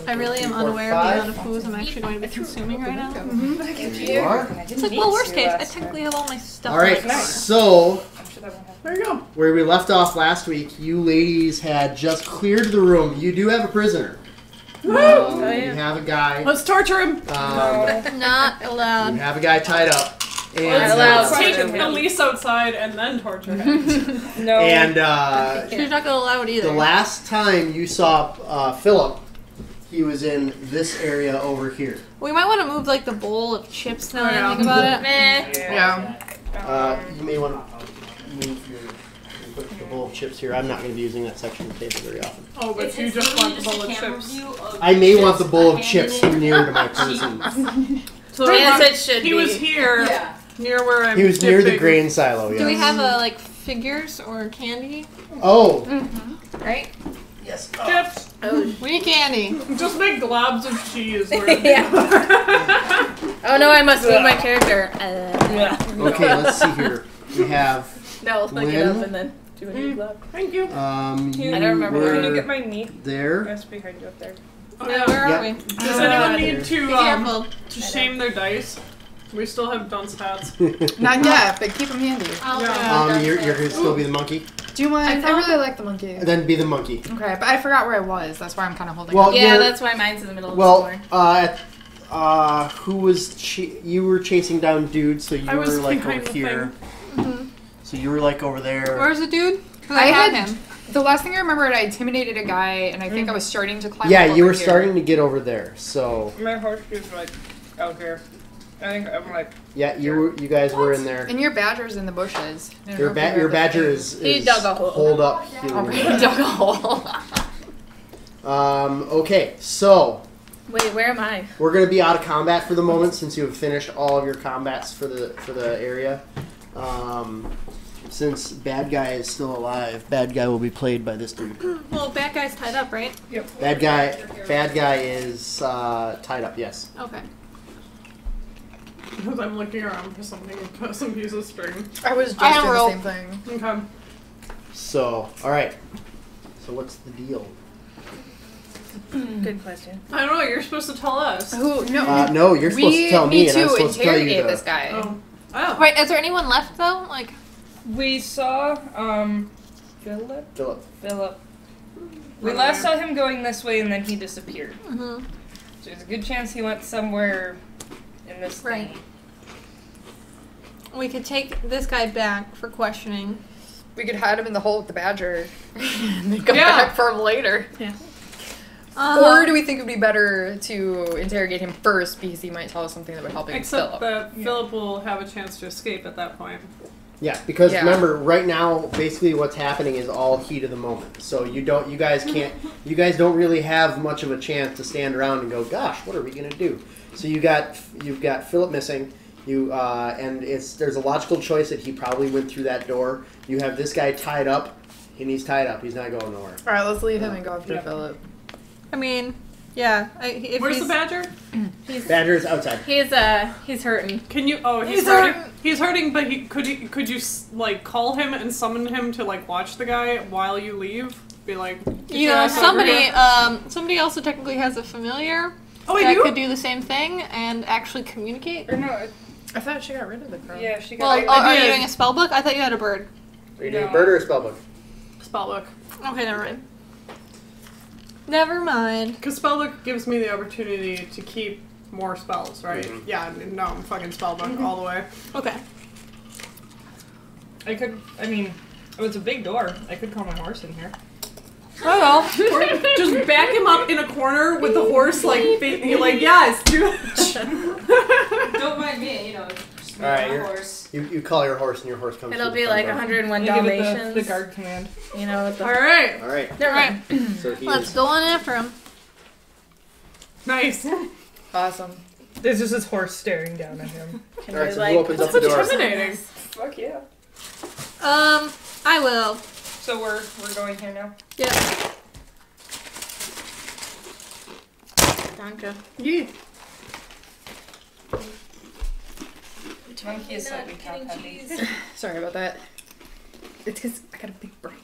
I really am unaware of the amount of foods I'm actually going to be consuming right now. You are? It's like, well, worst case, I technically have all my stuff. Alright, in my car. so There you go. where we left off last week, you ladies had just cleared the room. You do have a prisoner. You have a guy. Let's torture him. Not allowed. You have a guy tied up. And, Let's take Elise outside and then torture him. No. And She's not going to allow it either. the last time you saw Philip, he was in this area over here. We might want to move like the bowl of chips now that I think about it. Yeah. You may want to move put the bowl of chips here. I'm not going to be using that section of the table very often. Oh, but you just want the bowl of chips. I may want the bowl of chips near to my person. So Yes, it should he be. was here, near where I'm He was near the dipping. grain silo, yes. Do we have like figures or candy? Oh! Right? Yes. Chips. We need candy. Just make globs of cheese. Oh no, I must move my character. Okay, let's see here. We have No, look it up and then do a new glove. Thank you. you I don't remember. were Can you get my meat? there. That's behind you up there. Oh, Yeah, yeah. where are Yep. we? Does anyone need Be to careful. shame their dice? We still have dunce hats. Not yet, but keep them handy. You're going to still be the monkey? Do you mind? I really like the monkey. Then be the monkey. Okay, but I forgot where I was. That's why I'm kind of holding Well, up. Yeah, you're- that's why mine's in the middle of the floor. who was you were chasing down dudes, so you I was were like behind over the here. So you were like over there. Where's the dude? 'Cause I had had him. the last thing I remember, I intimidated a guy, and I think I was starting to climb. Yeah, up you over were here. starting to get over there. So My horse is like out here. I think I'm like. yeah, you guys were in there. And your badger's in the bushes. I don't know if you Your heard the badger thing. is He dug a hole. holed up here. Okay, dug a hole. Okay, so Wait, where am I? we're gonna be out of combat for the moment since you have finished all of your combats for the area. Since bad guy is still alive, bad guy will be played by this dude. Well, bad guy's tied up, right? Bad guy is tied up. Yes. Okay. Because I'm looking around for something to put some piece of string. I was just I have doing the rope. same thing. Okay. So, all right. So what's the deal? Good question. I don't know, you're supposed to tell us. Who? No. No, you're supposed to tell me, need and I'm to supposed to tell you interrogate the. this guy. Oh. Oh. Wait, is there anyone left though? Like, We saw Philip. Philip. We last saw him going this way and then he disappeared. mm-hmm. So there's a good chance he went somewhere in this Right. thing. We could take this guy back for questioning. We could hide him in the hole with the badger, and then come Yeah. back for him later. Yeah. Or do we think it would be better to interrogate him first because he might tell us something that would help Except Philip? that Philip will have a chance to escape at that point. Yeah, because Yeah. remember, right now, basically what's happening is all heat of the moment. So you guys don't really have much of a chance to stand around and go, gosh, what are we gonna do? So you've got Philip missing. And there's a logical choice that he probably went through that door. You have this guy tied up, and he's tied up. He's not going nowhere. All right, let's leave him and go after Philip. I mean, yeah. If Where's he's, the badger? Badger's outside. He's hurting. Can you? Oh, he's hurting. He's hurting, but could you like call him and summon him to like watch the guy while you leave? Be like, You know, somebody also technically has a familiar Oh, wait, that you? could do the same thing and actually communicate. Or no, I thought she got rid of the crow. yeah, she Well, got. are you doing a spell book? I thought you had a bird. Are you doing bird or a spellbook? Spellbook. Okay, never mind. Never mind. Because spellbook gives me the opportunity to keep more spells, right? Mhm. Yeah, no, I'm fucking spellbook all the way. Okay. I could. I mean, oh, it's a big door. I could call my horse in here. Oh Or just back him up in a corner with the horse, like, yes, do Don't mind me, you know. Just All right, my you're- horse. You call your horse, and your horse comes. It'll to be the like front door. 101 I give it Dalmatians. the guard command. You know, with the... Alright. All right. Never mind. So he Let's is. go on after him. Nice. Awesome. There's just his horse staring down at him. Can All right, we, so like... who opens up the door? Intimidating. Fuck yeah. I will. So we're going here now. Yeah. Danke. Yeah. Monkey is slightly top heavy. Sorry about that. It's because I got a big brain.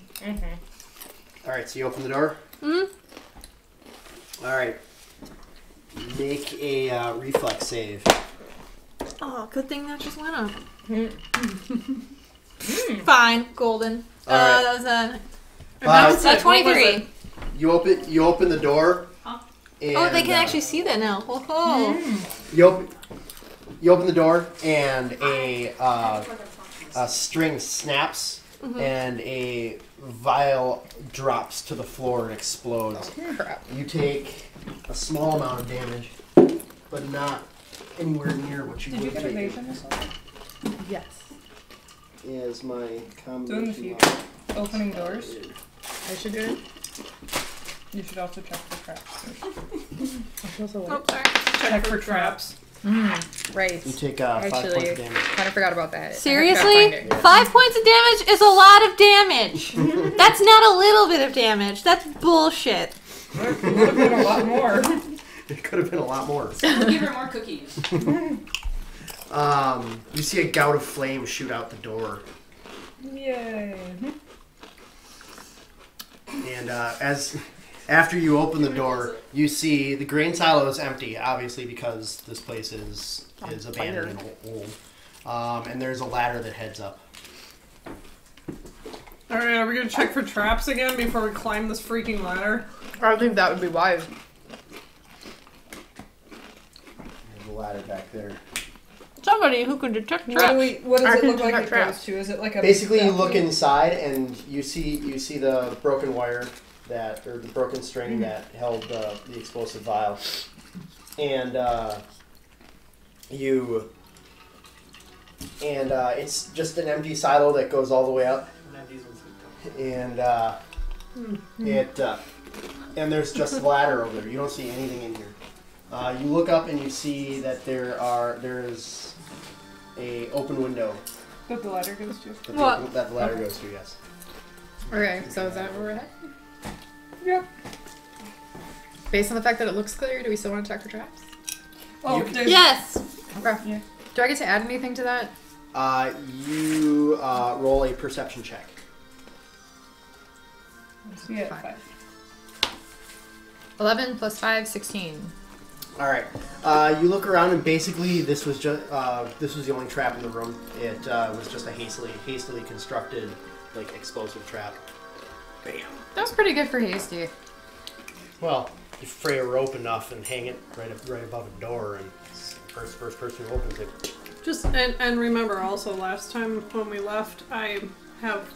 All right, so you open the door. Hmm? All right. Make a reflex save. Oh, good thing that just went up. Fine, golden. All right. That was a That's it. What was 23. You open the door. And, Oh, they can actually see that now. Ho ho. You open the door and a string snaps and a vial drops to the floor and explodes. Crap. You take a small amount of damage, but not anywhere near what you Did you would get take. evasion as well? Yes. Is my So in the combination future, opening doors, I should do it. you should also check for traps. Oh, sorry. Check for traps. Right. You take 5 points Actually, of damage. kind of forgot about that. Seriously? 5 points of damage is a lot of damage. That's not a little bit of damage. That's bullshit. It would have been a lot more. It could have been a lot more. We'll give her more cookies. You see a gout of flame shoot out the door. Yay. And after you open the door, you see the grain silo is empty, obviously because this place is abandoned and old. And there's a ladder that heads up. Alright, are we gonna check for traps again before we climb this freaking ladder? I think that would be wise. There's a ladder back there. Somebody who can detect What traps. does I it can look like detect it traps. goes to? Is it like a Basically, you look balcony? inside and you see the broken wire or the broken string that held the explosive vial, and it's just an empty silo that goes all the way up, and and there's just a ladder over there. You don't see anything in here. You look up and you see that there's a open window That the ladder goes to? that the ladder goes to. Yes. Okay, so is that where we're at? Yep. Based on the fact that it looks clear, do we still want to check for traps? Oh, there's... Yes. Okay. Yeah. Do I get to add anything to that? You roll a perception check. Yeah, Fine. 5. 11 plus 5, 16. All right. You look around, and basically, this was the only trap in the room. It was just a hastily constructed, like, explosive trap. Bam. That was pretty good for Hasty. Well, you fray a rope enough and hang it right above a door, and first person who opens it. Just and remember also last time when we left, I have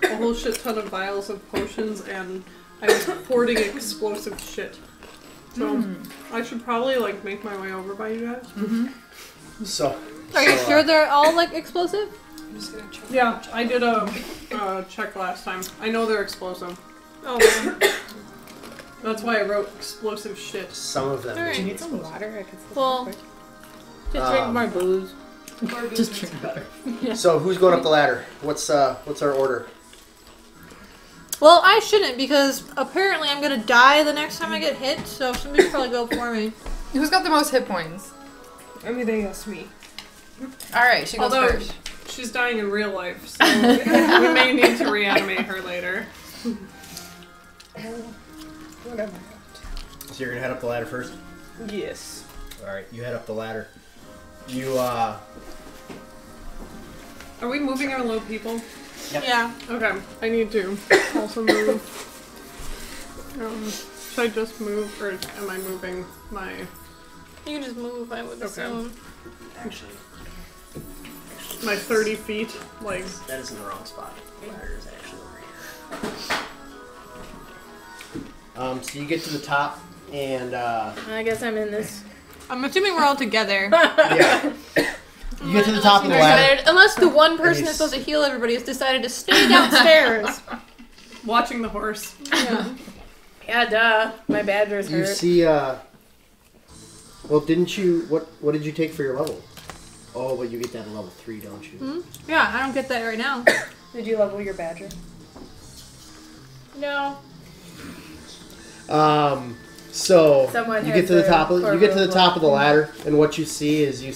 a whole shit ton of vials of potions and I was hoarding explosive shit. So I should probably like make my way over by you guys. So. Are you sure they're all like explosive? I'm just gonna check. Yeah, I did a check last time. I know they're explosive. Oh man. That's why I wrote explosive shit. Some of them. All right. Do you need some water? I could Well, just drink my booze. just drink water. So who's going up the ladder? What's our order? Well, I shouldn't because apparently I'm gonna die the next time I get hit. So somebody should probably go before me. Who's got the most hit points? I mean, they asked me. Alright, she goes Although first. she's dying in real life, so we may need to reanimate her later. Whatever. So you're gonna head up the ladder first. Yes. All right. You head up the ladder. You Are we moving our low people? Yep. Yeah. Okay, I need to also move. Should I just move, or am I moving my... You can just move, I would assume. actually. my 30 feet? Like, That is in the wrong spot. The ladder is actually over here. So you get to the top, and I guess I'm in this. I'm assuming we're all together. yeah, you get to the top of the ladder. Unless the one person you that's supposed to heal everybody has decided to stay downstairs. watching the horse. Yeah. Yeah, duh. My badger's You hurt. see, well, didn't you? What did you take for your level? Oh, but you get that at level 3, don't you? Hmm? Yeah, I don't get that right now. Did you level your badger? No. So Someone you has get to the their top of the ladder, and what you see is you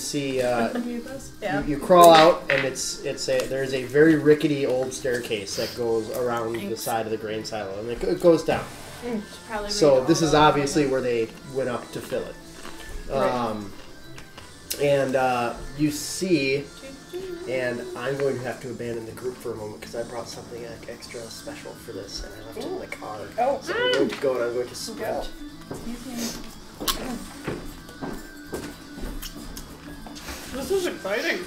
crawl out, and there's a very rickety old staircase that goes around the side of the grain silo, and it goes down. So this is obviously where they went up to fill it. And you see, and I'm going to have to abandon the group for a moment because I brought something extra special for this, and I left it in the car. Oh. So I'm going to go and I'm going to sprint. This is exciting.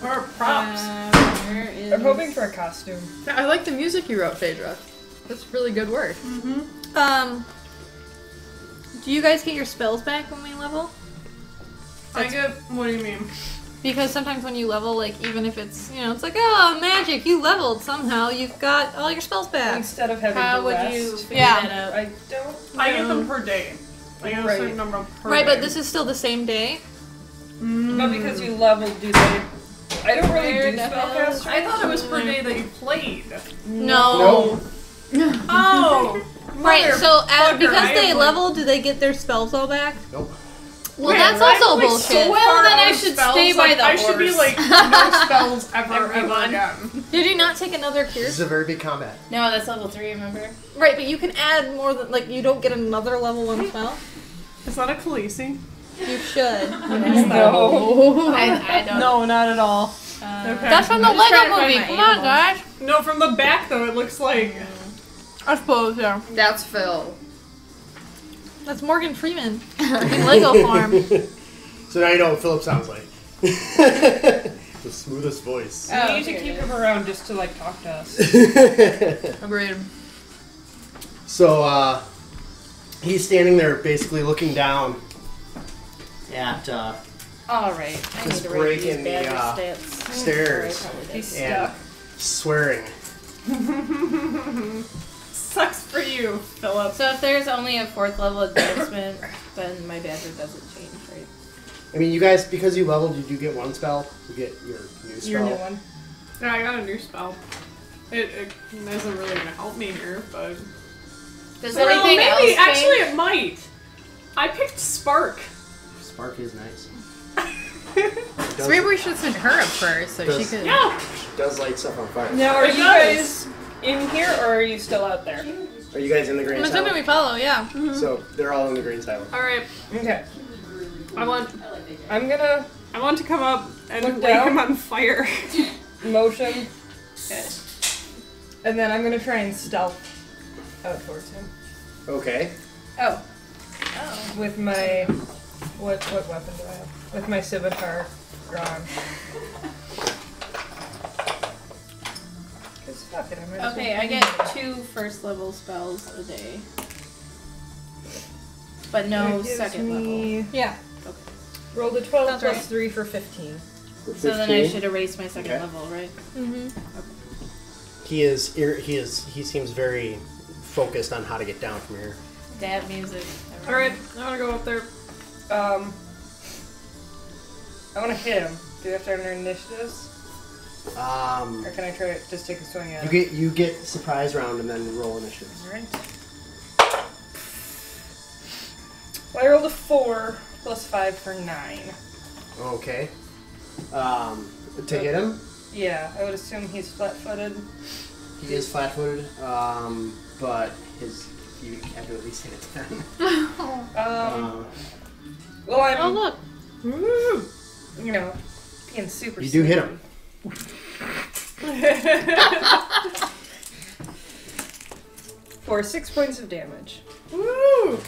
Our props. I'm hoping for a costume. I like the music you wrote, Phaedra. That's really good work. Do you guys get your spells back when we level? I get. What do you mean? Because sometimes when you level, like, even if it's, you know, it's like, oh, magic, you leveled somehow, you've got all your spells back. Instead of having How to would rest. you figure Yeah. that out? I don't know. I get them per day. I get a certain number per Right, day. but this is still the same day. But because you leveled, do they... I don't really Where do the hell- spellcasting. I thought it was per day that you played. No. Oh! Right, so Motherfucker, because I they am level, do they get their spells all back? Nope. Well, Man, that's I'm, also like, bullshit. so Well, far then out I of should spells, stay by like, the I should be horse. like, no spells ever Everyone. again. Did you not take another cure? This is a very big combat. No, that's level 3, remember? Right, but you can add more than, like, you don't get another level 1 spell? Is that a Khaleesi? You should. No. I don't. No, not at all. Okay. That's from the I'm just trying Lego to find movie. my Come on, animals. guys. No, from the back though, it looks like. I suppose, yeah. That's Phil. That's Morgan Freeman in Lego form. So now you know what Philip sounds like. The smoothest voice. We Oh, need to here keep it is. him around just to, like, talk to us. Agreed. So, he's standing there basically looking down at Alright, I need Just to break rate these in the, badger stats. stairs Or I probably did. He's and stuck. swearing. Sucks for you, Philip. So if there's only a 4th level advancement, then my badger doesn't change, right? I mean, you guys, because you leveled, you do get one spell. You get your new spell. Your new one. Yeah, I got a new spell. It isn't really gonna help me here, but. Does Well, anything maybe. else change? Actually, it might. I picked Spark. Spark is nice. So maybe we should send her up first so she Does- could. Yeah. Does light stuff on fire. Now, are It you does. guys in here, or are you still out there? Are you guys in the green I'm assuming silo? we follow, yeah. So they're all in the green silo. All right. Okay. I want I'm gonna to come up and Look light down. him on fire. motion, and then I'm gonna try and stealth out towards him Okay. Oh. with my what weapon do I have? With my scimitar drawn. 'Cause fuck it, I might as Okay, well- I get 2 first level spells a day. But no That gives 2nd level. me- Yeah. Rolled a 12 Sounds plus right. 3 for 15. So then I should erase my 2nd Okay. level, right? Mm-hmm. He seems very focused on how to get down from here. Dad music. All right, I want to go up there. I want to hit him. Do we have to earn our initiatives? Or can I try to just take a swing at him? You get surprise round and then roll initiatives. Alright. Well, I rolled a 4 plus 5 for 9. Okay. To hit him, Yeah, I would assume he's flat-footed. he is flat-footed, but you have to at least hit a 10. Well, I'm, Oh, look. you know, being super You do hit him. For 6 points of damage. Woo!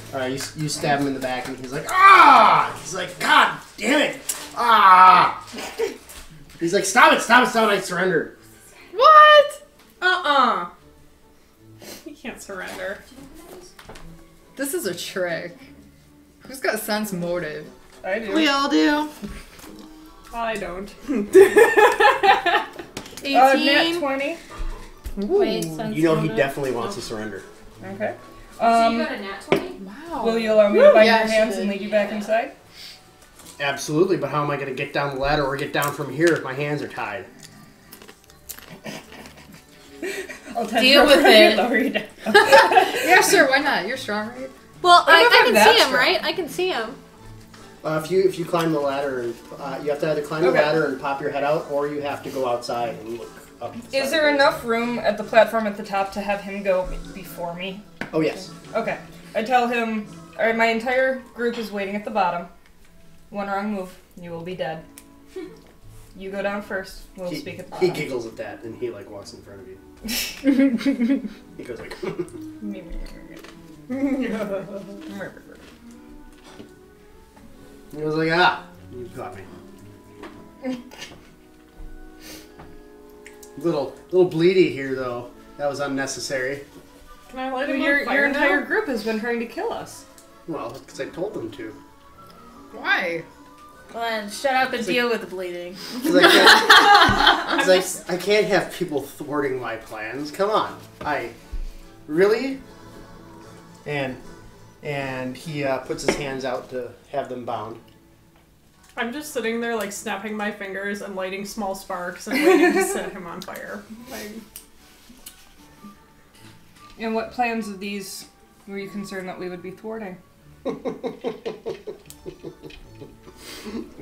You stab him in the back, and he's like, ah! He's like, God damn it! Ah! He's like, stop it! I surrendered. What? He can't surrender. This is a trick. Who's got sense motive? I do. We all do. I don't. 18. Nat 20. Wait, sense You know he motive? definitely wants to surrender. Okay. So you got a nat 20? Wow. Will you allow me to bind Yeah, your she hands did. and lead you back inside? Absolutely, but how am I going to get down the ladder or get down from here if my hands are tied? I'll touch Deal you with over it. and lower you down. Yeah, sure, why not? You're strong, right? Well, I don't I have can that see him, strong. right? I can see him. If you climb the ladder, and you have to either climb the Okay. ladder and pop your head out, or you have to go outside and look up. the side Is there of the enough room at the platform at the top to have him go before me? place. Oh yes. Okay. I tell him Alright, my entire group is waiting at the bottom. One wrong move, you will be dead. You go down first, we'll speak at the bottom. He giggles at that, and he like walks in front of you. He goes like... He was like, you got me. Little bleedy here, though. That was unnecessary. Can I light him Your on fire entire now? group has been trying to kill us. Well, because I told them to. Why? Well, then shut up and deal with the bleeding. Because I can't have people thwarting my plans. Come on. Really? And he puts his hands out to have them bound. I'm just sitting there, like, snapping my fingers and lighting small sparks and waiting to set him on fire. Like... And what plans of these were you concerned that we would be thwarting?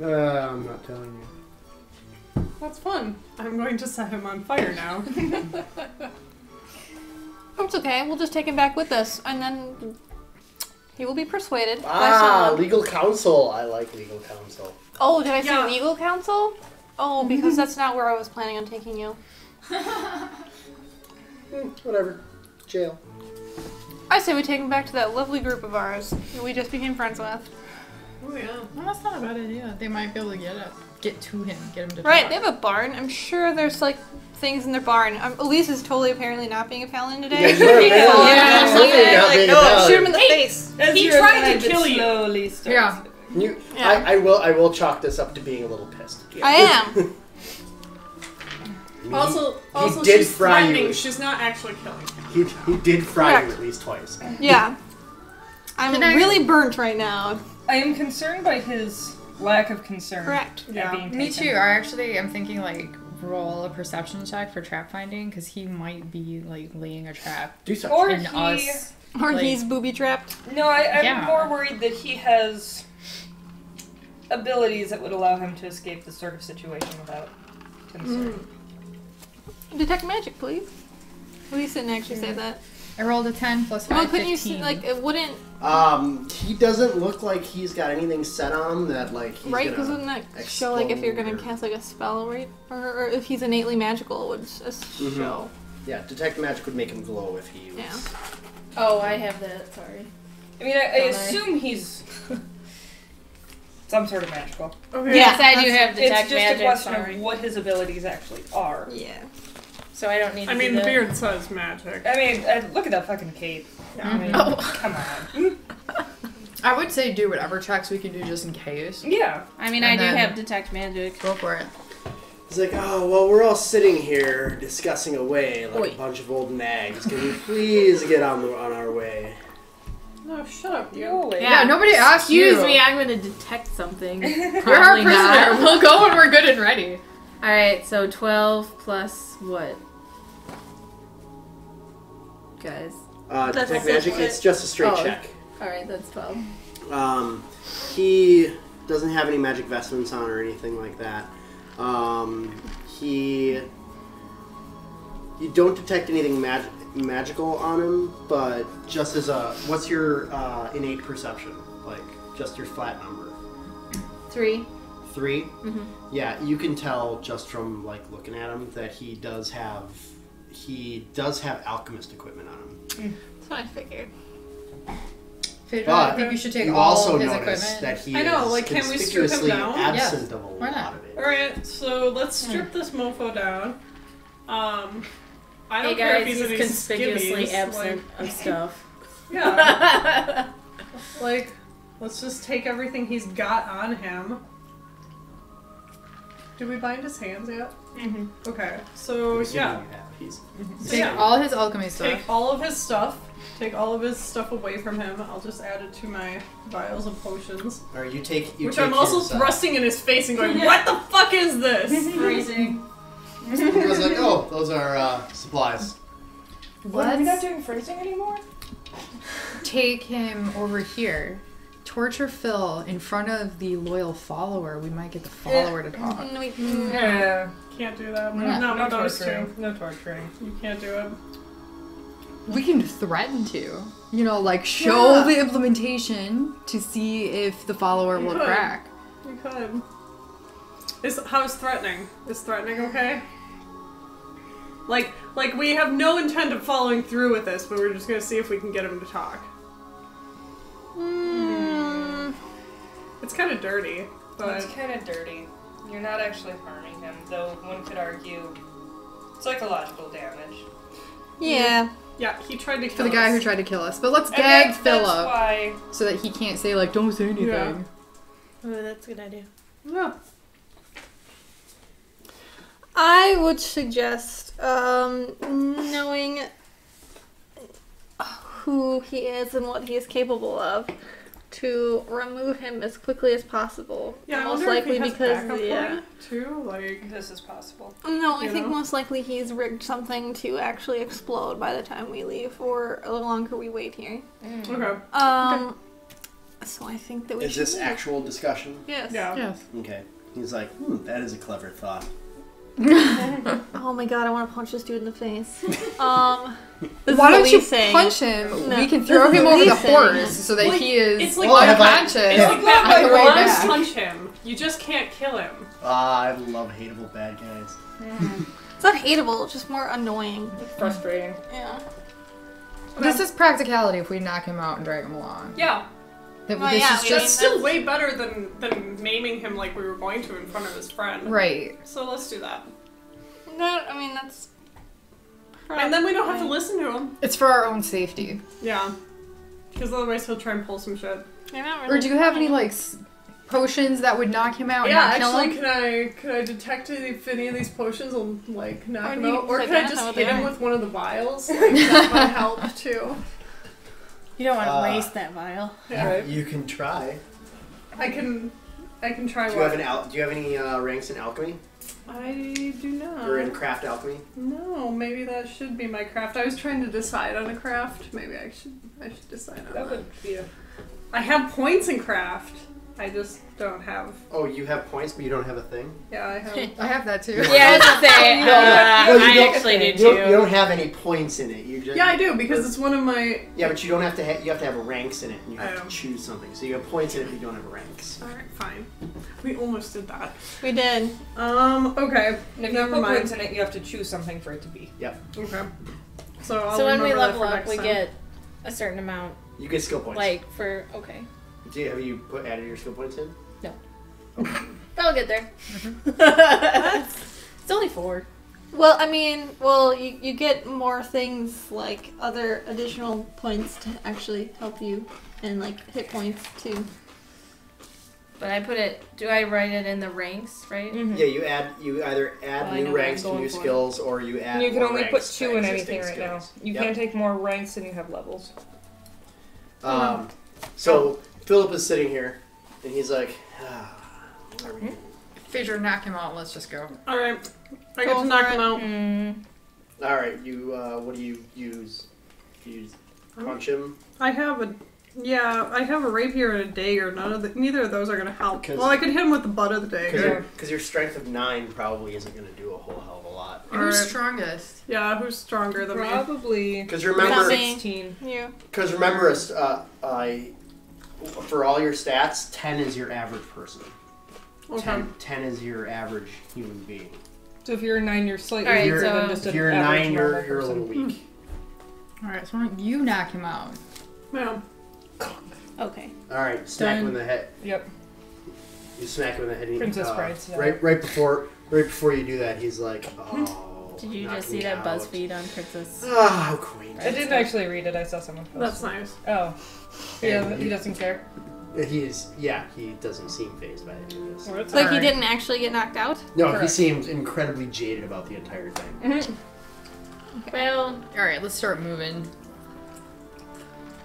I'm not telling you. That's fun. I'm going to set him on fire now. It's okay. We'll just take him back with us, and then he will be persuaded. by someone. Legal counsel. I like legal counsel. Oh, did I say Yeah. legal counsel? Oh, because that's not where I was planning on taking you. Whatever. Jail. I say we take him back to that lovely group of ours that we just became friends with. Oh, yeah. Well, that's not a bad idea. They might be able to get to him, get him to Right, talk. they have a barn. I'm sure there's, like, things in their barn. Elise is totally apparently not being a paladin today. Yeah, you're a paladin. Yeah, Absolutely not being a no, paladin. shoot him in the face. As He your tried to vibe, it kill you. slowly starts. Yeah. Yeah. I will chalk this up to being a little pissed. I am. Also, did she's fry you. threatening. She's not actually killing him. He did fry Correct. you at least twice. Yeah. I'm Can I- really burnt right now. I am concerned by his lack of concern. Correct. at Yeah. being Me taken. too. I'm thinking like roll a perception check for trap finding because he might be like laying a trap Do such. Or in he... us. Or Like- he's booby trapped. No, I'm Yeah. more worried that he has abilities that would allow him to escape this sort of situation without concern. Detect magic, please. Elise didn't actually say that. I rolled a 10 plus 5, Well, couldn't you 15. see, like, it wouldn't, He doesn't look like he's got anything set on him that like he's right? gonna Because wouldn't that show, like, if you're gonna explode cast, like, a spell, right? Or if he's innately magical, it would show. Yeah, detect magic would make him glow if he was. Yeah. Oh, I have that. Sorry. I mean, I Don't I? assume he's some sort of magical. Okay. Yes, I do that's- have detect It's just magic. a question Sorry. of what his abilities actually are. Yeah. So I don't need. I to mean, do the that. beard says magic. I mean, look at that fucking cape. I mean, Oh. come on. I would say do whatever checks we can do just in case. Yeah. I mean, And I do then- have detect magic. Go for it. He's like, oh well, we're all sitting here discussing away like Oi. a bunch of old nags. Can we please get on our way? No, shut up, you. Holy. Yeah, nobody asked Excuse you. me, I'm gonna detect something. You're our Probably prisoner. not. We'll go when we're good and ready. Alright, so 12 plus what? Guys. That's Detect a magic. straight- It's just a straight Oh. check. Alright, that's 12. He doesn't have any magic vestments on or anything like that. You don't detect anything magical on him, but just as a, what's your innate perception? Like, just your flat number. 3. 3? Mm-hmm. Yeah, you can tell just from, like, looking at him that he does have alchemist equipment on him. That's what I figured. Phaedra, But I think you should take you all also of his notice equipment. that he I know, is like, can we strip him conspicuously down? absent of a Why not? lot of it. Alright, so let's strip this mofo down. I don't Hey care guys, if he's he's in conspicuously skivvies, absent of stuff. Yeah. Like, let's just take everything he's got on him. Did we bind his hands yet? Mm-hmm. Okay, so Assuming yeah. you have. He's So, Take yeah. all his alchemy stuff. Take all of his stuff. Take all of his stuff away from him. I'll just add it to my vials of potions. Or you take Which take I'm also his, thrusting in his face and going, what the fuck is this? Freezing. He was like, oh, those are supplies. What, are we not doing freezing anymore? Take him over here. Torture Phil in front of the loyal follower. We might get the follower to talk. No, we- Yeah. Can't do that. Yeah, Not No with those two. torturing. No torturing. You can't do it. We can threaten to. like show the implementation to see if the follower will could. crack. You could. How's threatening? Is threatening okay? Like we have no intent of following through with this, but we're just gonna see if we can get him to talk. It's kind of dirty, but It's kind of dirty. You're not actually harming him, though one could argue psychological damage. Yeah. yeah, he tried to kill For the guy us. who tried to kill us. But let's And gag that's Philip why so that he can't say, like, don't say anything. Yeah. Oh, that's a good idea. Yeah. I would suggest knowing who he is and what he is capable of to remove him as quickly as possible. Yeah, I most wonder likely if he has because backup plan, too. Like, this is possible. No, I You think know? most likely he's rigged something to actually explode by the time we leave, or the longer we wait here. okay. So I think that we Is should this leave. actual discussion? Yes. Yeah. Yes. Okay. He's like, that is a clever thought. Oh my god, I want to punch this dude in the face. This Why is don't you Elise punch him? No. We can This throw is him over the Elise saying horse it. so that Like, he is it's like unconscious It's like on the that, way but back. punch him. You just can't kill him. I love hateable bad guys. It's not hateable, it's just more annoying. Frustrating. Yeah. This is practicality if we knock him out and drag him along. Yeah. That Well, this yeah, is we- just That's still way better than maiming him like we were going to in front of his friend. right. So let's do that. No, I mean, that's... And then we don't have to listen to him. It's for our own safety. Yeah. Because otherwise he'll try and pull some shit. You're not Or really do you have any trying. like potions that would knock him out and Yeah, not kill actually, him? can I detect if any of these potions will like knock Or him do you- out, or I can I don't just know what hit they him are. with one of the vials? Like, that might help too. You don't want to Uh, waste that vial. Yeah. You can try. I can try. Do you have any ranks in alchemy I do not. or in craft alchemy? No, maybe that should be my craft. I was trying to decide on a craft. Maybe I should decide on That that. would be a... I have points in craft. I just don't have. Oh, you have points, but you don't have a thing. Yeah, I have. I have that too. Yeah, I was gonna say, No, you I don't- actually do You too. don't have any points in it. You just Yeah, I do because it's one of my. Yeah, but you don't have to. You have to have ranks in it, and you have Oh. to choose something. So you have points in it, but you don't have ranks. All right, fine. We almost did that. We did. Okay. And if you Never put mind. points in it, you have to choose something for it to be. Okay. So I'll So when we remember that level for up, next we time. get a certain amount, You get skill points. like for okay. Have you added your skill points in? But I'll get there. It's only 4. Well, I mean, you get more things like other additional points to actually help you, and like hit points too. But I put it. Do I write it in the ranks, right? Mm-hmm. Yeah, you either add Well, I know new what ranks I'm to going new for. skills, or you add. And you can more only put ranks to 2 in existing anything right now. skills. You Yep. can't take more ranks than you have levels. So Philip is sitting here, and he's like, what are we doing? Figure knock him out. Let's just go. All right. I get to knock him out. All right, you. What do you use? You punch him. I have a rapier and a dagger. Neither of those are gonna help. 'Cause- Well, I could hit him with the butt of the dagger. Because your strength of 9 probably isn't going to do a whole hell of a lot. Who's Alright. strongest? Yeah, who's stronger than me? Probably Because Not remember, me. 16. You. for all your stats, 10 is your average person. Okay. 10 is your average human being. So if you're a 9, you're slightly Alright, weaker so- than just If an you're a average 9, normal you're a little person. weak. Alright, so why don't you knock him out? Yeah. Okay. All right, smack him in Done. the head. Yep. You smack him in the head. And Princess Bride style. right before you do that, he's like, "Oh." Did you knock just see me that out. BuzzFeed on Princess? Oh, how quaint. I didn't actually read it. I saw someone post That's it. nice. Oh. Yeah, And he doesn't care. He doesn't seem fazed by any of this. Or it's Like he Alright. didn't actually get knocked out. No, he Correct. seems incredibly jaded about the entire thing. Well, Alright, let's start moving.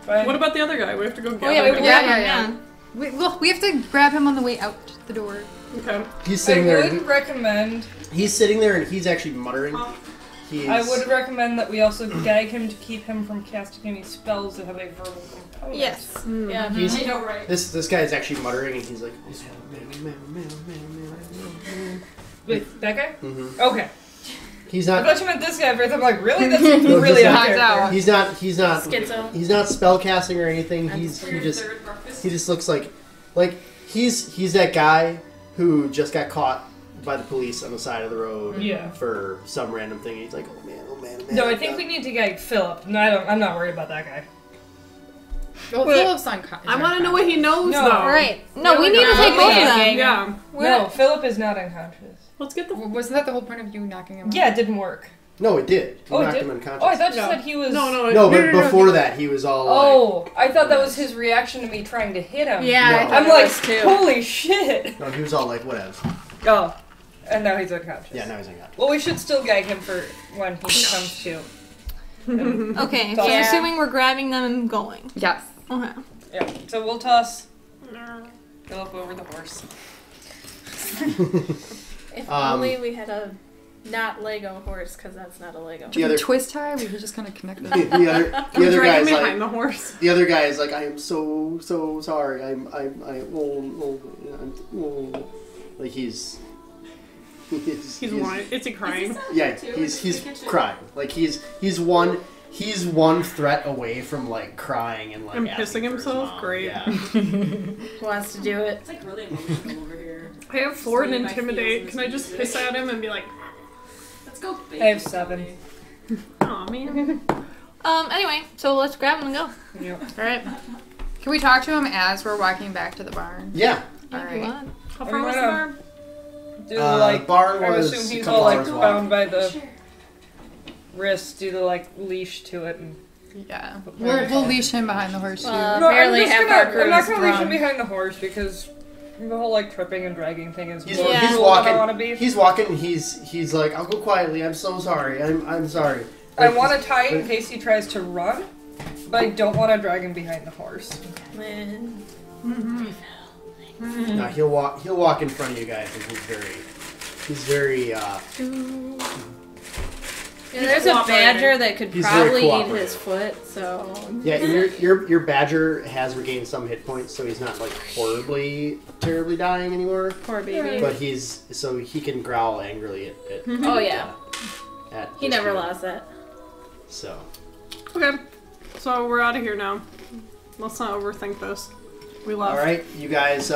Fine. What about the other guy? We have to go get Oh yeah, we have to him. Yeah, grab yeah, him. yeah. We have to grab him on the way out the door. Okay. He's I sitting there. would recommend. He's sitting there, and he's actually muttering. He's, I would recommend that we also gag him to keep him from casting any spells that have a verbal component. Yes. yeah. He's, I know, right? This guy is actually muttering, and he's like. Wait, that guy? Mm-hmm. Okay. He's I not. thought you meant this guy first. I'm like, really? That's really out there. He's not. Schizo. He's not spellcasting or anything. He just looks like he's that guy who just got caught by the police on the side of the road for some random thing. He's like, oh man. No, I think we need to get Philip. No, I'm not worried about that guy. Well, Philip's unconscious. I want to know what he knows, No. though. Right. No, we need to take both of them. Yeah. No, Philip is not unconscious. Let's get the... Wasn't that the whole point of you knocking him out? Yeah, it didn't work. No, it did. He Oh, it knocked did? him unconscious. Oh, I thought you No. said he was... No, but before that, he was all like... Oh, I thought that was his reaction to me trying to hit him. Yeah, No. I thought I'm it like, was too. holy shit. No, he was all like, whatever. Oh, and now he's unconscious. Yeah, now he's unconscious. Well, we should still gag him for when he comes to. Okay, so Yeah. assuming we're grabbing them and going. Yes. Okay. Yeah, so we'll toss Philip over the horse. If only we had a not Lego horse, because that's not a Lego. The other- twist tie? We could just kind of connect The them. other He's right guy's behind like... the horse. The other guy is like, I am so sorry. Like he's Whining. Is he crying? Yeah, he's crying. Like he's one threat away from like crying and like And asking pissing for his himself? mom. Great. Yeah. Who wants to do it? It's like really emotional over here. I have 4 and Just my intimidate. feels Can I just hiss at him and be like, Let's go. I have 7. aw, man. Anyway, so let's grab them and go. Yep. Alright. Can we talk to him as we're walking back to the barn? Yeah. All right. How far was the bar? Do the, like, the barn I was assume a he's couple all like hours walk. bound by the wrist. Do the like leash to it and. Yeah. We'll leash him behind the horse too. Apparently I'm half our crew I'm not is gonna leash him drunk. behind the horse because the whole like tripping and dragging thing is He's, more he's cool than I want to walking. be. He's walking. And he's like, I'll go quietly. I'm so sorry. I'm sorry. I Like, want to tie in case he tries to run, but I don't want to drag him behind the horse. Man. No, he'll walk in front of you guys, and he's very. Yeah, there's a badger that could He's very probably eat cooperative. his foot, so... Yeah, your badger has regained some hit points, so he's not like terribly dying anymore. Poor baby. But he can growl angrily at Oh, yeah. at He this never dude. lost that. So Okay. So we're out of here now. Let's not overthink this. We left. all right, you guys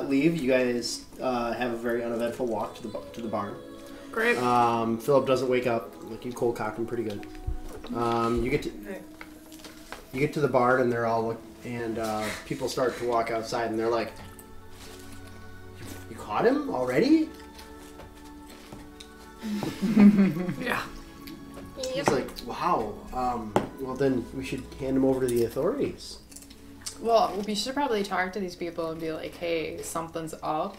leave. You guys have a very uneventful walk to the barn. Great. Philip doesn't wake up. Like you cold cocked him pretty good. You get to the barn and they're all and people start to walk outside and they're like, "You caught him already?" Yeah. He's like, "Wow. Well then we should hand him over to the authorities." Well, we should probably talk to these people and be like, hey, something's up.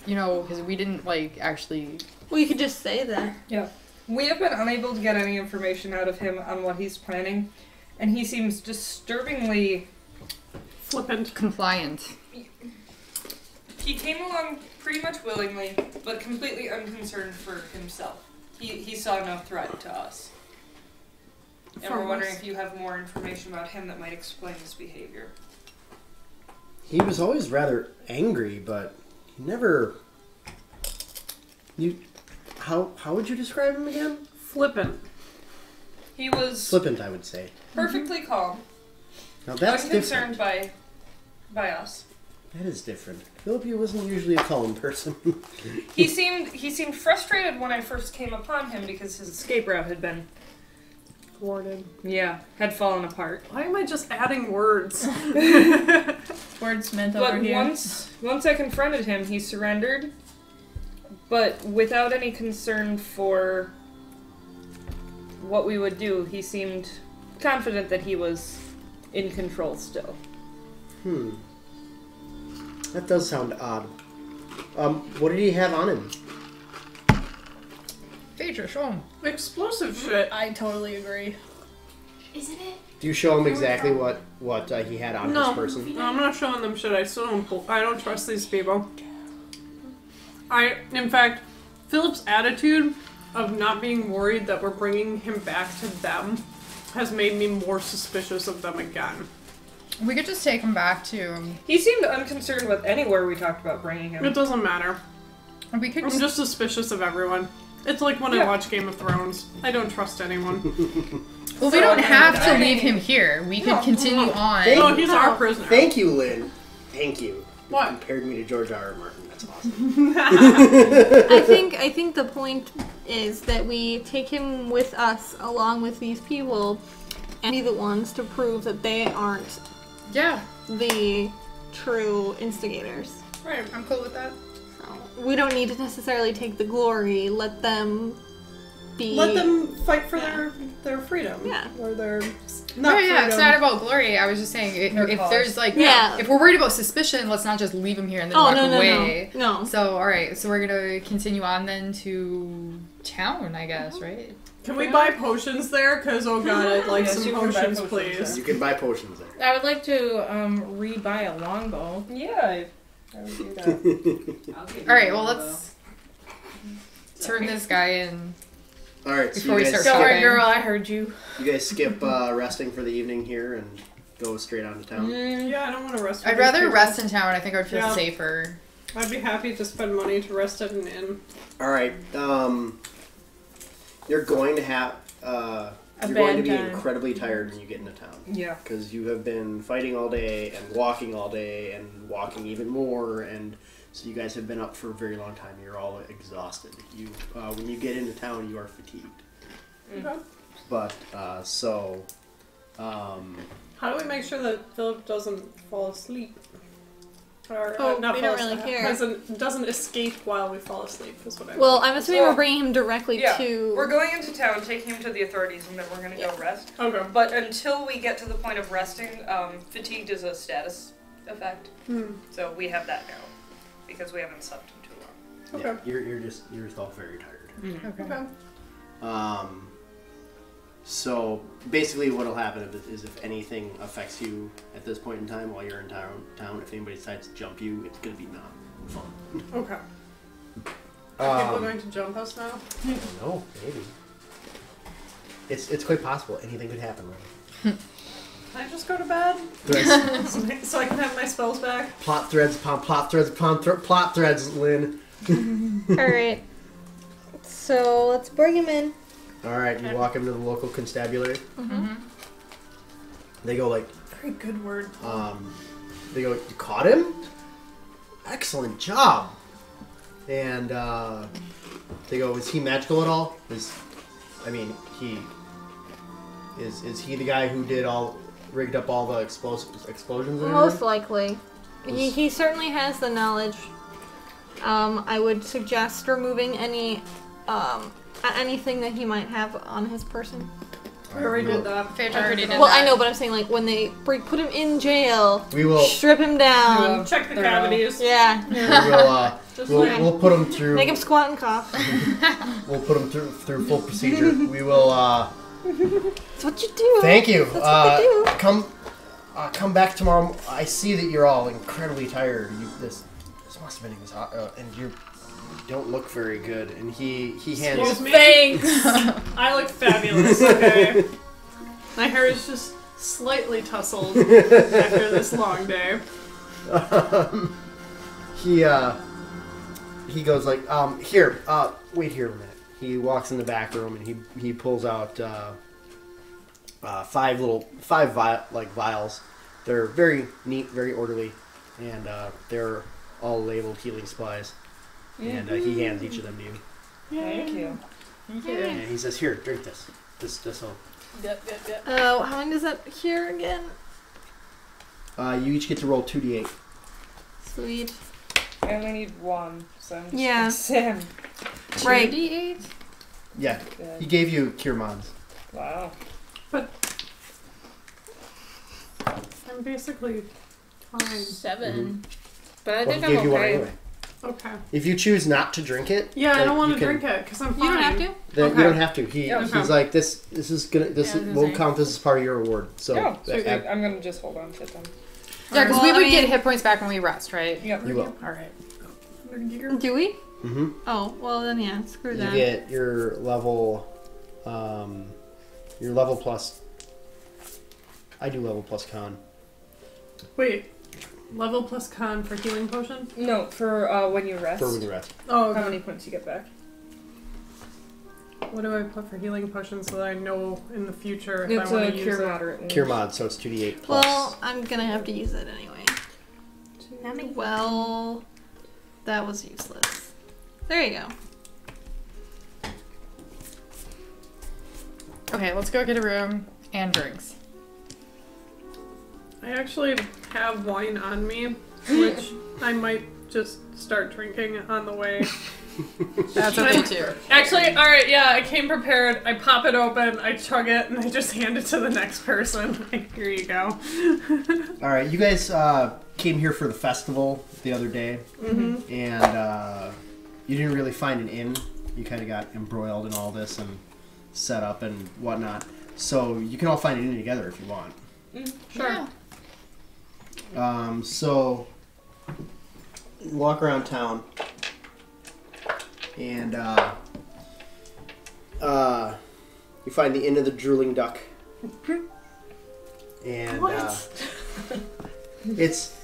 You know, because we didn't, like, actually... We could just say that. Yeah. We have been unable to get any information out of him on what he's planning, and he seems disturbingly Flippant. compliant. He came along pretty much willingly, but completely unconcerned for himself. He saw no threat to us. And we're wondering if you have more information about him that might explain his behavior. He was always rather angry, but he never. How would you describe him again? Flippant. He was Flippant, I would say. perfectly calm, Now that's unconcerned different. by us. That is different. Philip wasn't usually a calm person. He seemed frustrated when I first came upon him because his escape route had been had fallen apart. Why am I just adding words? Wordsmith But over here. once I confronted him, he surrendered, but without any concern for what we would do. He seemed confident that he was in control still. That does sound odd. What did he have on him? Phaedra, show him. Explosive shit. I totally agree. Isn't it? Do you show him exactly what he had on No. his person? I'm not showing them shit. I still don't. I don't trust these people. In fact, Philip's attitude of not being worried that we're bringing him back to them has made me more suspicious of them again. We could just take him back to... He seemed unconcerned with anywhere we talked about bringing him. It doesn't matter. We could I'm just... just suspicious of everyone. It's like when I watch Game of Thrones. I don't trust anyone. Well, we don't have to leave him here. We could continue on. No, he's our prisoner. Thank you, Lynn. Thank you. What? You compared me to George R. R. Martin. That's awesome. I think the point is that we take him with us along with these people and be the ones to prove that they aren't the true instigators. Right. I'm cool with that. So we don't need to necessarily take the glory. Let them be. Let them fight for their freedom. Yeah. Or their No, yeah, it's not about glory. I was just saying, if there's like, if we're worried about suspicion, let's not just leave him here and then walk away. No. So, alright, so we're gonna continue on then to town, I guess, right? Can we buy potions there? Because, oh god, I'd like Yes, some you can buy potions, potions please. You can buy potions there. I would like to rebuy a longbow. Yeah, I would do that. Alright, well, let's turn this guy in. Alright, so Before you we guys, start Don't worry, shopping. girl, I heard you. you guys skip resting for the evening here and go straight on to town. Yeah, I don't want to rest. I'd rather rest in town. I think I would feel Yeah. safer. I'd be happy to spend money to rest at an inn. Alright, you're going to have, you're going to be bad time. incredibly tired when you get into town. Yeah. Because you have been fighting all day and walking all day and walking even more, and so you guys have been up for a very long time. You're all exhausted. You, when you get into town, you are fatigued. Okay. But How do we make sure that Philip doesn't fall asleep? Or Oh, not we fall don't really asleep, care. Doesn't escape while we fall asleep, is what I Well, mean. I'm assuming we're bringing him directly to. We're going into town, taking him to the authorities, and then we're going to go rest. Okay. But until we get to the point of resting, fatigued is a status effect. So we have that now. Because we haven't slept in too long. yeah, you're just all very tired. Okay. So basically, what'll happen is if anything affects you at this point in time while you're in town, if anybody decides to jump you, it's gonna be not fun. Okay. Are people going to jump us now? No, maybe. It's quite possible. Anything could happen. Right? Can I just go to bed? So I can have my spells back? Plot threads, plot threads, Lynn. Alright. So let's bring him in. Alright, you walk him to the local constabulary. They go like, Very good word. they go, you caught him? Excellent job. And they go, is he magical at all? Is he the guy who rigged up all the explosions? And Most likely. He certainly has the knowledge. I would suggest removing anything that he might have on his person. We already did that. Phaedra already did Well, that. I know, but I'm saying like when they put him in jail, We will. strip him down. Check the cavities. Yeah. We'll put him through. Make him squat and cough. We'll put him through full procedure. We will. That's what you do. Thank you. That's what they do. Come back tomorrow. I see that you're all incredibly tired. This must have been and you don't look very good. And he hands. Excuse me? Thanks! I look fabulous, okay? My hair is just slightly tousled after this long day. He goes like, here, wait here a minute. He walks in the back room and he pulls out 5 vials. They're very neat, very orderly, and they're all labeled healing supplies. And he hands each of them to you. Thank you. And he says, here, drink this. This will. Yep. How long does that here again? You each get to roll 2d8. Sweet. I only need 1, so I'm just Yeah. Sam. Right. 2d8? Yeah, Good. he gave you cure mods. Wow. I'm basically fine. 7. But I Well, think he gave I'm you one okay. anyway. Okay. If you choose not to drink it, Yeah, I like, don't want you to can- drink it because I'm fine. You don't have to. Then Okay. you don't have to. Yeah, He's okay. like this is gonna Yeah, I was gonna won't say. count this as part of your reward. So Yeah, so add- I'm gonna just hold on to them. Yeah, because Well, we I would mean- get hit points back when we rest, right? Yep. you will. Alright. Do we? Mm-hmm. Oh, well then yeah, screw You that. get your level plus. I do level plus con. Wait. Level plus con for healing potion? No, for when you rest. For when you rest. Oh, How okay. many points you get back? What do I put for healing potions so that I know in the future if It's I want a to use cure it? moderate. Cure mod, so it's 2d8 plus. Well, I'm gonna have to use it anyway. Well, that was useless. There you go. Okay, let's go get a room and drinks. I actually have wine on me, which I might just start drinking on the way. That's okay too. Actually, alright, yeah, I came prepared. I pop it open, I chug it, and I just hand it to the next person. Like, here you go. Alright, you guys came here for the festival the other day, and you didn't really find an inn. You kind of got embroiled in all this and set up and whatnot. So you can all find an inn together if you want. Sure. Yeah. So walk around town. And you find the Inn of the Drooling Duck. And it's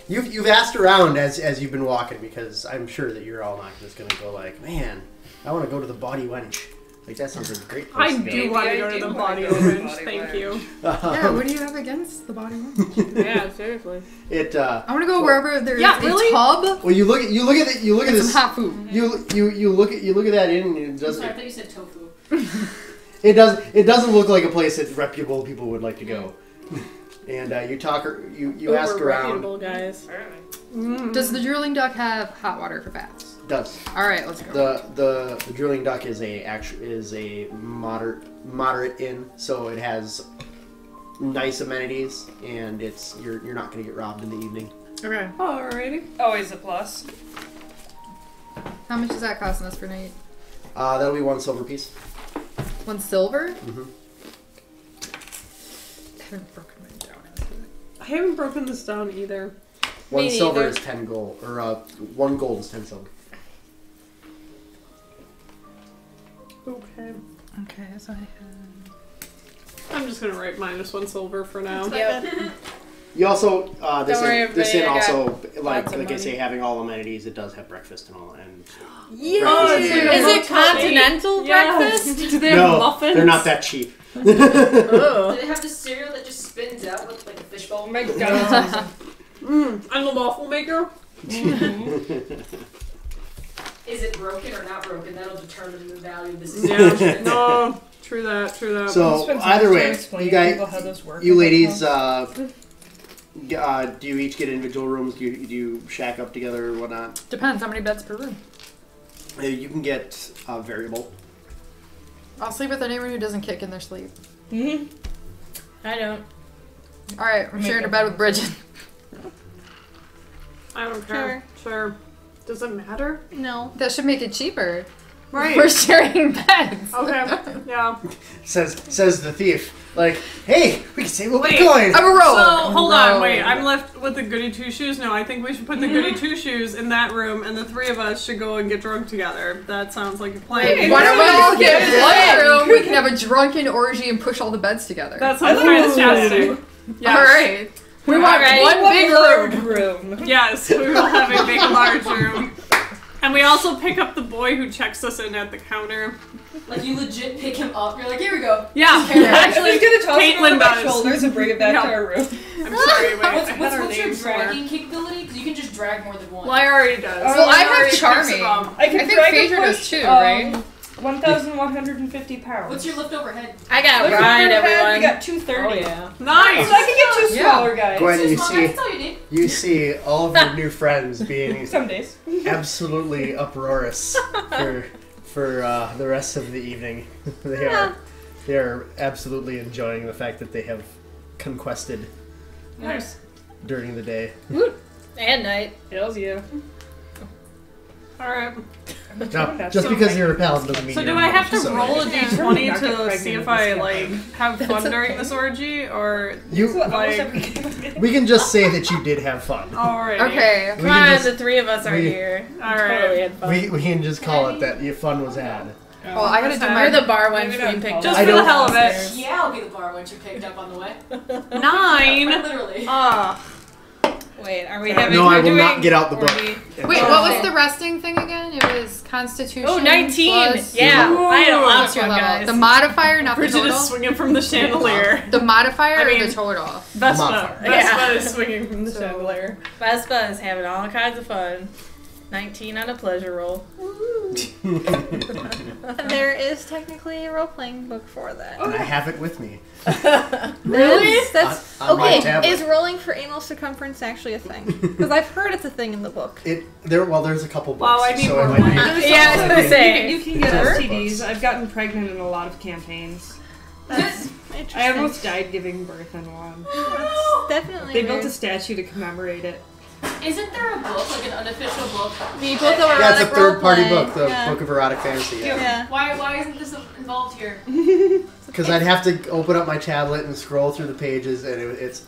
you've asked around as you've been walking, because I'm sure that you're all not just gonna go like, man, I want to go to the Body Wench. Like, that sounds like a great place I to go. do want to go to the Body Wench, thank you. Yeah, what do you have against the body one? Yeah, seriously. It I want to go wherever there's really? a tub. well, you look at And this. some hot food. You look at that inn, and it doesn't. Sorry, I thought you said tofu. It doesn't look like a place that reputable people would like to go. And you ask around. Reputable guys. Does the Drooling Duck have hot water for baths? Does. All right, let's go. The Drooling Duck is a moderate inn, so it has nice amenities, and you're not going to get robbed in the evening. Okay. Alrighty. Always a plus. How much is that costing us per night? That'll be 1 silver piece. 1 silver? Mm-hmm. I haven't broken mine down into it. I haven't broken this down either. 1 Me silver neither. is 10 gold, or 1 gold is 10 silver. Okay. Okay, so I have... I'm just gonna write -1 silver for now. Yep. You also this Don't worry, this inn everybody, I also got like lots of I money. say, having all amenities. It does have breakfast and all, and Yeah! breakfast it's is like a Is it motel continental Yeah. breakfast? Do they have no, muffins? they're not that cheap. Ugh. Do they have the cereal that just spins out with like a fishbowl? Oh my god. And the waffle maker? Is it broken or not broken? That'll determine the value of this. Yeah. No. True that. True that. So either way, you ladies, do you each get individual rooms? Do you shack up together or whatnot? Depends, how many beds per room? You can get variable. I'll sleep with anyone who doesn't kick in their sleep. I don't. Alright, I'm sharing a bed with Bridget. I don't care. Sure. Does it matter? No. That should make it cheaper. Right. We're sharing beds. Okay. Yeah. Says the thief. Like, hey, we can save a little Wait. coin. I'm a rogue. So, hold on, Rogue. wait. I'm left with the goody two shoes. No, I think we should put the goody two shoes in that room, and the 3 of us should go and get drunk together. That sounds like a plan. Why don't we all get one room? We can have a drunken orgy and push all the beds together. That sounds fantastic. Yes. Alright. We want one big room. Yes, we will have a big, large room. And we also pick up the boy who checks us in at the counter. Like you legit pick him up. You're like, here we go. Yeah, Actually, gonna toss it Caitlin on my does. shoulders and bring it back Yeah. to our room. I'm sorry, wait. I had our What's your names for her. dragging capability? Because you can just drag more than one. Well, I already does. Well, I already have picks charming. them up. I can I think drag Phaedra and does push, too, right? 1,150 pounds. What's your leftover head? I got Look at right, her head, everyone. we We got 230. Oh, yeah. Nice! So I can get 2 Yeah. smaller guys. Gwen, you Small guy, see, that's all you need. you see all of your new friends being Some days. absolutely uproarious for the rest of the evening. They are absolutely enjoying the fact that they have conquested Nice. during the day. And night. Hells yeah. Alright. Now, just because you're a paladin doesn't mean So you're do I have to so roll a Not d20 get to pregnant see if with I, this guy. like, have fun during this orgy? Or, like... We can just say that you did have fun. Alrighty. Okay. We Come can on, just- the 3 of us are we- here. Alright. Totally had fun. We can just call it that your fun was had. Well, I gotta do You're my... the bar wench Maybe being not picked Just up. for the hell of it. Yeah, I'll be the bar once you're picked up on the way. 9! Literally. Ah. Wait, are we having? No, I will not get out the book. Wait, what was the resting thing again? It was Constitution. Oh, 19. Plus Yeah, I had a lot of level. guys. The modifier, not Bridget the total. is swinging from the chandelier. The modifier I mean, or the total? Vespa is swinging from the chandelier. Vespa is having all kinds of fun. 19 on a pleasure roll. There is technically a role-playing book for that. And I have it with me. Really? That's on my tablet. Is rolling for anal circumference actually a thing? Because I've heard it's a thing in the book. There's a couple books. Wow, I need so more it might be- wine. Yeah, I was gonna say. You can get STDs. I've gotten pregnant in a lot of campaigns. That's interesting. I almost died giving birth in one. That's definitely They built weird. a statue to commemorate it. Isn't there a book, like an unofficial book? The book of erotic Yeah, it's a third-party roleplay. book, the Yeah. Book of Erotic Fantasy. Yeah. Why isn't this involved here? Because I'd have to open up my tablet and scroll through the pages, and it would. Is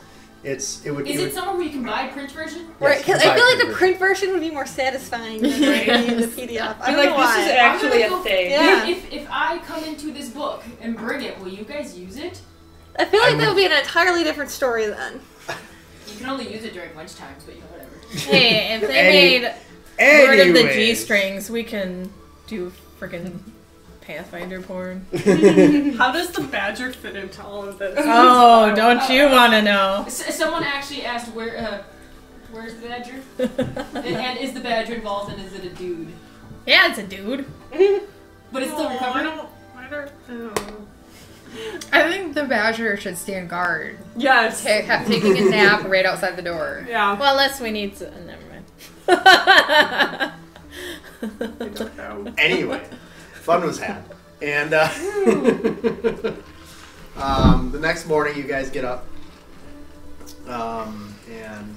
it somewhere where you can buy a print version? Right, Yes, because you I can feel buy like the print print version would be more satisfying than reading the PDF. I I'm don't like, know this why. is actually a thing. Yeah. If I come into this book and bring it, will you guys use it? I feel like that would be an entirely different story then. You can only use it during lunch times, but you know, whatever. Hey, if they made Lord of the G-strings, we can do freaking Pathfinder porn. How does the badger fit into all of this? Oh, don't you want to know? Someone actually asked where's the badger? and is the badger involved, and is it a dude? Yeah, it's a dude. But it's still recovering? I don't know. I think the badger should stand guard. Yes. Taking a nap right outside the door. Yeah. Well, unless we need to. Never mind. I don't know. Anyway, fun was had. And the next morning, you guys get up. And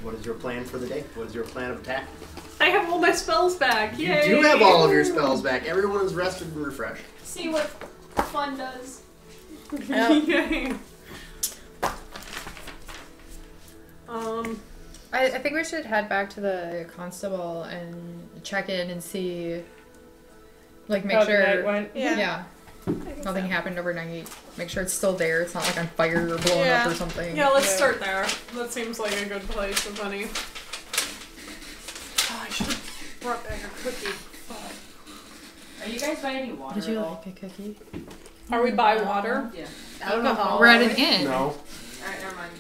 what is your plan for the day? What is your plan of attack? I have all my spells back. Yay. You do have all of your spells back. Everyone is rested and refreshed. See what fun does. Yay. I think we should head back to the constable and check in and see, like, make How sure. the night went. Yeah. Nothing happened overnight. Make sure it's still there. It's not like on fire or blowing up or something. Yeah, let's start there. That seems like a good place with honey. Oh, I should have brought back a cookie. Fuck. Are you guys buying any water Did you at all? like a cookie? Are we by water? Yeah. Alcohol. We're at an inn. No. Alright, never mind.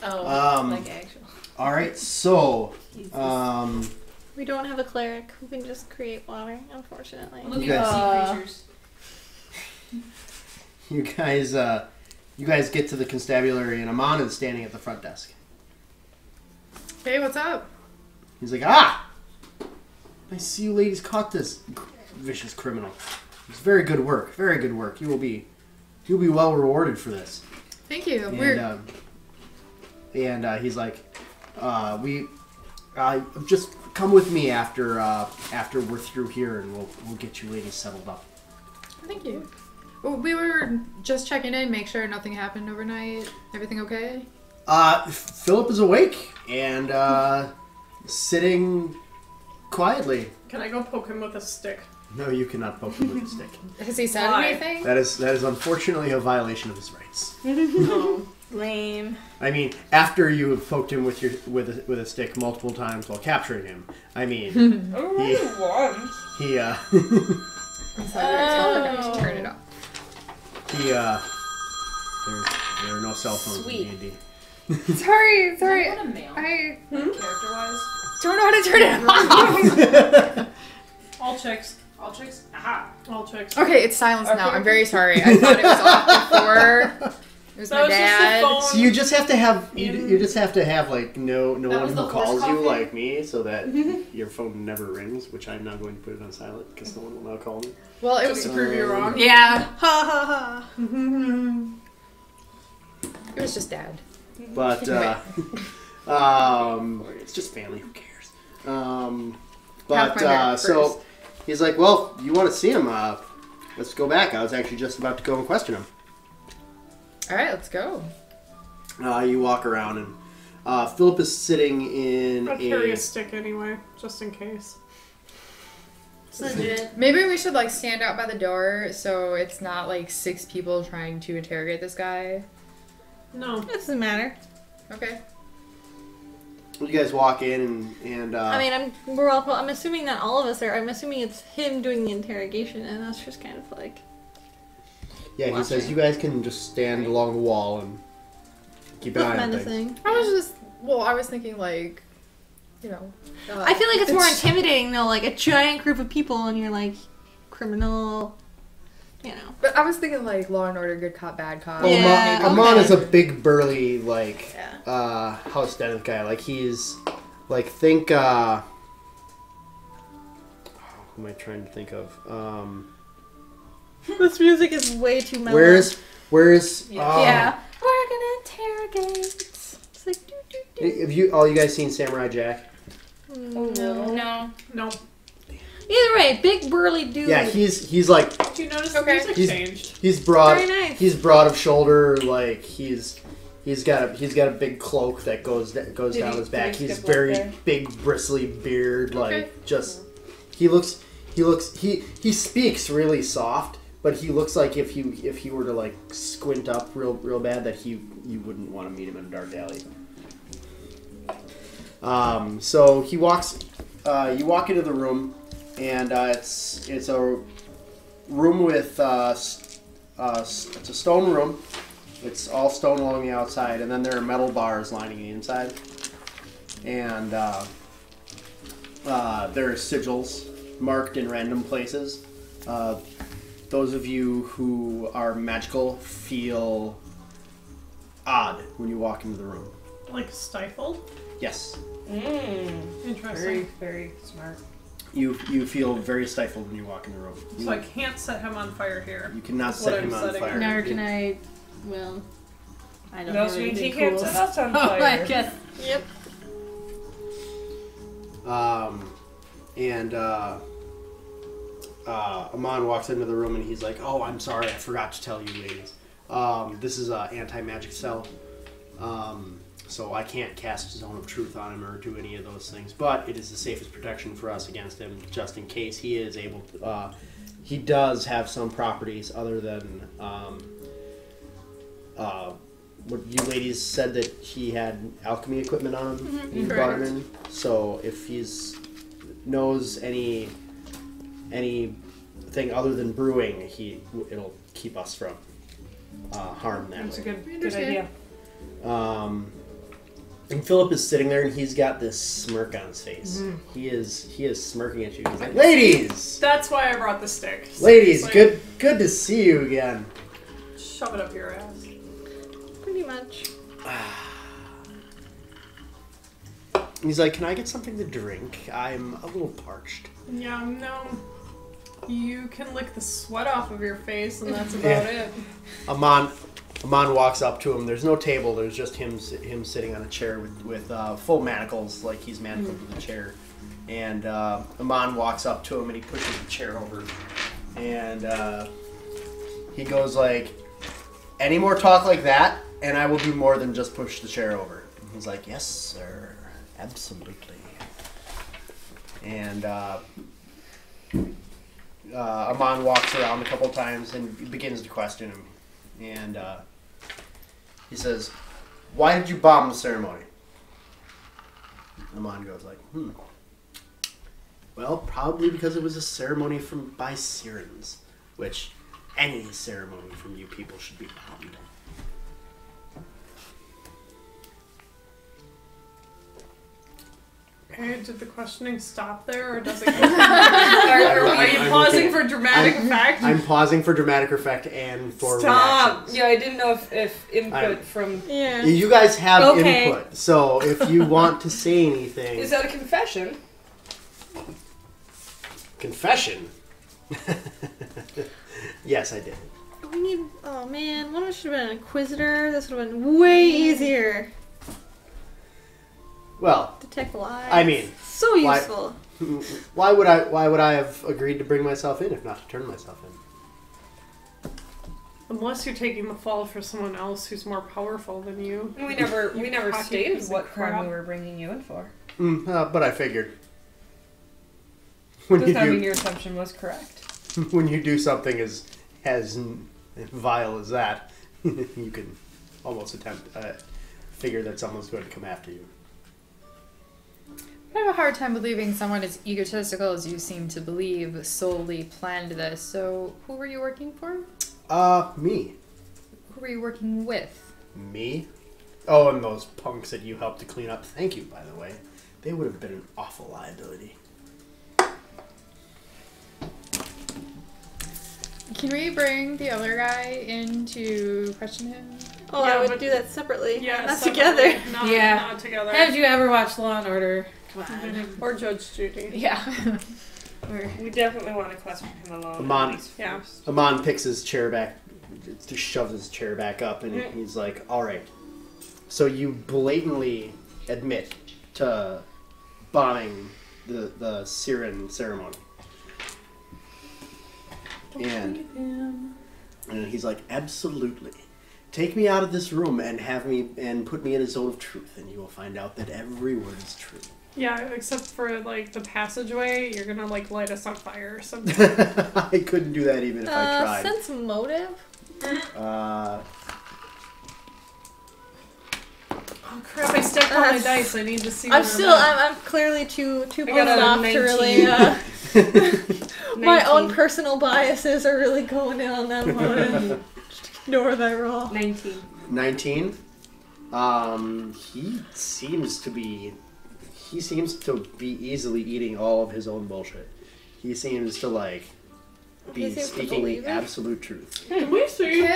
Oh, like actual. All right, so We don't have a cleric who can just create water, unfortunately. Look You at guys- sea creatures. you guys get to the constabulary, and Amon is standing at the front desk. Hey, what's up? He's like, I see you ladies caught this vicious criminal. It's very good work. Very good work. You'll be well rewarded for this. Thank you. And he's like, just come with me after we're through here, and we'll get you ladies settled up. Thank you. Well, we were just checking in, make sure nothing happened overnight. Everything okay? Philip is awake and sitting quietly. Can I go poke him with a stick? No, you cannot poke him with a stick. Has he said Why? anything? That is unfortunately a violation of his rights. Oh. Lame. I mean, after you have poked him with a stick multiple times while capturing him. I mean, Only once. he I'm sorry, I have to turn it off. there are no cell phones Sweet. in D&D. Sorry. Is that a male? I Character-wise? don't know how to turn it off. All chicks. All chicks? Aha! All chicks. Okay, it's silenced now. I'm very sorry. I thought it was off before. It was my That was just the dad. phone. So you just have to have you just have to have like no That one was the who horse calls you coffee? like me, so that your phone never rings. Which I'm now going to put it on silent because no one will now call me. Well, it Just was to prove you wrong. yeah. Ha ha ha. It was just dad. But it's just family. Who cares? Half my back So first. he's like, well, you want to see him? Let's go back. I was actually just about to go and question him. All right, let's go. You walk around and Philip is sitting in I'll carry a stick anyway, just in case. Legit. Maybe we should like stand out by the door so it's not like 6 people trying to interrogate this guy. No. It doesn't matter. Okay. You guys walk in and I mean, I'm assuming that all of us are. I'm assuming it's him doing the interrogation, and us just kind of like. Yeah, he says you guys can just stand along the wall and keep an eye on things. I was thinking like, you know. I feel like it's more intimidating though, like a giant group of people, and you're like, criminal. You know. But I was thinking like Law and Order, good cop, bad cop. Well, Yeah, Amon okay. is a big burly house dennis guy. Like he's like think who am I trying to think of? This music is way too mellow. Where's yeah. We're gonna interrogate. It's like have you guys seen Samurai Jack? No. No. Either way, big burly dude. Yeah, he's like. Do you notice the music changed? He's broad. Very nice. He's broad of shoulder. Like he's got a big cloak that goes down his back. He's very big, bristly beard. Like just he speaks really soft, but he looks like if he were to like squint up real bad, that you wouldn't want to meet him in a dark alley. So he walks. You walk into the room. And it's a room with it's a stone room. It's all stone along the outside, and then there are metal bars lining the inside. And there are sigils marked in random places. Those of you who are magical feel odd when you walk into the room. Like stifled? Yes. Interesting. Very, very smart. You feel very stifled when you walk in the room. So I can't set him on fire here. You cannot That's set what him I'm on setting fire. Nor can I. Well, I don't No, know. so means he anything can't cool. set us on Oh, fire. I guess. Yep. Amon walks into the room and he's like, "Oh, I'm sorry, I forgot to tell you, ladies. This is an anti-magic cell. So I can't cast Zone of Truth on him or do any of those things. But it is the safest protection for us against him, just in case he is able to. He does have some properties other than what you ladies said that he had alchemy equipment on him. Mm-hmm. You brought him in. So if he's knows anything other than brewing, it'll keep us from harm that That's a way. good idea. And Philip is sitting there, and he's got this smirk on his face. Mm-hmm. He is smirking at you. He's like, "Ladies, That's why I brought the stick. ladies, Like, good to see you again." Shove it up your ass. Pretty much. He's like, "Can I get something to drink? I'm a little parched." Yeah, no. You can lick the sweat off of your face, and that's about it. Amon walks up to him. There's no table. There's just him sitting on a chair with full manacles, like he's manacled to the chair. And Amon walks up to him and he pushes the chair over. And he goes like, "Any more talk like that, and I will do more than just push the chair over." And he's like, "Yes, sir. Absolutely." And Amon walks around a couple times and begins to question him. And he says, "Why did you bomb the ceremony?" Amon goes like, "Well, probably because it was a ceremony by Sirens, which any ceremony from you people should be bombed." Okay, did the questioning stop there, or does it go Are you pausing for dramatic effect? I'm pausing for dramatic effect and for Stop! reactions. Yeah, I didn't know if input from... Yeah. You guys have Okay. input, so if you want to say anything... Is that a confession? Confession? Yes, I did. We need. Oh man, one of us should have been an inquisitor. This would have been way easier. Well, Detect lies. I mean, so useful. why would I have agreed to bring myself in if not to turn myself in? Unless you're taking the fall for someone else who's more powerful than you. We never cocky stated piece of what crap. crime we were bringing you in for. But I figured. Does that mean your assumption was correct? When you do something as vile as that, you can almost figure that someone's going to come after you. I have a hard time believing someone as egotistical as you seem to believe solely planned this. So, who were you working for? Me. Who were you working with? Me? Oh, and those punks that you helped to clean up. Thank you, by the way. They would have been an awful liability. Can we bring the other guy in to question him? Oh, Yeah, I would but- do that separately. Yeah, not separately. together. Not together. Have you ever watched Law and Order? Come on. Or Judge Judy. Yeah. We definitely want to question him alone. Amon, Yeah. Amon picks his chair back, just shoves his chair back up, and he's like, all right. So you blatantly admit to bombing the Siren ceremony. And he's like, absolutely. Take me out of this room and put me in a zone of truth, and you will find out that every word is true. Yeah, except for like the passageway, you're gonna like light us on fire or something. I couldn't do that even if I tried. Sense motive? Oh crap! I stepped on my dice. I need to see. I'm clearly too pissed got a off to 19. really. My own personal biases are really going in on that motive. Ignore that roll. 19. 19? He seems to be easily eating all of his own bullshit. He seems to be He seems to speaking believe the it. absolute truth. Can we see?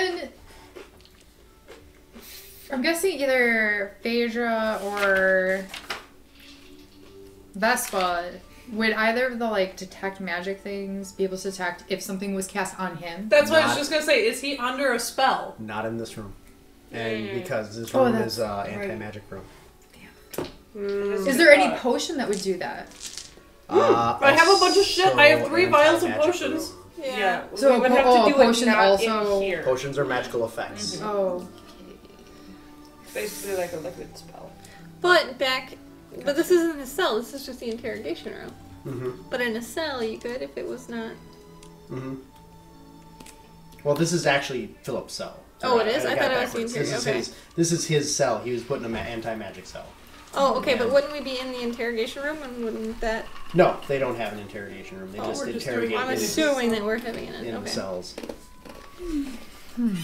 I'm guessing either Phaedra or Vespa. Would either of the detect magic things be able to detect if something was cast on him? That's what I was just gonna say. Is he under a spell? Not in this room. And because this room is that's anti-magic room. Is there any potion that would do that? I have a bunch of shit. I have 3 vials of anti-magic potions. room. Yeah. So we would have to do potion it not also- in here. Potions are magical effects. Oh. Basically like a liquid spell. But this isn't a cell. This is just the interrogation room. Mm-hmm. But in a cell, you could if it was not. Mm-hmm. Well, this is actually Philip's cell. Oh, it is? I got thought it was the backwards. interior. Okay. This is his cell. He was put in an anti-magic cell. Oh, okay. But Yeah. wouldn't we be in the interrogation room, and wouldn't that? No, they don't have an interrogation room. They just we're just interrogate I'm in assuming that we're having it. in Okay. cells.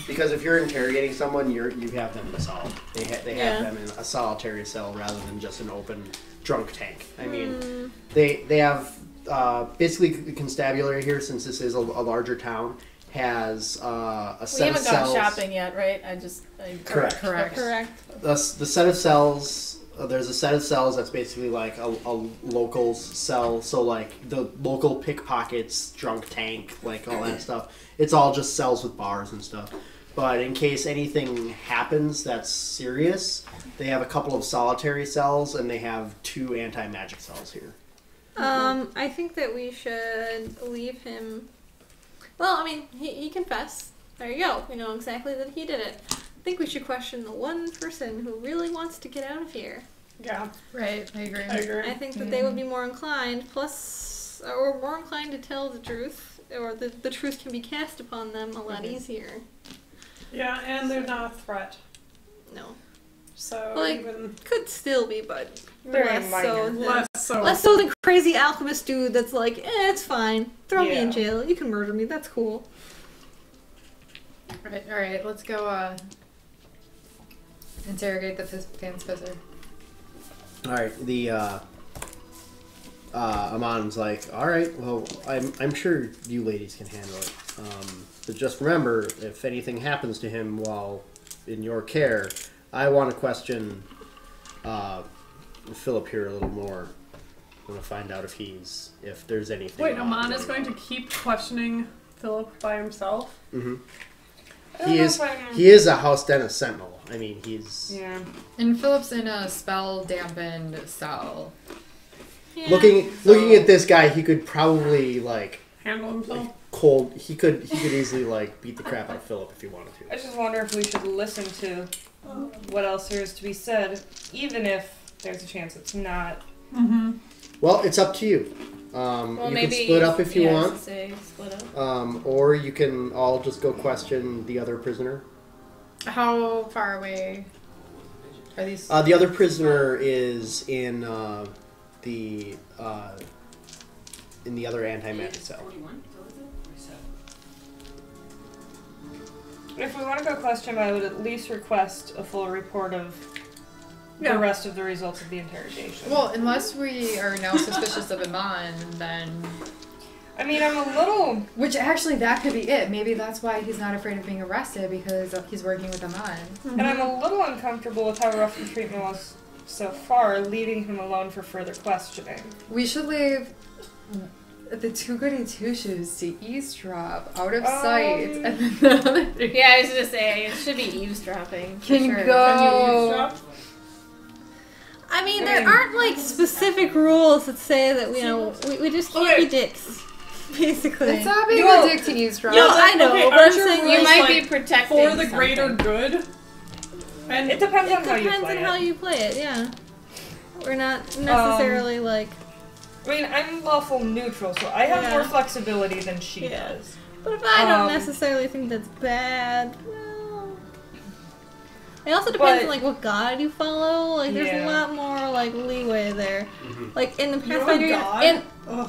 Because if you're interrogating someone, you have them in a cell. They have them in a solitary cell rather than just an open drunk tank. I mean, they have basically the constabulary here, since this is a larger town, has a We set of haven't gone cells. shopping yet, right? Correct. Correct. The set of cells. There's a set of cells that's basically like a local cell. So like the local pickpockets, drunk tank, like all that stuff. It's all just cells with bars and stuff. But in case anything happens that's serious, they have a couple of solitary cells, and they have 2 anti-magic cells here. I think that we should leave him. Well, I mean, he confessed. There you go. We know exactly that he did it. I think we should question the one person who really wants to get out of here. Yeah, Right, I agree. I agree. I think that they would be more inclined, or more inclined to tell the truth, or the truth can be cast upon them a lot easier. Yeah, and they're not a threat. No. So Well, even Could still be, but Very less so, minor. than, so. less so than crazy alchemist dude that's like, it's fine. Throw me in Yeah. jail. You can murder me. That's cool. Right, alright, let's go interrogate the Fan's Fizzer. Alright, the Amon's like, alright, well, I'm sure you ladies can handle it. But just remember, if anything happens to him while in your care, I want to question Philip here a little more. I want to find out if there's anything. Wait, Amon is going to keep questioning Philip by himself? Mm-hmm. I don't know if I'm- He is a House Dennis Sentinel. I mean, he's Yeah. And Philip's in a spell-dampened cell. Yeah. looking at this guy. He could probably Handle himself? cold. He could easily beat the crap out of Philip if he wanted to. I just wonder if we should listen to what else there is to be said, even if there's a chance it's not. Mm-hmm. Well, it's up to you. You can split up if you want. Split up. Or you can all just go question the other prisoner. How far away? Are these? The other prisoner is in the other anti-magic cell. 41? If we want to go question, I would at least request a full report of the rest of the results of the interrogation. Well, unless we are now suspicious of Iman, then... I mean, I'm a little... Which actually, that could be it. Maybe that's why he's not afraid of being arrested, because he's working with Iman. Mm-hmm. And I'm a little uncomfortable with how rough the treatment was so far, leaving him alone for further questioning. We should leave the two goody two-shoes to eavesdrop out of sight. And then the other three... Yeah, I was gonna say, it should be eavesdropping. Can sure. go... Can you eavesdrop? I mean, there aren't like specific rules that say that we just can't be dicks, basically. It's not being a dick to eavesdrop. No, I know, okay, but I'm saying you might like, be protecting for the greater good. And it depends on how you play it. It depends on how you play it. Yeah, we're not necessarily like. I mean, I'm lawful neutral, so I have more flexibility than she does. But if I don't necessarily think that's bad, well, it also depends on like what god you follow. Like, there's a lot more like leeway there. Mm-hmm. Like in the Pathfinder,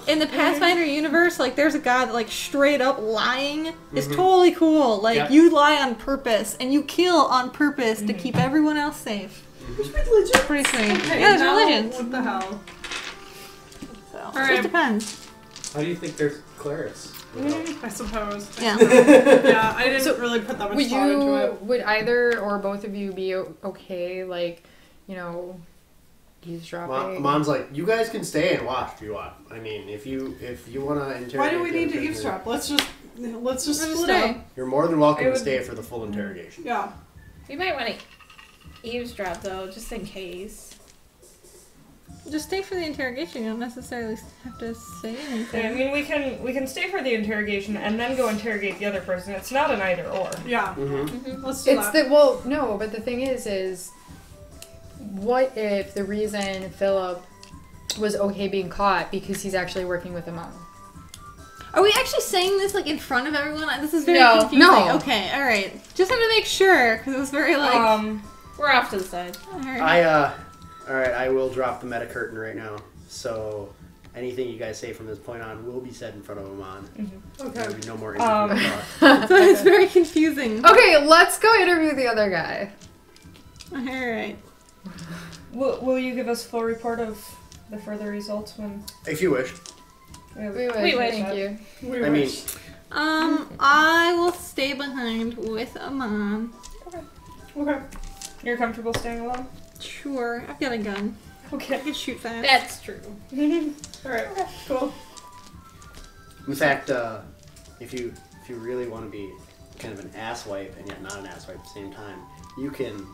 in the Pathfinder universe, like there's a god that like straight up lying is totally cool. Like you lie on purpose and you kill on purpose to keep everyone else safe. Which religion? Pretty sweet. Okay, Yeah, there's religions. What the hell? So it just depends. How do you think there's clerics? I suppose. Yeah. Yeah, I didn't really put that much thought into it. Would either or both of you be okay, like, eavesdropping? Mom's like, you guys can stay and watch if you want. I mean, if you want to interrogate. Why do we need to eavesdrop? Let's just split up. You're more than welcome to stay for the full interrogation. Yeah. You might want to eavesdrop though, just in case. Just stay for the interrogation. You don't necessarily have to say anything. I mean, we can stay for the interrogation and then go interrogate the other person. It's not an either or. Yeah. Mm-hmm. Let's do that. No, but the thing is, what if the reason Philip was okay being caught because he's actually working with Iman? Are we actually saying this like in front of everyone? This is very confusing. No. Okay, all right. Just had to make sure because it was very like. We're off to the side. All right, I will drop the meta curtain right now. So anything you guys say from this point on will be said in front of Iman. Okay. There will be no more interview talk. So it's very confusing. Okay, let's go interview the other guy. All right. Will you give us full report of the further results when? If you wish. We wish. Thank you. We I mean, wish. I will stay behind with Iman. Okay. You're comfortable staying alone? Sure, I've got a gun. Okay. I can shoot fast. That's true. Alright, cool. in fact, if you really want to be kind of an asswipe and yet not an asswipe at the same time, you can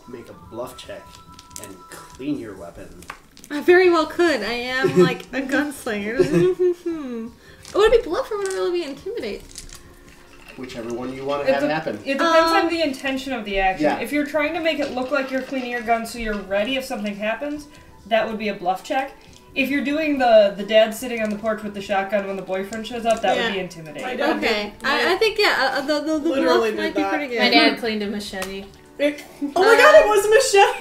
make a bluff check and clean your weapon. I very well could. I am like a gunslinger. Would it be bluff or would it really be intimidate? Whichever one you want to have happen. It depends on the intention of the action. Yeah. If you're trying to make it look like you're cleaning your gun so you're ready if something happens, that would be a bluff check. If you're doing the dad sitting on the porch with the shotgun when the boyfriend shows up, that would be intimidating. Okay. I think, the bluff might be pretty good. My dad cleaned a machete. Oh my god, it was Michelle!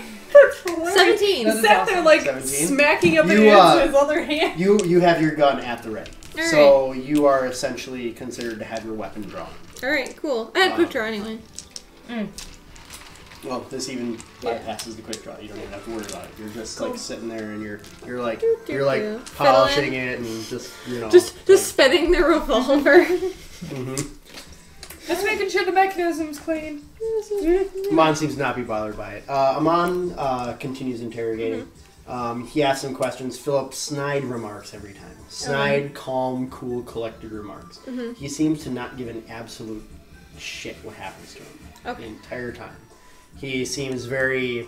17. He sat there like 17? smacking up against his other hand. You have your gun at the ready. All so you are essentially considered to have your weapon drawn. Alright, cool. I had quick draw anyway. Well, this even bypasses the quick draw. You don't even have to worry about it. You're just like sitting there and you're like polishing it and just just spinning the revolver. Just making sure the mechanism's clean. Amon seems to not be bothered by it. Amon continues interrogating. He asks some questions. Philip snide remarks every time. Snide, calm, cool, collected remarks. He seems to not give an absolute shit what happens to him the entire time. He seems he's very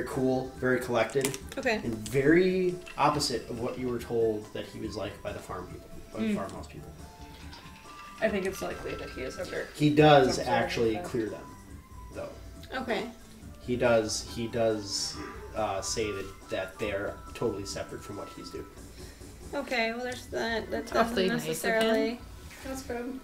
cool, very collected, and very opposite of what you were told that he was like by the farm people, by the farmhouse people. I think it's likely that he is under. He does actually clear them, though. Okay. He does say that they are totally separate from what he's doing. Okay, well there's that. That's awfully not nice of necessarily. him. That's good.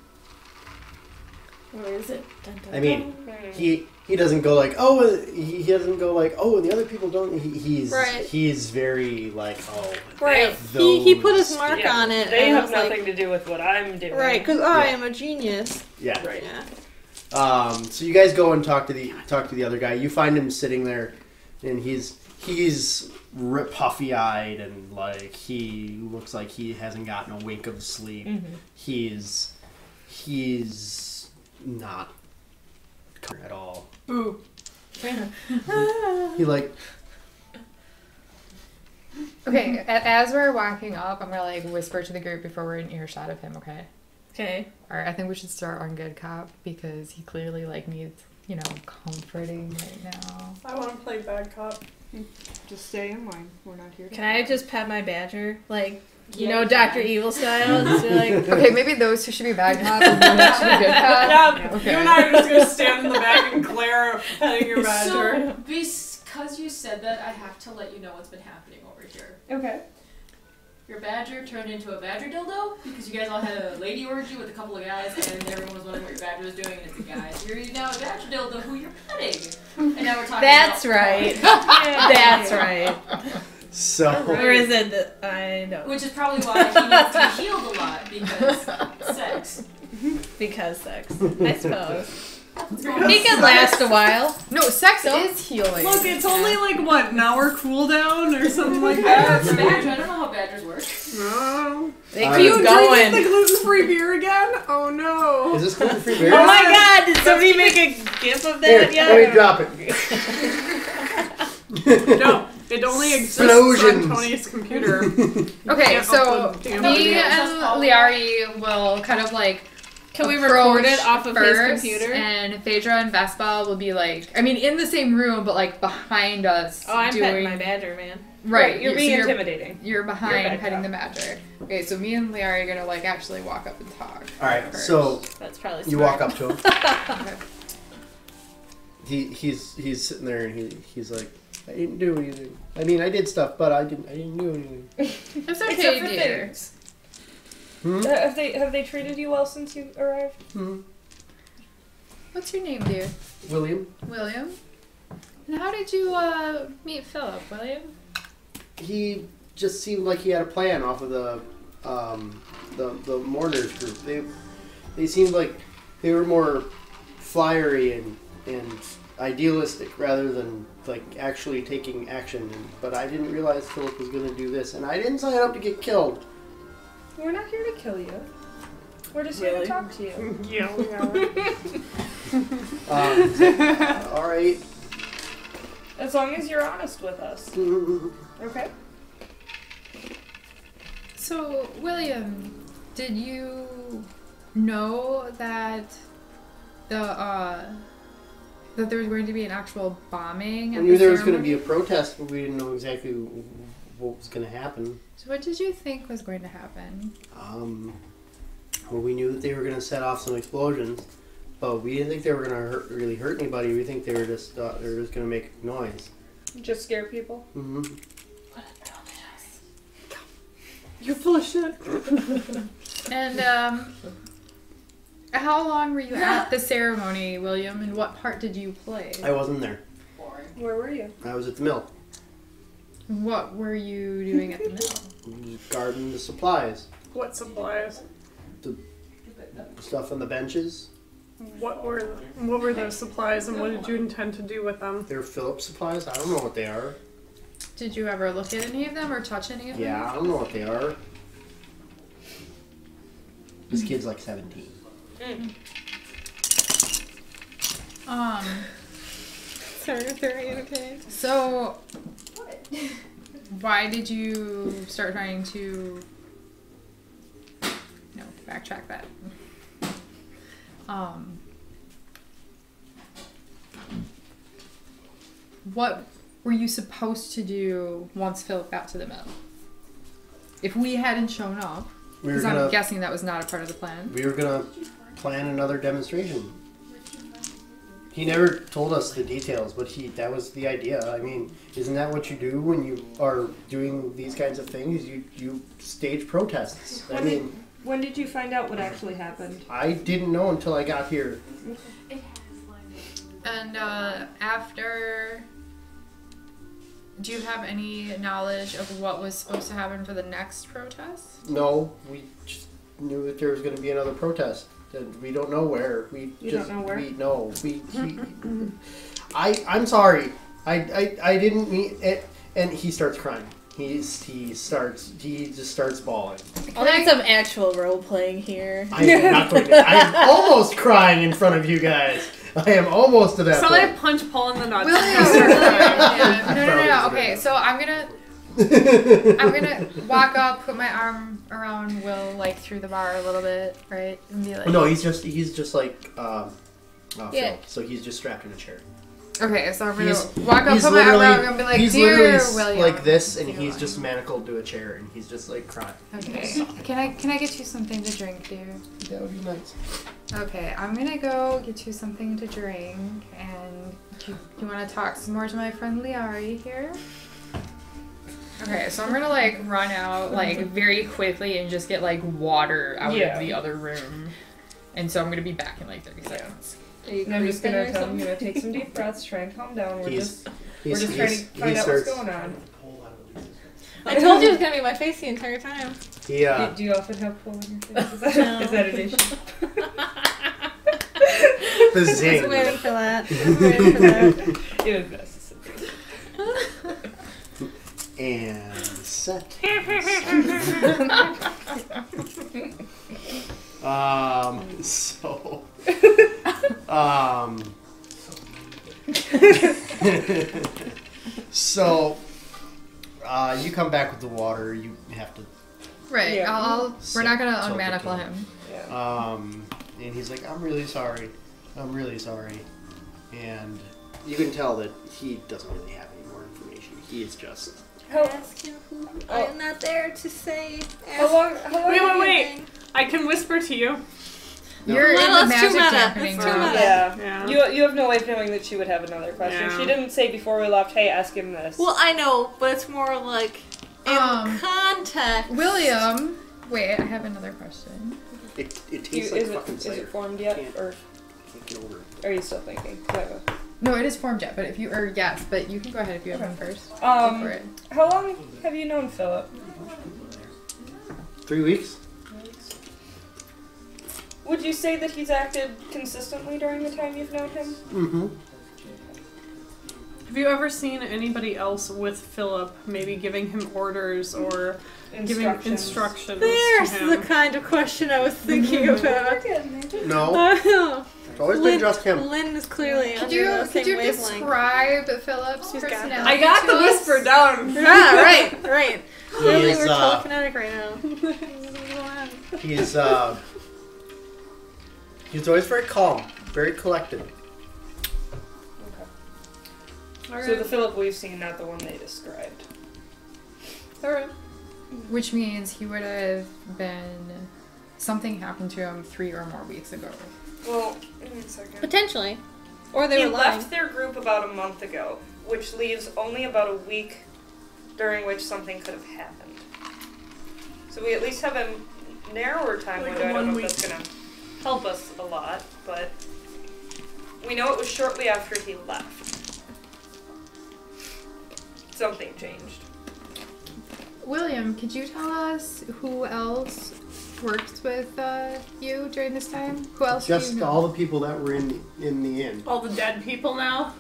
What is it? Dun, dun, I mean, he doesn't go like, oh, he doesn't go like, oh, and the other people don't. He's very like, oh, right. He put his mark on it. They have nothing to do with what I'm doing. Right, because I am a genius. Yeah. Right. Yeah. So you guys go and talk to the other guy. You find him sitting there, and he's puffy-eyed and like he looks like he hasn't gotten a wink of sleep. Mm-hmm. He's not at all. Ooh. He like. Okay, as we're walking up, I'm gonna like whisper to the group before we're in earshot of him. Okay. Okay. All right. I think we should start on good cop because he clearly like needs, comforting right now. I want to play bad cop. Just stay in line. We're not here. Can I just pet my badger, like Dr. Evil style? Just be like, okay, maybe those two should be bad cop and those should be good cop. Yeah, okay. You and I are just gonna stand in the back and glare petting your badger. So, because you said that, I have to let you know what's been happening over here. Okay. Your badger turned into a badger dildo because you guys all had a lady orgy with a couple of guys, and everyone was wondering what your badger was doing, and it's a guy. So you're now a badger dildo who you're petting. And now we're talking that's about right. That's right. So. Or is it that I know? Which is probably why he needs to be healed a lot, because sex. Because sex, I suppose. He He can last a while. No, sex is healing. Look, it's only like what, an hour cooldown or something like that. It's a badger. I don't know how badgers work. No. They Are keep You going. drinking the gluten-free beer again? Oh no. Is this gluten-free beer? Oh my god, did somebody make a gif of that Here, yet? let me drop it. No, it only exists on Explosions. Tony's computer. Okay, Can't so upload damn me videos. and Liari will kind of like. Can we record it off of his first, computer? And Phaedra and Vespa will be like, in the same room, but like behind us. Oh, I'm doing... petting my badger, man. Right, You're being so intimidating. You're behind You're bad petting cop. the badger. Okay, so me and Liari are gonna like actually walk up and talk. All right, first. so That's probably smart. you walk up to him. Okay. He's sitting there and he's like, I didn't do anything. I mean, I did stuff, but I didn't do anything. It's okay, Except for dear. things. Hmm? Have they treated you well since you arrived? Hmm. What's your name, dear? William. William. And how did you meet Philip, William? He just seemed like he had a plan off of the mourners group. They seemed like they were more flyery and idealistic rather than like actually taking action. But I didn't realize Philip was going to do this, and I didn't sign up to get killed. We're not here to kill you. We're just here to talk to you. Yeah, we are. All right. As long as you're honest with us. Okay? So, William, did you know that that there was going to be an actual bombing? I knew there was going to be a protest, but we didn't know exactly what was going to happen. So, what did you think was going to happen? Well, we knew that they were going to set off some explosions, but we didn't think they were going to really hurt anybody. We think they were just going to make noise. Just scare people? Mm-hmm. You're full of shit. And how long were you at the ceremony, William? And what part did you play? I wasn't there. Where were you? I was at the mill. What were you doing at the mill? Guarding the supplies. What supplies? The stuff on the benches. What were those supplies and what did you intend to do with them? They're Phillips supplies. I don't know what they are. Did you ever look at any of them or touch any of them? Yeah, I don't know what they are. This kid's like 17. Sorry, very entertained. So, why did you start trying to... No, backtrack that. What were you supposed to do once Philip got to the mill? If we hadn't shown up, because I'm guessing that was not a part of the plan. We were gonna plan another demonstration. He never told us the details, but that was the idea. I mean, isn't that what you do when you are doing these kinds of things? You stage protests. When did you find out what actually happened? I didn't know until I got here. And after, do you have any knowledge of what was supposed to happen for the next protest? No, we just knew that there was going to be another protest. And we don't know where. Don't know where? I'm sorry. I didn't mean it. And he starts crying. He just starts bawling. I'll need some actual role playing here. I am almost crying in front of you guys. I am almost to that So point. I punch Paul in the nuts. No. Okay, so I'm gonna walk up, put my arm around Will, like through the bar a little bit, right, and be like. No, he's just like Phil. So he's just strapped in a chair. Okay, so I'm gonna walk up, put my arm around, and be like, he's "Dear literally William," like this, and he's just manacled to a chair, and he's just like crying. Okay. Can I get you something to drink, dear? That would be nice. Okay, I'm gonna go get you something to drink, and you want to talk some more to my friend Lairs here? Okay, so I'm gonna like run out like very quickly and just get like water out of the other room, and so I'm gonna be back in like 30 seconds. I'm just gonna tell him to take some deep breaths, try and calm down. We're just trying to find out what's going on. I told you it was gonna be my face the entire time. Yeah. Do you often have pull on your face? Is that an issue? The I zing. was waiting for that. It was necessary. And set. So, you come back with the water. You have to. Right. Yeah. We're not gonna So unmanacle him. Yeah. And he's like, I'm really sorry. And you can tell that he doesn't really have any more information. He is just. Ask him who I'm not there to say. How long Wait. I can whisper to you. No. You're in No, the that's too magic meta. happening. That's too girl. meta. Yeah. You have no way of knowing that she would have another question. Yeah. She didn't say before we left, hey, ask him this. Well, I know, but it's more like in context. William, wait, I have another question. It tastes like fucking is cider. it formed yet? Can't- Or Can't get over it. are you still thinking? No, it is formed yet, but if you yes, but you can go ahead if you have one first. Go for it. How long have you known Philip? 3 weeks? Would you say that he's acted consistently during the time you've known him? Mm-hmm. Have you ever seen anybody else with Philip, maybe giving him orders or giving instructions There's to him? the kind of question I was thinking about. No. It's always been just him. Lynn is clearly Could under you the same wavelength. describe Philip's She's got that. personality? I got to the us? whisper down. Yeah, right. Clearly He's, we're telekinetic right now. He's always very calm, very collected. Okay. So the Philip we've seen, not the one they described. Alright. Which means he would have been. Something happened to him 3 or more weeks ago. Well, give me a second. Potentially. Or they He were lying. left their group about a month ago, which leaves only about a week during which something could have happened. So we at least have a narrower time Like window. I don't know 1 if that's going to help us a lot, but we know it was shortly after he left. Something changed. William, could you tell us who else worked with you during this time? Who else? Just do you know? all the people that were in the inn. All the dead people now?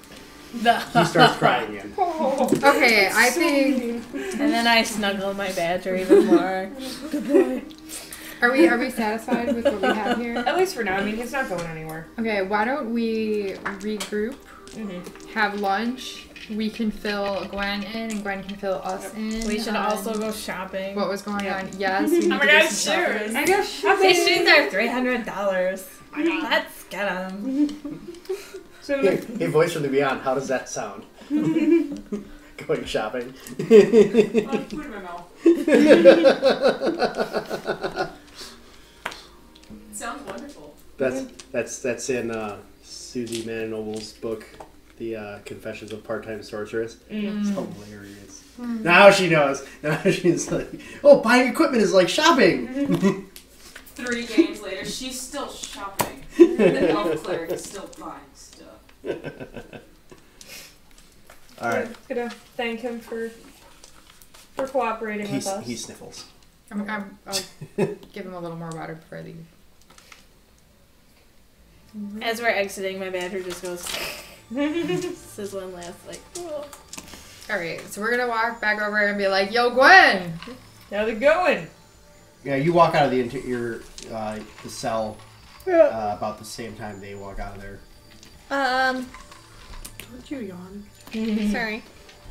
He starts crying again. Okay, I think. And then I snuggle my badger even more. Good boy. Are we satisfied with what we have here? At least for now. I mean, he's not going anywhere. Okay, why don't we regroup, have lunch? We can fill Gwen in, and Gwen can fill us in. We should on also go shopping. What was going on? Yes. We need Oh my to do god, some sure. shopping. I guess shopping. These shoes are $300. Let's get them. So Hey, voice from the beyond, how does that sound? Going shopping. put it in my mouth. Sounds wonderful. That's in Susie Manoble's book, The Confessions of Part-Time Sorceress. It's hilarious. Now she knows. Now she's like, oh, buying equipment is like shopping. 3 games later, she's still shopping. The elf cleric is still buying stuff. Alright. I'm gonna thank him for cooperating with us. He sniffles. I'll give him a little more water before I leave. As we're exiting, my badger just goes says one last like. Oh. All right, so we're gonna walk back over and be like, "Yo, Gwen, how's it going?" Yeah, you walk out of the cell about the same time they walk out of there. Don't you yawn? Sorry,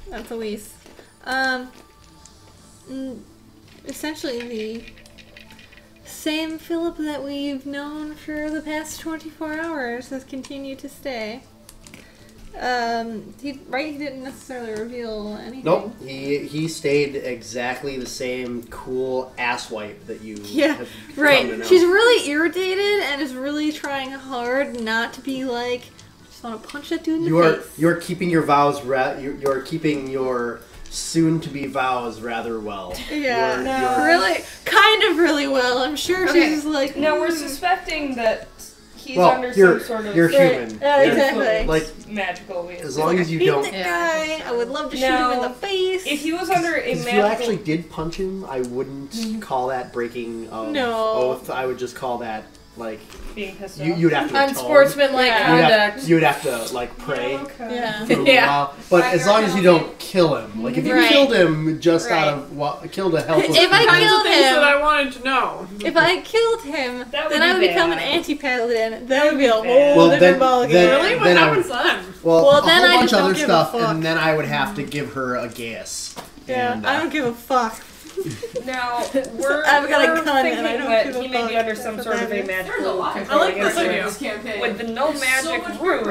that's Elise. Essentially the same Philip that we've known for the past 24 hours has continued to stay. He didn't necessarily reveal anything. Nope, he stayed exactly the same cool asswipe that you have come to know. She's really irritated and is really trying hard not to be like, I just want to punch that dude in the face. You're keeping your vows. You're keeping your soon-to-be vows rather well. Yeah, really well. I'm sure she's like. No, we're suspecting that he's under some sort of. You're human. Exactly. Like magical. As long as you don't. That guy. I would love to shoot him in the face. If he was under a magical. If you actually did punch him, I wouldn't call that breaking of oath. I would just call that like being pissed off. You'd have to unsportsmanlike conduct. You'd have to like pray. Yeah. But as long as you don't kill him, like if you killed him just out of killed a helpless. If I killed him, that I wanted to know. If I killed him, then I would become an anti-paladin. That would be a whole different ballgame. Really? What happens then? Well, then a whole bunch of other stuff, and then I would have to give her a gas. Yeah, I don't give a fuck. Now, I've got a gun thinking and I don't that give a he may be fuck. under some sort of a magical I like this idea. Campaign. Would the no magic room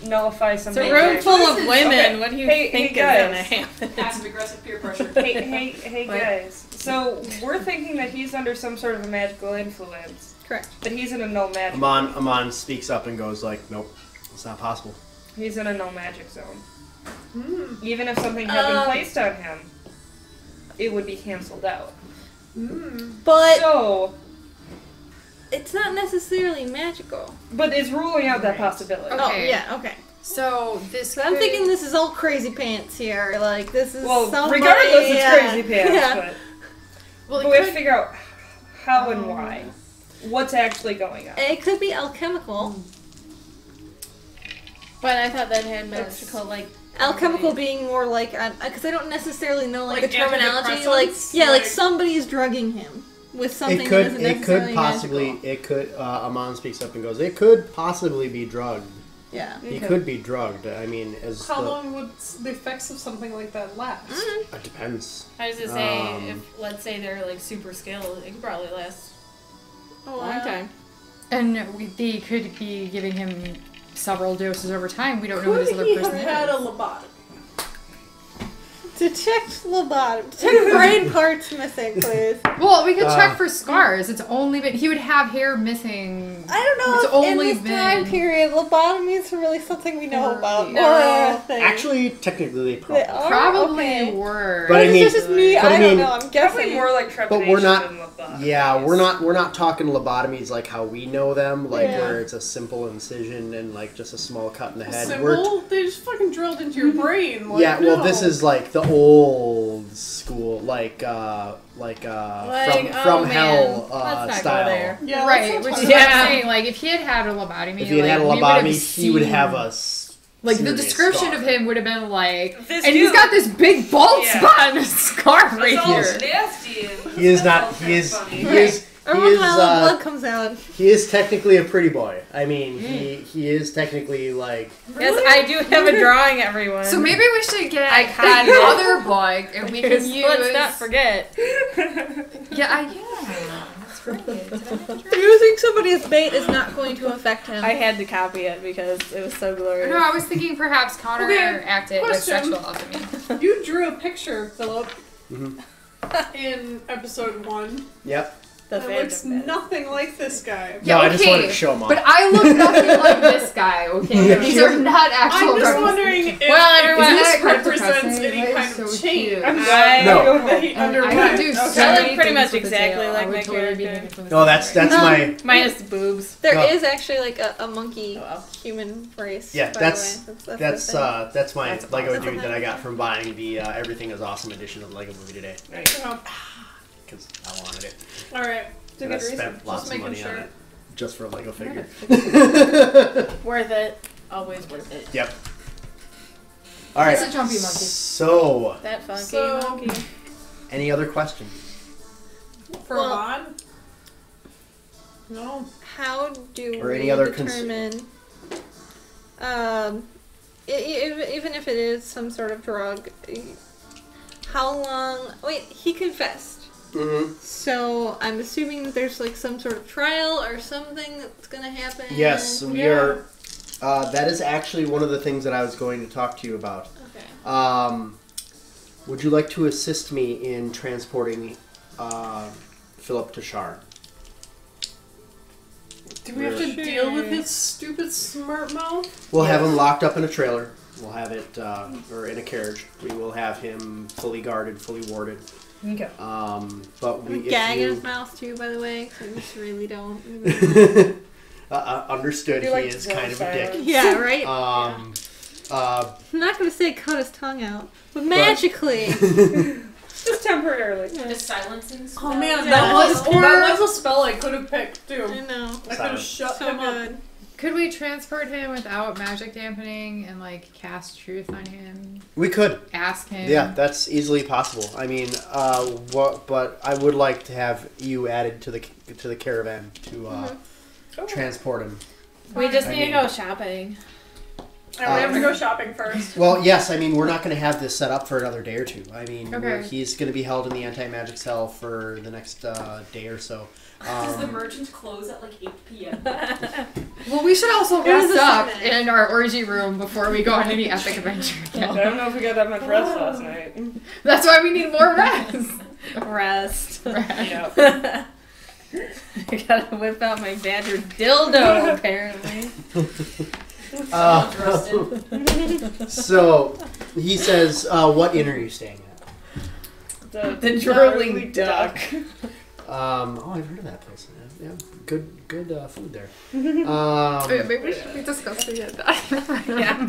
nullify some It's a magic? room full of women. What do you think is gonna happen? Passive aggressive peer pressure. Hey guys. So we're thinking that he's under some sort of a magical influence. Correct. But he's in a no magic. Amon speaks up and goes like, "Nope, it's not possible." He's in a no magic zone. Even if something had been placed on him, it would be canceled out. But so it's not necessarily magical. But it's ruling out that possibility. Okay. Oh yeah, okay. So this I'm thinking this is all crazy pants here. Like this is somebody, regardless it's crazy pants, but we have to figure out how and why. What's actually going on. It could be alchemical. But I thought that had magical like alchemical being more like, because I don't necessarily know like the terminology. Like like somebody's drugging him with something. It could possibly. It could. Amon speaks up and goes, "It could possibly be drugged." Yeah, he could be drugged. I mean, as how long would the effects of something like that last? It depends. I was gonna say, if let's say they're like super skilled, it could probably last a long time. And they could be giving him several doses over time. We don't know who this other person is. Had a lobotomy. Detect lobotomy. Detect brain parts missing, please. Well, we could check for scars. It's only been he would have hair missing. I don't know. It's only in this been time period, lobotomies are really something we know about. Actually, technically, they probably were. But I mean, it's just me. I don't know. I'm guessing more like trepidation. But we're not. Than lobotomies. Yeah, we're not talking lobotomies like how we know them, like where it's a simple incision and like just a small cut in the head. Simple? They just fucking drilled into your brain. Like, yeah, well, this is like the old school, like from hell style. Yeah, right. Which is what I'm saying. Like, if he had a lobotomy, if he had a lobotomy, he would have us. Like the description of him would have been like, this and he's got this big bald spot and a scar right here. Nasty. He is not. He is. He is. Blood comes out. He is technically a pretty boy. I mean, he is technically like. Yes, I do have a drawing, everyone. So maybe we should get another boy, and we can use. Let's not forget. Yeah. That's right. Using somebody's bait is not going to affect him. I had to copy it because it was so glorious. No, I was thinking perhaps counteract it with sexual alchemy. You drew a picture, Philip, in episode 1. Yep. That looks nothing like this guy. Yeah, no, I just wanted to show him off. But I look nothing like this guy, okay? These are not actual I'm just wondering if this represents any kind of change. I do pretty much exactly like my character. No, that's my... Minus the boobs. There is actually like a monkey human race. Yeah, that's my Lego dude that I got from buying the Everything is Awesome edition of the Lego Movie today. Because I wanted it. Alright. And I spent lots of money on it. Just for a Lego figure. Worth it. Always worth it. Yep. Alright. It's a jumpy monkey. So. That funky monkey. Any other questions? For Vaughn? No. How do or we any other determine... even if it is some sort of drug, how long... Wait, he confessed. Mm-hmm. So I'm assuming that there's like some sort of trial or something that's going to happen. Yes, we are. That is actually one of the things that I was going to talk to you about. Okay. Would you like to assist me in transporting Philip to Shar? Do we have to deal with this stupid smart mouth? We'll have him locked up in a trailer. We'll have it, or in a carriage. We will have him fully guarded, fully warded. Okay. But we gag in his mouth too, by the way, because I just really don't. Understood. He like is kind of a dick. Yeah, right. I'm not gonna say cut his tongue out, but magically. Just temporarily. Just silencing spell. Oh man, that was a spell I could have picked too. I know. I could have shut him up. Could we transport him without magic dampening and like cast truth on him? We could ask him. Yeah, that's easily possible. I mean, but I would like to have you added to the caravan to transport him. We just need to go shopping. And we have to go shopping first. Well, yes. I mean, we're not going to have this set up for another day or two. I mean, he's going to be held in the anti-magic cell for the next day or so. Does the merchant close at like 8 p.m.? Well, we should also rest up in our orgy room before we go on any epic adventure again. I don't know if we got that much rest last night. That's why we need more rest. Rest. Yep. I gotta whip out my badger dildo, apparently. So, he says, what inn are you staying at? The Drooling Duck. Oh, I've heard of that place. Yeah, good food there. Maybe we should be discussing it. Yeah.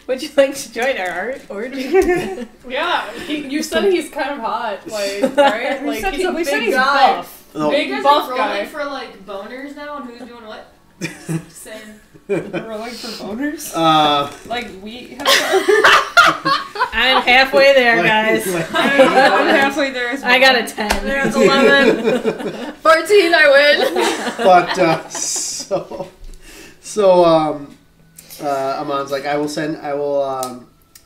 Would you like to join our orgy? Yeah, you said he's kind of hot, like, right? Like, he's a big guy. Buff. Big buff guy. For like boners now, and who's doing what? Just saying. We're like for boners? Like we have I'm halfway there, guys. I'm halfway there as well. I got a 10. There's 11. 14, I win. But, Amon's like, I will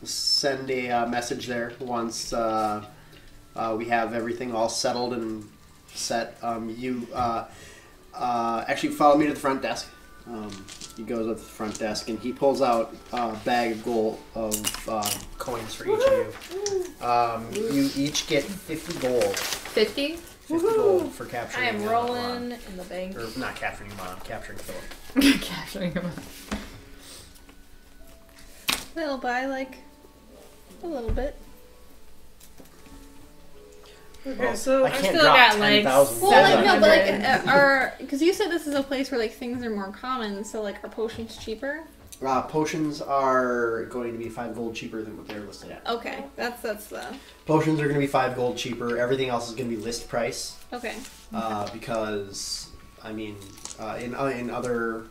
send a message there once we have everything all settled and set. Actually follow me to the front desk. He goes up to the front desk and he pulls out a bag of gold of coins for each of you. You each get 50 gold. 50? 50 gold for capturing. I am rolling in the bank. Or not capturing Mom, capturing Philip. Capturing him. They'll buy like a little bit. Okay, so I can't still drop got, like, 10,000. Well, like no, but like because you said this is a place where like things are more common, so like are potions cheaper? Potions are going to be 5 gold cheaper than what they're listed at. Okay, that's the Potions are going to be 5 gold cheaper. Everything else is going to be list price. okay. Because I mean, in other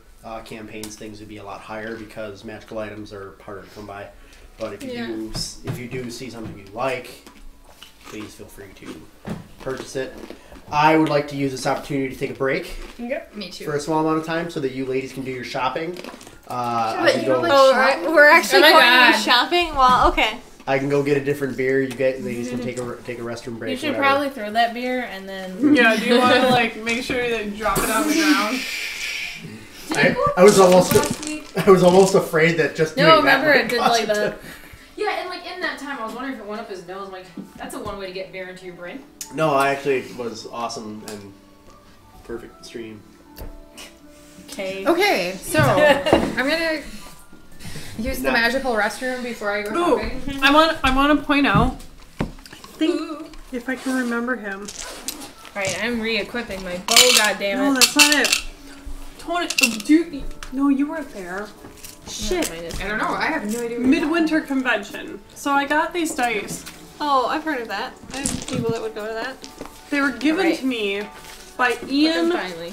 campaigns, things would be a lot higher because magical items are harder to come by. But if you do see something you like, please feel free to purchase it. I would like to use this opportunity to take a break. Yep. Me too. For a small amount of time so that you ladies can do your shopping. We're actually going shopping? Well, okay. I can go get a different beer. You ladies can take a restroom break. You should probably throw that beer and then... Yeah, do you want to like make sure that you drop it on the ground? I was almost afraid that just doing remember it did like that. Yeah, and like in that that time, I was wondering if it went up his nose. I'm like, that's a one way to get bear into your brain. No, I actually was awesome and perfect stream. Okay, so I'm gonna use the magical restroom before I go shopping. I want to point out. I think if I can remember him. Alright, I'm re-equipping my bow. Goddammit! No, that's not it. Tony, no, you weren't there. Shit. I don't know. I have no idea. Midwinter convention. So I got these dice. Oh, I've heard of that. I have people that would go to that. They were given to me by Ian Finally.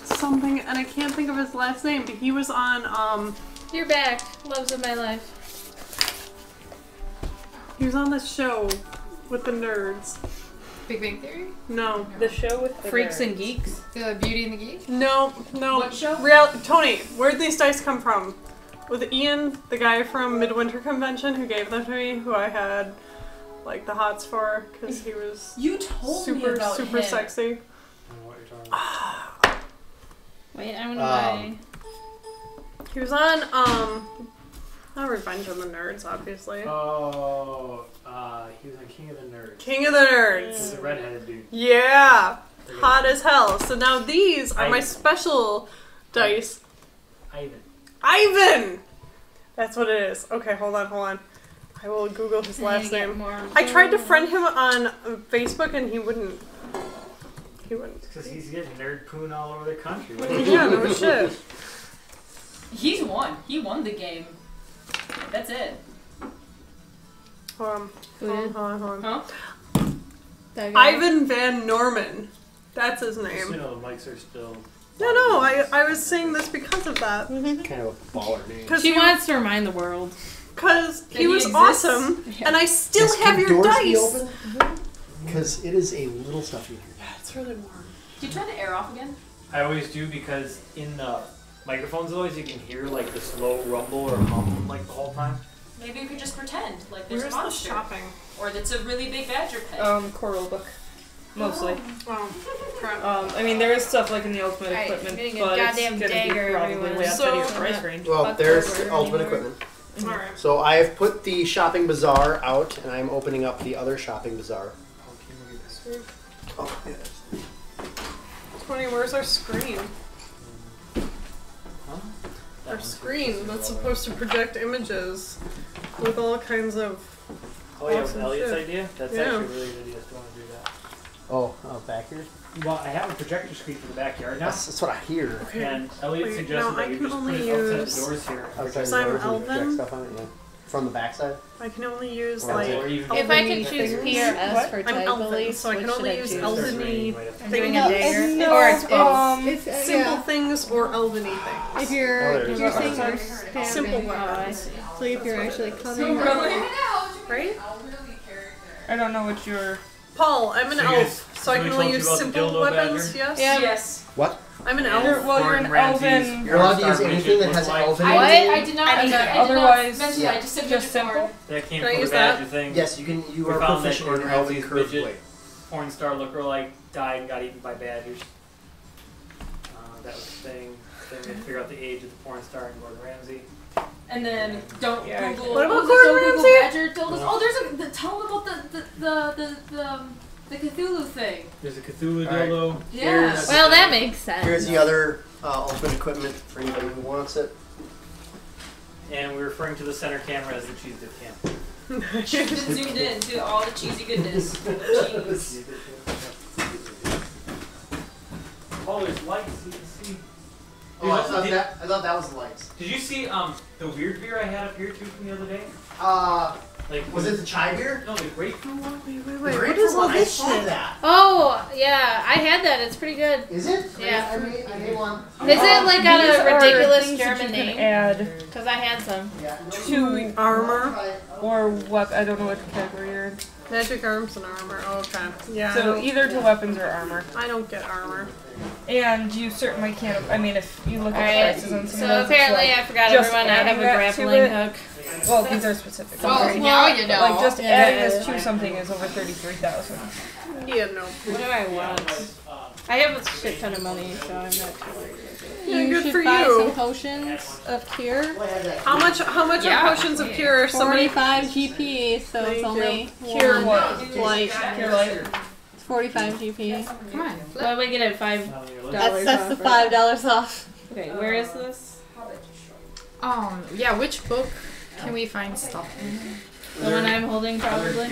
something, and I can't think of his last name, but he was on, You're back. Loves of my life. he was on this show with the nerds. Big Bang Theory? No. The show with Freaks and Geeks? The Beauty and the Geek? No. What show? Tony, where'd these dice come from? With Ian, the guy from Midwinter Convention who gave them to me, who I had, like, the hots for, because he was You told me about super him. sexy. I don't know what you're talking about. Wait, I wanna buy... He was on, not Revenge of the Nerds, obviously. Oh, he was on King of the Nerds. King of the Nerds. He's a redheaded dude. Yeah. Hot as hell. So now these are my Ivan. special dice. Ivan. That's what it is. Okay, hold on. I will Google his last name. I tried to friend him on Facebook and he wouldn't. Because he's getting nerd poon all over the country. Yeah, no shit. He's won. He won the game. That's it. Hold on. Huh? Ivan Van Norman. That's his Just so name. you know, the mics are still... No, I was saying this because of that. Kind of a baller name. She wants to remind the world. Because he he was exists. awesome, and I still have your dice. Because it is a little stuffy. Yeah, it's really warm. Did you turn the air off again? I always do because in the microphones always you can hear like the slow rumble or hum like the whole time. Maybe we could just pretend like there's Where's a the monster. shopping? Or that's a really big badger pet. Coral book. Mostly. Oh, crap. I mean, there is stuff like in the ultimate Alright, equipment, I'm getting a but it's goddamn gonna dagger, be probably everyone. way outside of your So- price range. Well, Fuck there's over the ultimate anymore. equipment. Alright. So I have put the shopping bazaar out, and I'm opening up the other shopping bazaar. Oh, yeah. 20, where's our screen? Huh? Our screen that's supposed to project images with all kinds of. Oh yeah, Awesome Elliot's shit. idea? That's Yeah. actually a really good idea if you want to do that. Oh, back here? Well, I have a projector screen for the backyard now. That's what I hear. Okay. And Elliot Wait, suggested no, that I we can just put only it outside use- the doors here. Outside Because the I'm doors and project Elven. stuff on it, yeah. From the backside? I can only use Or like. or even If I can elven choose things. PRS for I'm type elven, beliefs, so I can what only should I use choose? elven-y I'm doing a things. dagger. No, Or it's both. it's, Simple things or elven-y things. If you're, Oh, if there's you're that. saying you're Simple spamming, weapons. so if you're actually coming, Right? I don't know what your... Paul, I'm an So you elf, guys- so I so can we only told use you about the simple dildo weapons, badger? yes? Yeah. Yes. What? I'm an And elf. Well, you're Gordon an Ramsay's elven- You're allowed to use Star anything that Midget has look like. elven. I did not. Anything. I did Otherwise- not mention yeah. that. I just said Just midget porn. That came Can I from use the badger that? thing. Yes, you can. You We are found that proficient in Gordon elven Ramsay's curved midget blade. porn star lookalike died and got eaten by badgers. That was the thing. Then we had to figure out the age of the porn star and Gordon Ramsay. And then don't Yeah, Google. What about just Gordon don't Google Ramsay? badger dildos. Oh, there's a. Tell them about the Cthulhu thing. There's a Cthulhu Alright. dildo. Yeah. Well, that makes sense. Here's the other ultimate equipment for anybody who wants it. And we're referring to the center camera as the cheese dip cam. Just zoomed in to all the cheesy goodness. Cheese. Oh, there's lights. You can see. Oh, I thought that was the lights. Did you see the weird beer I had up here too from the other day? Like Was it the chai beer? No, the grapefruit one. Wait, The what grapefruit is all one, I this saw shit? that. Oh, yeah, I had that. It's pretty good. Is it? Yeah. I made one. Is it like got These a are ridiculous things that German you can name? add Because I had some. Yeah. to Armor. or what? I don't know what category you're in. Magic arms and armor. Oh, okay. Yeah. I So don't- either to weapons or armor. I don't get armor. And you certainly can't. I mean, if you look at Alright, prices on some so of those, apparently it's I forgot just everyone. I have adding a that to grappling it. hook. well, these are specific. Well, now you know. Like just Yeah. adding this to something is over 33,000. Yeah, no. What do I want? I have a shit ton of money, so I'm not too worried. Yeah, you good should for buy you. some potions of cure. How much are potions of cure? Somebody 45 GP, so Thank it's only Cure one what? light. Cure light. It's 45 GP. Come on. Why do we get it $5? That's the off, right? $5 off. Okay, where is this? Yeah, which book can we find stuff in? The one I'm holding, probably.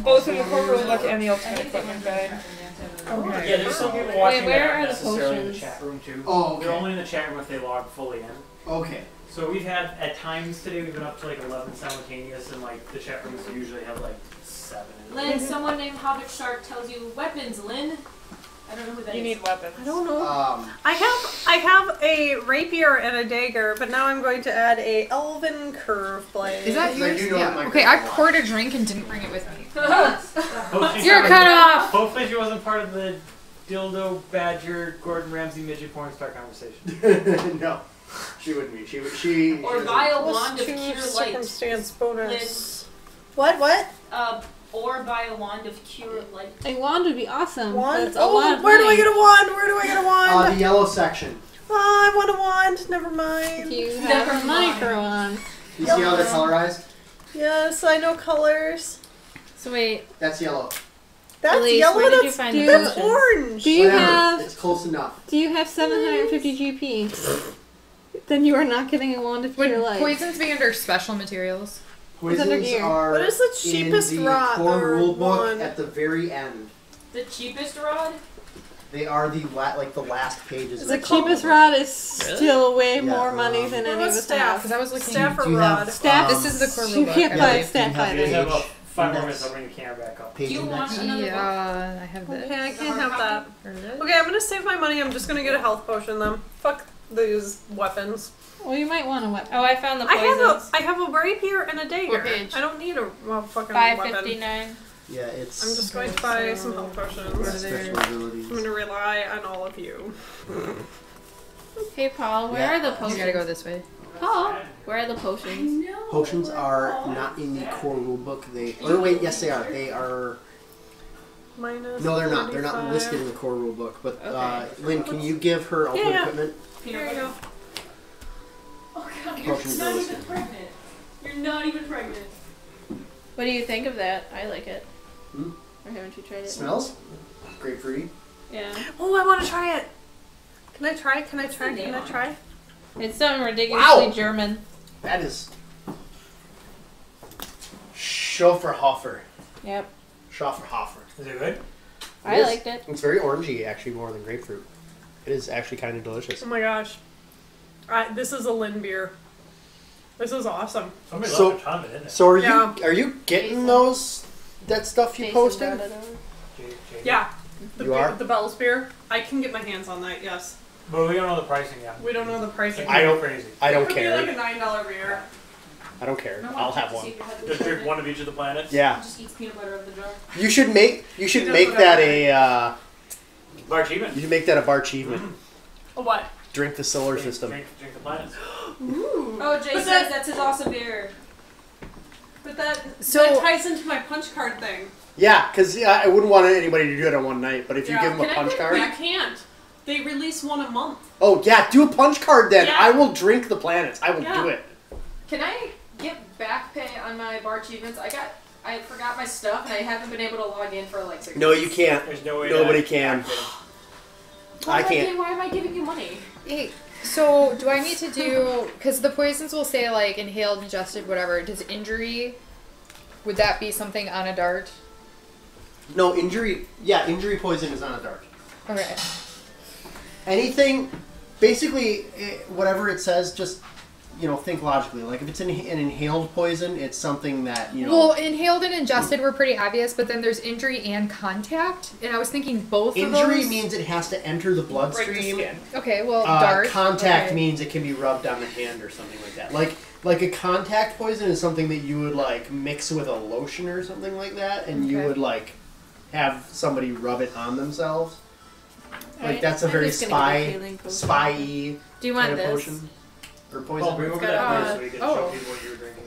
Both in the core rulebook and the ultimate equipment guide. Okay. Yeah, there's some people watching where that are aren't the necessarily in the potions? chat room too. Oh, okay. They're only in the chat room if they log fully in. Okay. So we've had, at times today, we've been up to like 11 simultaneous, and like the chat rooms usually have like 7. Lynn, someone named Hobbit Shark tells you weapons, Lynn. I don't know who that is. You need weapons. I don't know. I have a rapier and a dagger, but now I'm going to add a elven curve blade. Is that yours? I do know that Yeah. my Okay, I grandma poured a drink and didn't bring it with me. You're cut off! Hopefully she wasn't part of the dildo, badger, Gordon Ramsay, midget porn star conversation. No, she wouldn't be. She Or she vile Plus wand of 2 cure light. circumstance bonus. What? Or by a wand of cure light. A wand would be awesome. Wand? That's a lot of Where do I money. get a wand? Where do I get a wand? the yellow section. Oh, I want a wand. Never mind. You have the money for a wand. You see how they're colorized? Yes, I know colors. So wait, That's yellow. That's Elise, yellow. where did you That's, find the that's potions? orange. Do you Whatever. have It's close enough. 750 GP? Then you are not getting a wand of Would cure light. poisons be under special materials? under Poisons here? are What is the cheapest in the rod core or rule book wand? at the very end. The cheapest rod? They are the last pages. The of core cheapest rulebook. rod is still way Yeah, more money than What any about of us staff? have. Because I was looking. Staff or Do you have, rod? Staff. This is the core You rulebook. can't I buy believe. staff You have You guys either. have about 5 more Index. minutes, I'll bring the camera back up. Page Do you want index. another book? Yeah, I have this. Okay, I can't have that. Or this. Okay, I'm gonna save my money. I'm just gonna get a health potion then. Fuck these weapons. Well, you might want a weapon. oh, I found the I poisons. have a rapier and a dagger. What page? I don't need a fucking weapon. 559. Yeah, it's. I'm just going to buy some health potions. special abilities. I'm gonna rely on all of you. Hey Paul, where Yeah. are the potions? You gotta go this way. Paul, where are the potions? Potions are not in the core rulebook. Yes, they are. They are. Minus No, they're not. They're not 35. listed in the core rulebook. But Okay. Lynn, can you give her ultimate Yeah. equipment? Here you go. Oh god, you're Potions not are even listed. pregnant. You're not even pregnant. What do you think of that? I like it. Hmm? Or haven't you tried it? Smells grapefruity. Yeah. Oh, I want to try it. Can I try? Can I try? Can I try? It's something ridiculously Wow. German. That is. Schofferhofer. Yep. Schofferhofer. Is it good? I is. liked it. It's very orangey, actually, more than grapefruit. It is actually kind of delicious. Oh my gosh. This is a Lynn beer. This is awesome. Somebody So- left a ton of it in there. So are Yeah. you getting that stuff you Jason posted? brought it over. Yeah. The You beer, are? the Bell's beer. I can get my hands on that. Yes. But we don't know the pricing yet. We don't know the pricing. I don't- Crazy. I don't It could care. be like a $9 beer. I don't care. I'll have one. Just drink one of each of the planets. Yeah. Just eats peanut butter out of the jar. You should make that a Bar achievement. you should make that a bar achievement. A what? Drink the solar Drink system. the planets. Oh, Jay But says that's his awesome beer. But that So- ties into my punch card thing. Yeah, because I wouldn't want anybody to do it on one night. But if you Yeah. give them a punch You card, can't. They release one a month. oh yeah, do a punch card then. Yeah. I will drink the planets. I will Yeah. do it. Can I get back pay on my bar achievements? I forgot my stuff and I haven't been able to log in for like 6 No, you can't. There's no way. Nobody to can. activate them. I can't. Why am I giving you money? Hey, so do I need to do? Because the poisons will say like inhaled, ingested, whatever. Does injury? Would that be something on a dart? No injury. Yeah, injury poison is on a dart. Okay. Anything, basically, whatever it says, just think logically. Like if it's an inhaled poison, it's something that Well, inhaled and ingested were pretty obvious, but then there's injury and contact, and I was thinking both of Injury those. means it has to enter the Break the bloodstream. skin. Okay, well, dart. Contact okay. means it can be rubbed on the hand or something like that. Like a contact poison is something that you would like mix with a lotion or something like that, and you Okay. would like have somebody rub it on themselves. Like Alright, that's a I'm very just gonna get a healing potion. spy-y Do you kind want of this? potion or poison. Paul, bring over got that a- beer so we can show people what you were drinking.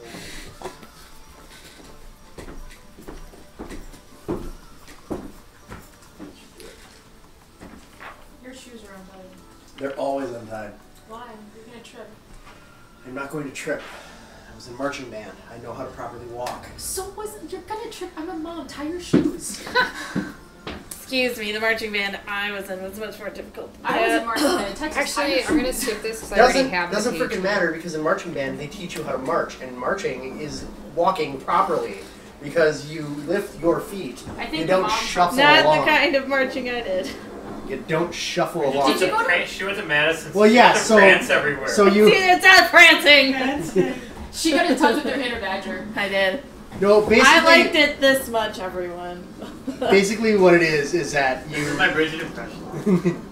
Your shoes are untied. They're always on time. Why? You're gonna trip. I'm not going to trip. I was in marching band. I know how to properly walk. So you're gonna trip. I'm a mom. Tie your shoes. Excuse me, the marching band I was in was much more difficult. I was in marching band in Texas. Actually, I'm gonna skip this because I already have the Doesn't page. freaking matter because in marching band they teach you how to march, and marching is walking properly because you lift your feet. I think you don't shuffle Not along. the kind of marching I did. You don't shuffle along. Did you go to? She went to Madison. Well, yeah. She went to So France everywhere. So you. See, it's not prancing. She got in touch with her inner badger. I did. No, basically. I liked it this much, everyone. Basically, what it is that you. This is my Bridget impression.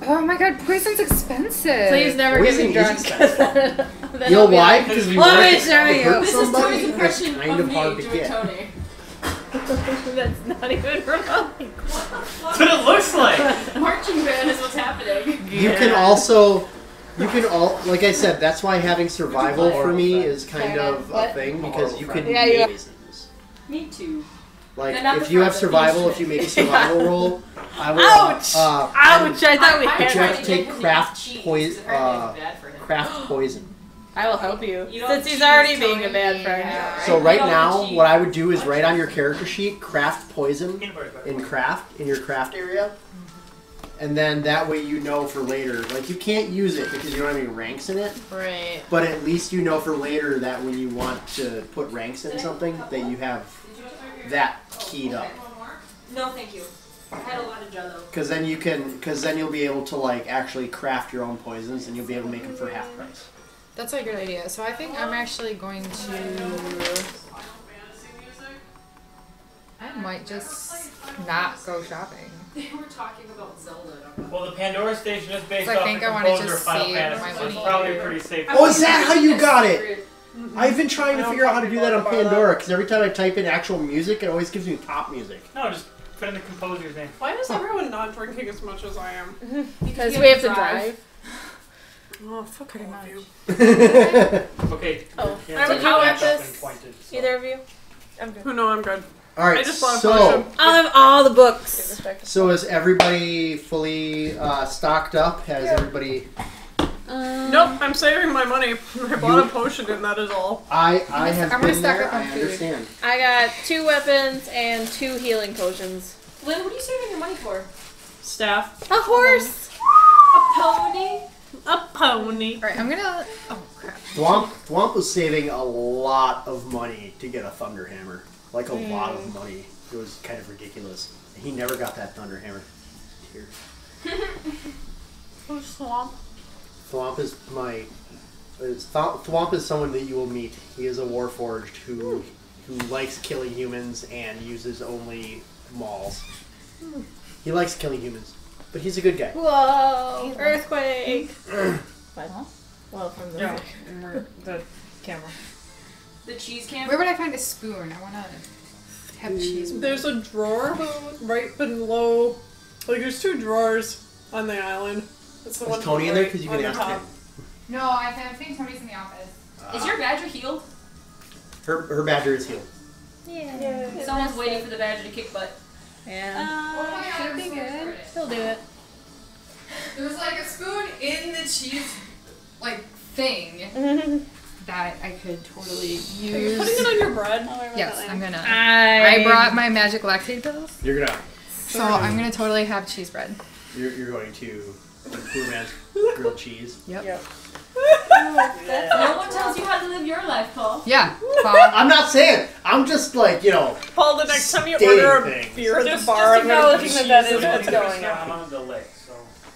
Oh my god, poison's expensive. Please never get me Poison drunk. is expensive. Then You know I'll be why? like, Because you let want me to show you. hurt This is somebody. Tony's It's impression kind of me hard to doing get. Tony. That's not even remotely That's what it looks like. Marching band is what's happening. You can also. You can like I said, that's why having survival for me is kind of a thing because you can Yeah, make things. Me too. Like They're not if the you have front, survival, if you make a survival roll, I will. Ouch! Ouch! I thought we But you had. have to take craft poison. I will help you. You don't Since he's choose already being a Tony. bad friend. Yeah. So right You don't now, cheat. what I would do is write on your character sheet craft poison in your craft area, and then that way you know for later. Like you can't use it because you don't have any ranks in it, Right. but at least you know for later that when you want to put ranks in something that you have that keyed up. No, thank you. I had a lot of jello. Because then you'll be able to like actually craft your own poisons and you'll be able to make them for half price. That's a good idea. So I think I'm actually going to. I might just not go shopping. They were talking about Zelda. Well, the Pandora Station is based So I off think the I wanna composer of just Final save Fantasy, my so it's money probably here. pretty safe. Oh, is that how you got it? I've been trying to figure out how to do that on Pandora because every time I type in actual music, it always gives me top music. No, just put in the composer's name. Why is everyone not drinking as much as I am? Because we have to drive. Oh, fuck all of you. Okay. Oh. Yeah, I would it's go back with up this. and pointed, so. Either of you? I'm good. Oh, no, I'm good. All right, I just bought a so potion. I'll have all the books. so is everybody fully stocked up? Has everybody? Nope, I'm saving my money. I bought a potion and that is all. I have I'm gonna been stock there. up on I food. understand. I got 2 weapons and 2 healing potions. Lynn, what are you saving your money for? Staff. A horse! A pony? A pony. Alright, I'm gonna. Oh crap. Thwomp was saving a lot of money to get a thunder hammer. Like a lot of money. It was kind of ridiculous. He never got that thunder hammer. Here. Who's Swamp? Thwomp is Thwomp is someone that you will meet. He is a warforged who likes killing humans and uses only mauls. He likes killing humans, but he's a good guy. Whoa! Earthquake! What? Well, from the The camera. The cheese can? Where would I find a spoon? I wanna have cheese. There's a drawer right below. Like, there's 2 drawers on the island. That's the Is one Tony in there? Because you on can the ask top. him. No, I think Tony's in the office. Is your badger healed? Her badger is healed. Yeah. Someone's waiting for the badger to kick butt. Yeah. Should be good. He'll do it. There was like a spoon in the cheese, like, thing that I could totally use. Are you putting it on your bread? Yes, I'm gonna. I I brought my magic lactate pills, You're gonna. so I'm gonna totally have cheese bread. You're going to Poor Man's grilled cheese. Yep. No one tells you how to live your life, Paul. Yeah. I'm not saying. I'm just like Paul, the next time you stating order a things. beer at the Just bar, I'm gonna acknowledging put that cheese is in what's it. going I'm on. on the delay, so.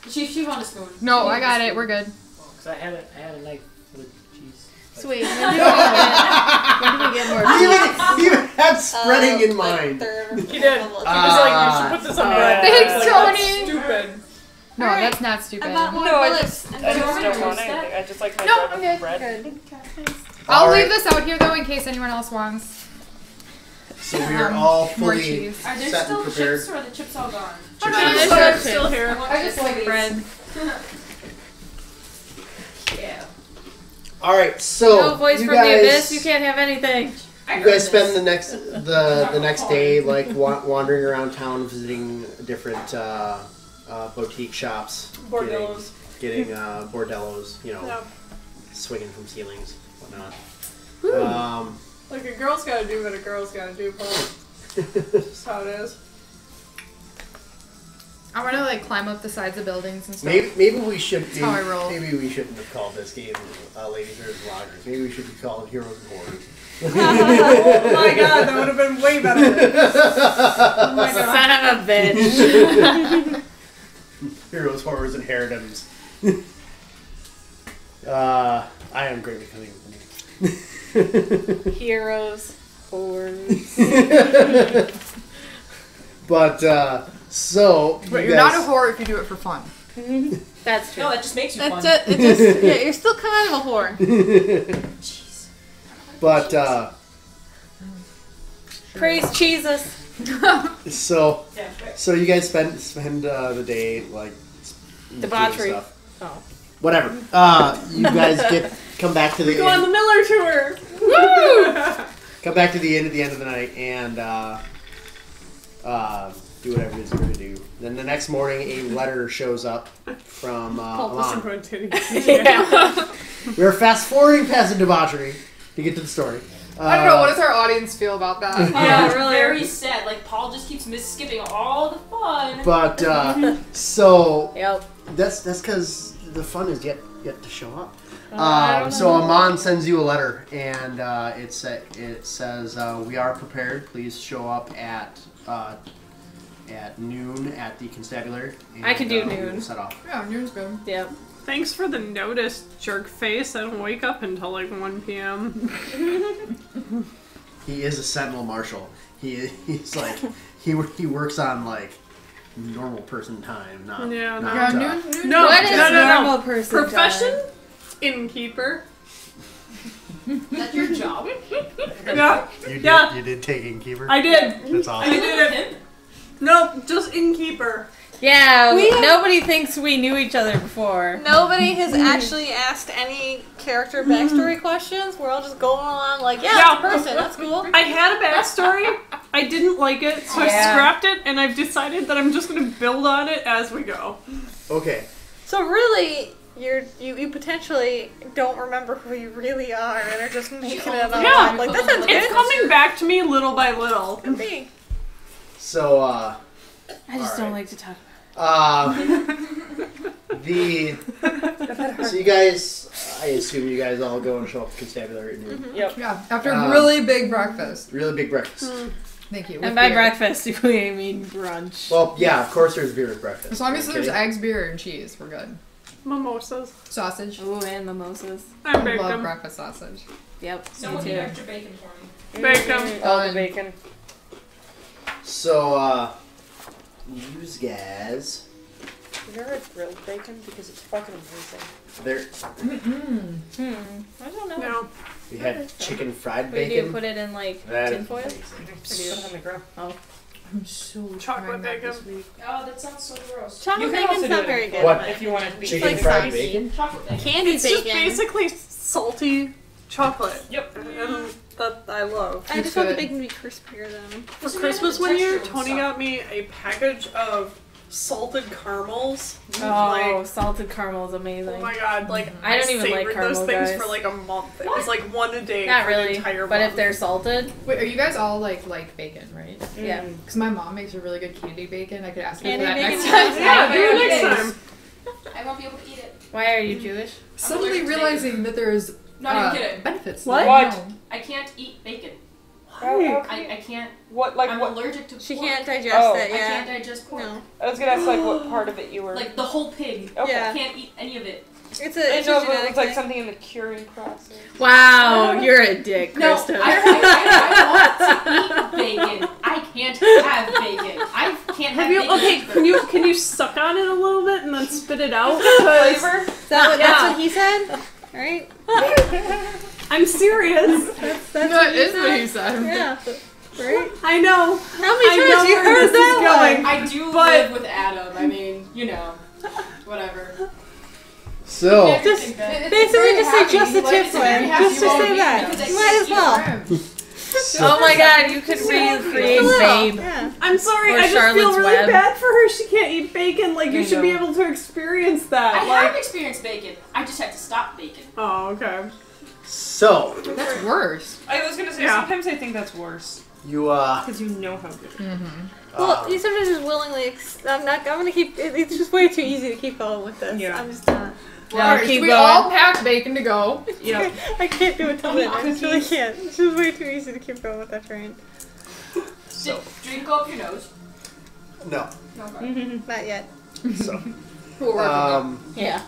She found a spoon. No, I got it. We're good. Because I had a knife with cheese. Sweet. When do we get more He even had spreading in mind. He did. He was like, you should put this on bread. Thanks, I was like, that's Tony. Stupid. No, Alright. that's not stupid. I got more No, I bullets. just don't want anything. I just like my No, bread I'm with good. bread. I'll Alright. leave this out here though in case anyone else wants. So we are all more fully cheese. Are there set still and prepared. chips or are the chips all gone? Oh, no, There's I'm chips. still here. I just like bread. Yeah. All right, so No voice you from guys, the abyss. You can't have anything. You guys spend the next day like wandering around town, visiting different boutique shops, Bordellos. getting bordellos, swinging from ceilings, whatnot. Like a girl's gotta do what a girl's gotta do, Paul. That's how it is. I want to like climb up the sides of buildings and stuff. Maybe we should. That's how I roll. Maybe we shouldn't have called this game Ladies vs. Vloggers. Maybe we should have called Heroes and Horrors. Oh my god, that would have been way better. Oh my god. Son of a bitch. Heroes, Horrors, and Harridoms. I am great with coming with the names. Heroes, whores. But, so... But you're not a whore if you do it for fun. That's true. No, that just makes you fun. You're still kind of a whore. Jeez. But, Praise Jesus. So you guys spend the day, like, debauchery. Stuff. Oh. Whatever. You guys come back to the Go on the Miller tour. Woo! Come back to the end of the night and do whatever it is you're going to do. Then the next morning, a letter shows up from Mom. Yeah. We're fast forwarding past the debauchery to get to the story. I don't know. What does our audience feel about that? Yeah, really. Very sad. Like Paul just keeps skipping all the fun. But so Yep. that's because the fun is yet to show up. So Amon sends you a letter, and it says we are prepared. Please show up at noon at the constabulary. And, I can do noon. We'll set off. Yeah, noon's good. Yep. Thanks for the notice, jerk face. I don't wake up until like 1 p.m. He is a sentinel marshal. He's like he works on like normal person time, not noon. No, what is normal person profession? time? Innkeeper. That's your job. Yeah. You did take innkeeper? I did. That's awesome. I did it. No, just innkeeper. Yeah, nobody thinks we knew each other before. Nobody has actually asked any character backstory questions. We're all just going along like, yeah, it's a person, that's cool. I had a backstory. I didn't like it, so I scrapped it, and I've decided that I'm just going to build on it as we go. Okay. So really, you potentially don't remember who you really are, and are just making it up. Yeah, Like, that sounds good. It's coming back to me little by little. Could be. So, I just don't like to talk about so you guys, I assume you guys all go and show up at the constabulary at noon. it. Yep. Yeah, after a really big breakfast. Really big breakfast. Thank you. And by breakfast, we mean brunch. Well, yeah, of course there's beer at breakfast. As long as there's eggs, beer, and cheese, we're good. Mimosas. Sausage. Ooh, and mimosas. I love bacon. breakfast sausage. Yep. Someone me need too. extra bacon for me. Bacon. All the bacon. So, you guys... Have you ever had grilled bacon? Because it's fucking amazing. There. I don't know. No. We had chicken fried What do you bacon. do? Put it in like That tinfoil? is Or do Put you it on the grill. Oh. I'm so Chocolate trying that bacon. this week. Oh, that sounds so gross. Chocolate You can also bacon's do not it very in good. What? If you want it to be Chicken like fried spicy. bacon? Chocolate bacon. Candy It's bacon. just basically salty chocolate. Yep. And that I love. I just want the bacon to be crispier then. For Christmas one year, Tony got me a package of salted caramels. Oh, salted caramel is amazing. Oh my god, like I don't even like savored caramel, those things guys. for like a month. It was like one a day Not for the really, entire but month. if they're salted, Wait, are you guys all like bacon, right? yeah. Because my mom makes a really good candy bacon. I could ask her for Candy that bacon next sounds time. Yeah, do it Okay. next time. I won't be able to eat it. Why are you Jewish? Suddenly allergic to realizing that there's Not even kidding. benefits. What? that I know. I can't eat bacon. Oh, I can't. what, like, I'm what? allergic to pork. She can't digest Oh. it, I yeah. can't digest pork. No. I was gonna ask, like, what part of it you were... Like the whole pig. Okay. Yeah. I can't eat any of it. It's I a didn't know if it genetic was, like, thing. something in the curing process. Wow, you're a dick, No, Krista. I want to eat bacon. I can't have bacon. I can't have bacon. Okay, can you suck on it a little bit and then spit it out? 'Cause Flavor? That's what he said? Right? I'm serious. That's That is what he said. Yeah. Right? I know. How many I times know you where heard this is that going. one? I do But- live with Adam. I mean, you know, whatever. So, Never Just think that. basically just say just the Like, tip it's very one. happy Just to you say won't that. because I Might as can't well. eat Oh my god, you could recreate Babe. Yeah. I'm sorry, Or I just Charlotte's feel really Web. bad for her. She can't eat bacon. Like, you I should be know. able to experience that. I like, have experienced bacon. I just had to stop bacon. oh, okay. So That's worse. I was gonna say, Yeah. sometimes I think that's worse. you Because you know how good. Well, you sometimes just willingly. I'm gonna keep. It's just way too easy to keep going with this. Yeah. I'm just not. Well, keep we going. all packed bacon to go. Yeah. I can't do it till then. I just really can't. It's just way too easy to keep going with that train. so Drink up your nose. no. Not yet. So We'll work on Yeah.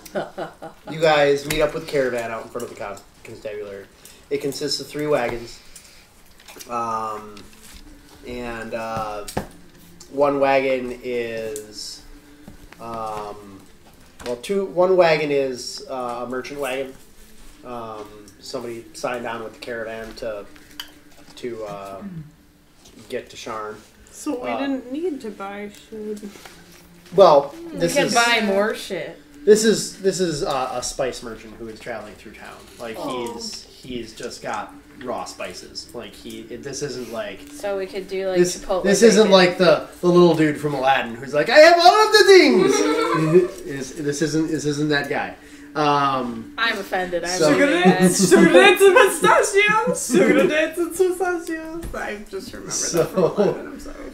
you guys meet up with Caravan out in front of the constabulary. It consists of 3 wagons, and one wagon is one wagon is a merchant wagon. Somebody signed on with the caravan to get to Sharn. So we didn't need to buy shit. Well, We this can is buy more shit. this is a spice merchant who is traveling through town. Like he's just got raw spices. Like this isn't like So we could do like this. Chipotle This isn't bacon. like the little dude from Aladdin who's like, I have all of the things. This isn't that guy. I'm offended. I'm So- Sugar really dance, mad. sugar dance and pistachios, sugar dance and pistachios. I just remember that from Aladdin, I'm sorry.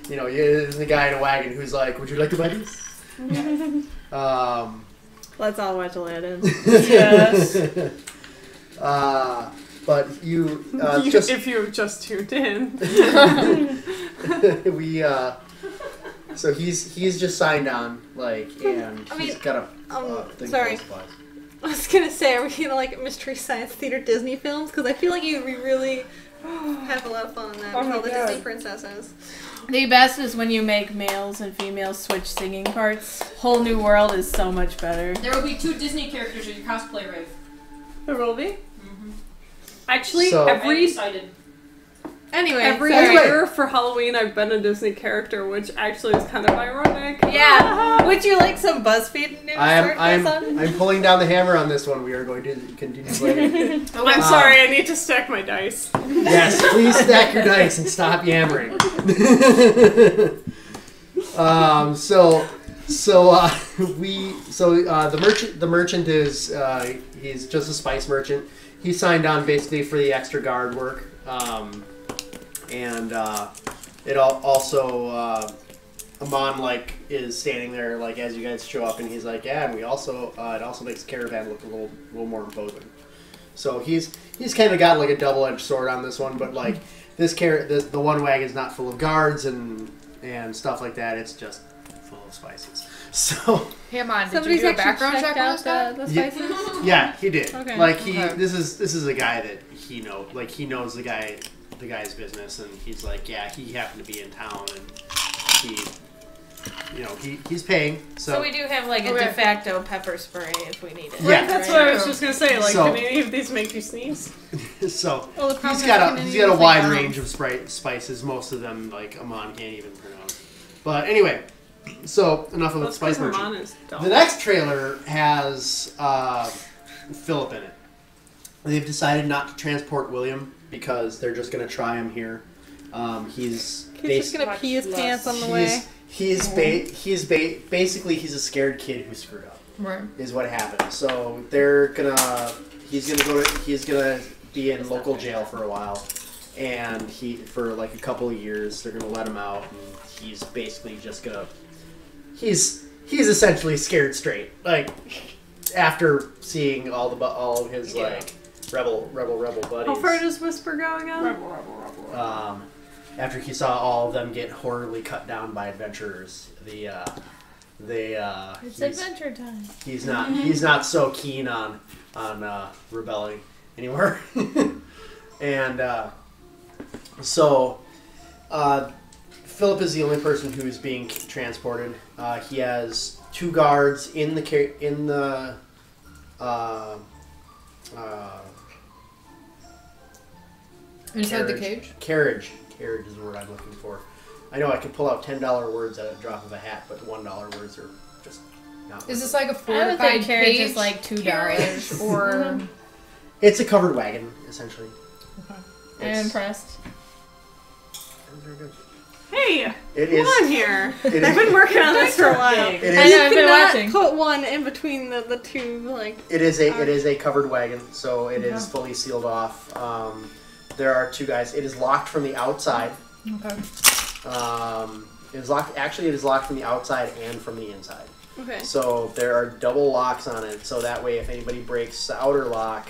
You know, there's the guy in a wagon who's like, would you like to buy this? Let's all watch Aladdin. Yes. But you just if you have just tuned in. so he's just signed on, like, and I he's mean, got a thing sorry. full of supplies. I was gonna say, are we gonna like Mystery Science Theater Disney films? Because I feel like you'd be really have a lot of fun on that with all the Disney princesses. The best is when you make males and females switch singing parts. Whole New World is so much better. There will be 2 Disney characters at your cosplay rave. There will be. Actually, So- I'm excited. Anyway, every sorry. year for Halloween, I've been a Disney character, which actually is kind of ironic. Yeah. Would you like some BuzzFeed news? I'm pulling down the hammer on this one. We are going to continue playing. I'm sorry, I need to stack my dice. Yes, please stack your dice and stop yammering. The merchant is he's just a spice merchant. He signed on basically for the extra guard work, and it also Amon like is standing there like as you guys show up, and he's like, yeah, and we also it also makes the caravan look a little more imposing. So he's kind of got like a double-edged sword on this one, but like the one wagon's not full of guards and stuff like that. It's just full of spices. So Hey, Amon, did Somebody's you do a actually background check checked on out this guy? the spices. yeah, he did. Okay. Like Okay. this is a guy that he knows the guy's business, and he's like, yeah, he happened to be in town, and he's paying. So we do have like a de facto pepper spray if we need it. Yeah. Right, that's what I was just gonna say. Like, So- can any of these make you sneeze? So Well, the problem he's is got can a anyone wide say range of spices. Most of them like Amon can't even pronounce. But anyway, so enough of the That's spice 'cause merchant. Herman is dumb. The next trailer has Philip in it. They've decided not to transport William because they're just going to try him here. He's He's just gonna pee his pants on the way. basically he's a scared kid who screwed up. Right. Is what happened. So he's gonna be in local jail for a while, and for like a couple of years they're gonna let him out, and he's basically just gonna he's essentially scared straight. Like after seeing all of his like rebel buddies. How far does Whisper go again? After he saw all of them get horribly cut down by adventurers, It's adventure time. he's not so keen on rebelling anymore. And so Philip is the only person who is being transported. He has 2 guards in the Inside the cage? Carriage is the word I'm looking for. I know I can pull out $10 words at a drop of a hat, but $1 words are just not. Is this like a I would fortified think carriage cage? is like $2. Or It's a covered wagon, essentially. I'm impressed. Very good. Hey, It come is. on here. It I've is. been working on this for a while. It I is. know, I've been cannot watching. put one in between the two, like... It is a covered wagon, so it is fully sealed off. There are two guys. It is locked from the outside. Okay. It is locked. Actually, it is locked from the outside and from the inside. Okay. So there are double locks on it. So that way, if anybody breaks the outer lock,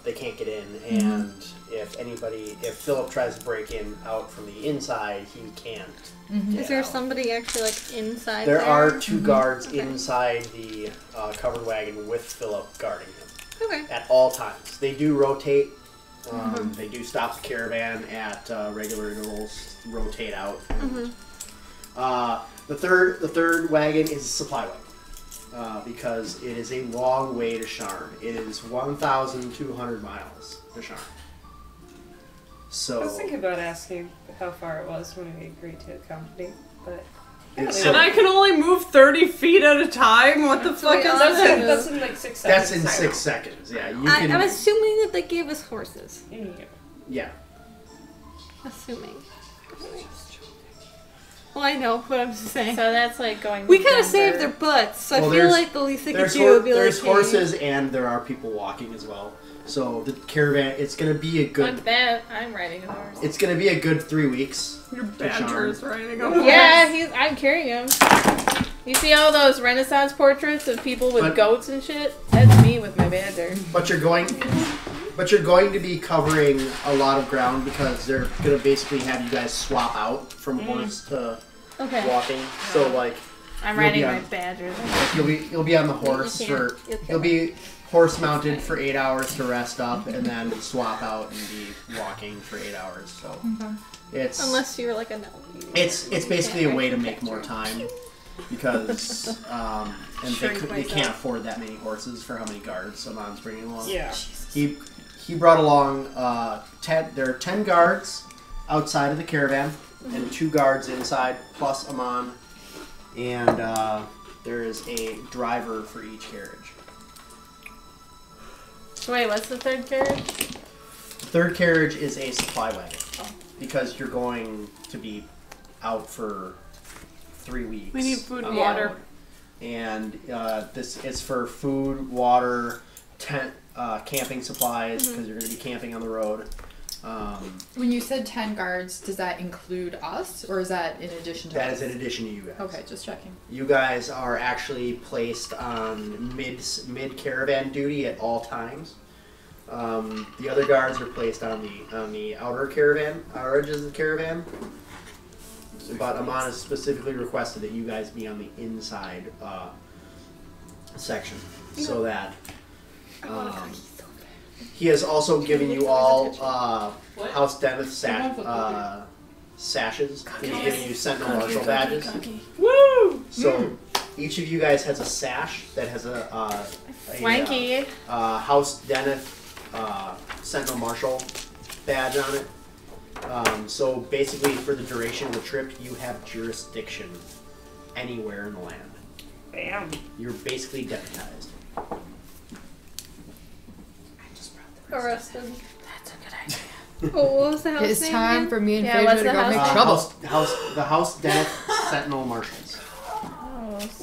they can't get in. And if Philip tries to break in out from the inside, he can't. Is there somebody actually like inside There are two guards inside the covered wagon with Philip guarding him. Okay. At all times. They do rotate. They do stop the caravan at regular intervals, rotate out. The third wagon is a supply wagon because it is a long way to Sharn. It is 1,200 miles to Sharn. So I was thinking about asking how far it was when we agreed to accompany, but And I can only move 30 feet at a time? What the fuck is that? That's in like 6 seconds. That's in 6 seconds. Yeah, you can. I'm assuming that they gave us horses. Yeah. Assuming. Well, I know what I'm just saying. So that's like going. We kind of saved their butts, so Well, I feel like the least they could do would be like. There's horses and there are people walking as well. So the caravan, it's gonna be a good. Fuck that! I'm riding a horse. It's gonna be a good 3 weeks. Your badger is riding a horse. Yeah, I'm carrying him. You see all those Renaissance portraits of people with goats and shit? That's me with my badger. But you're going to be covering a lot of ground because they're gonna basically have you guys swap out from horse to walking. So like, I'm riding my badger. You'll be on the horse you'll be horse mounted for 8 hours to rest up, and then swap out and be walking for 8 hours. So it's unless you're like a no. It's basically a way to make more time because they can't afford that many horses for how many guards Amon's bringing along. Yeah. He brought along there are 10 guards outside of the caravan and 2 guards inside plus Amon, and there is a driver for each carriage. Wait, what's the third carriage? The third carriage is a supply wagon because you're going to be out for 3 weeks. We need food and water. And this is for food, water, tent, camping supplies because you're going to be camping on the road. When you said 10 guards, does that include us, or is that in addition to us? That is in addition to you guys. Okay, just checking. You guys are actually placed on mid caravan duty at all times. The other guards are placed on the outer edges of the caravan. But Amon has specifically requested that you guys be on the inside section, so that he has also given you all House Dennis sashes. He's giving you Sentinel Marshal badges. Woo! So each of you guys has a sash that has a Swanky. House Dennis Sentinel Marshal badge on it. So basically, for the duration of the trip, you have jurisdiction anywhere in the land. Bam. You're basically deputized. Arrested. That's a good idea. Oh, what was the house It's name time again? for me and Yeah, Phaedra what's to the go house make name? trouble. The House Dennis Sentinel Marshals.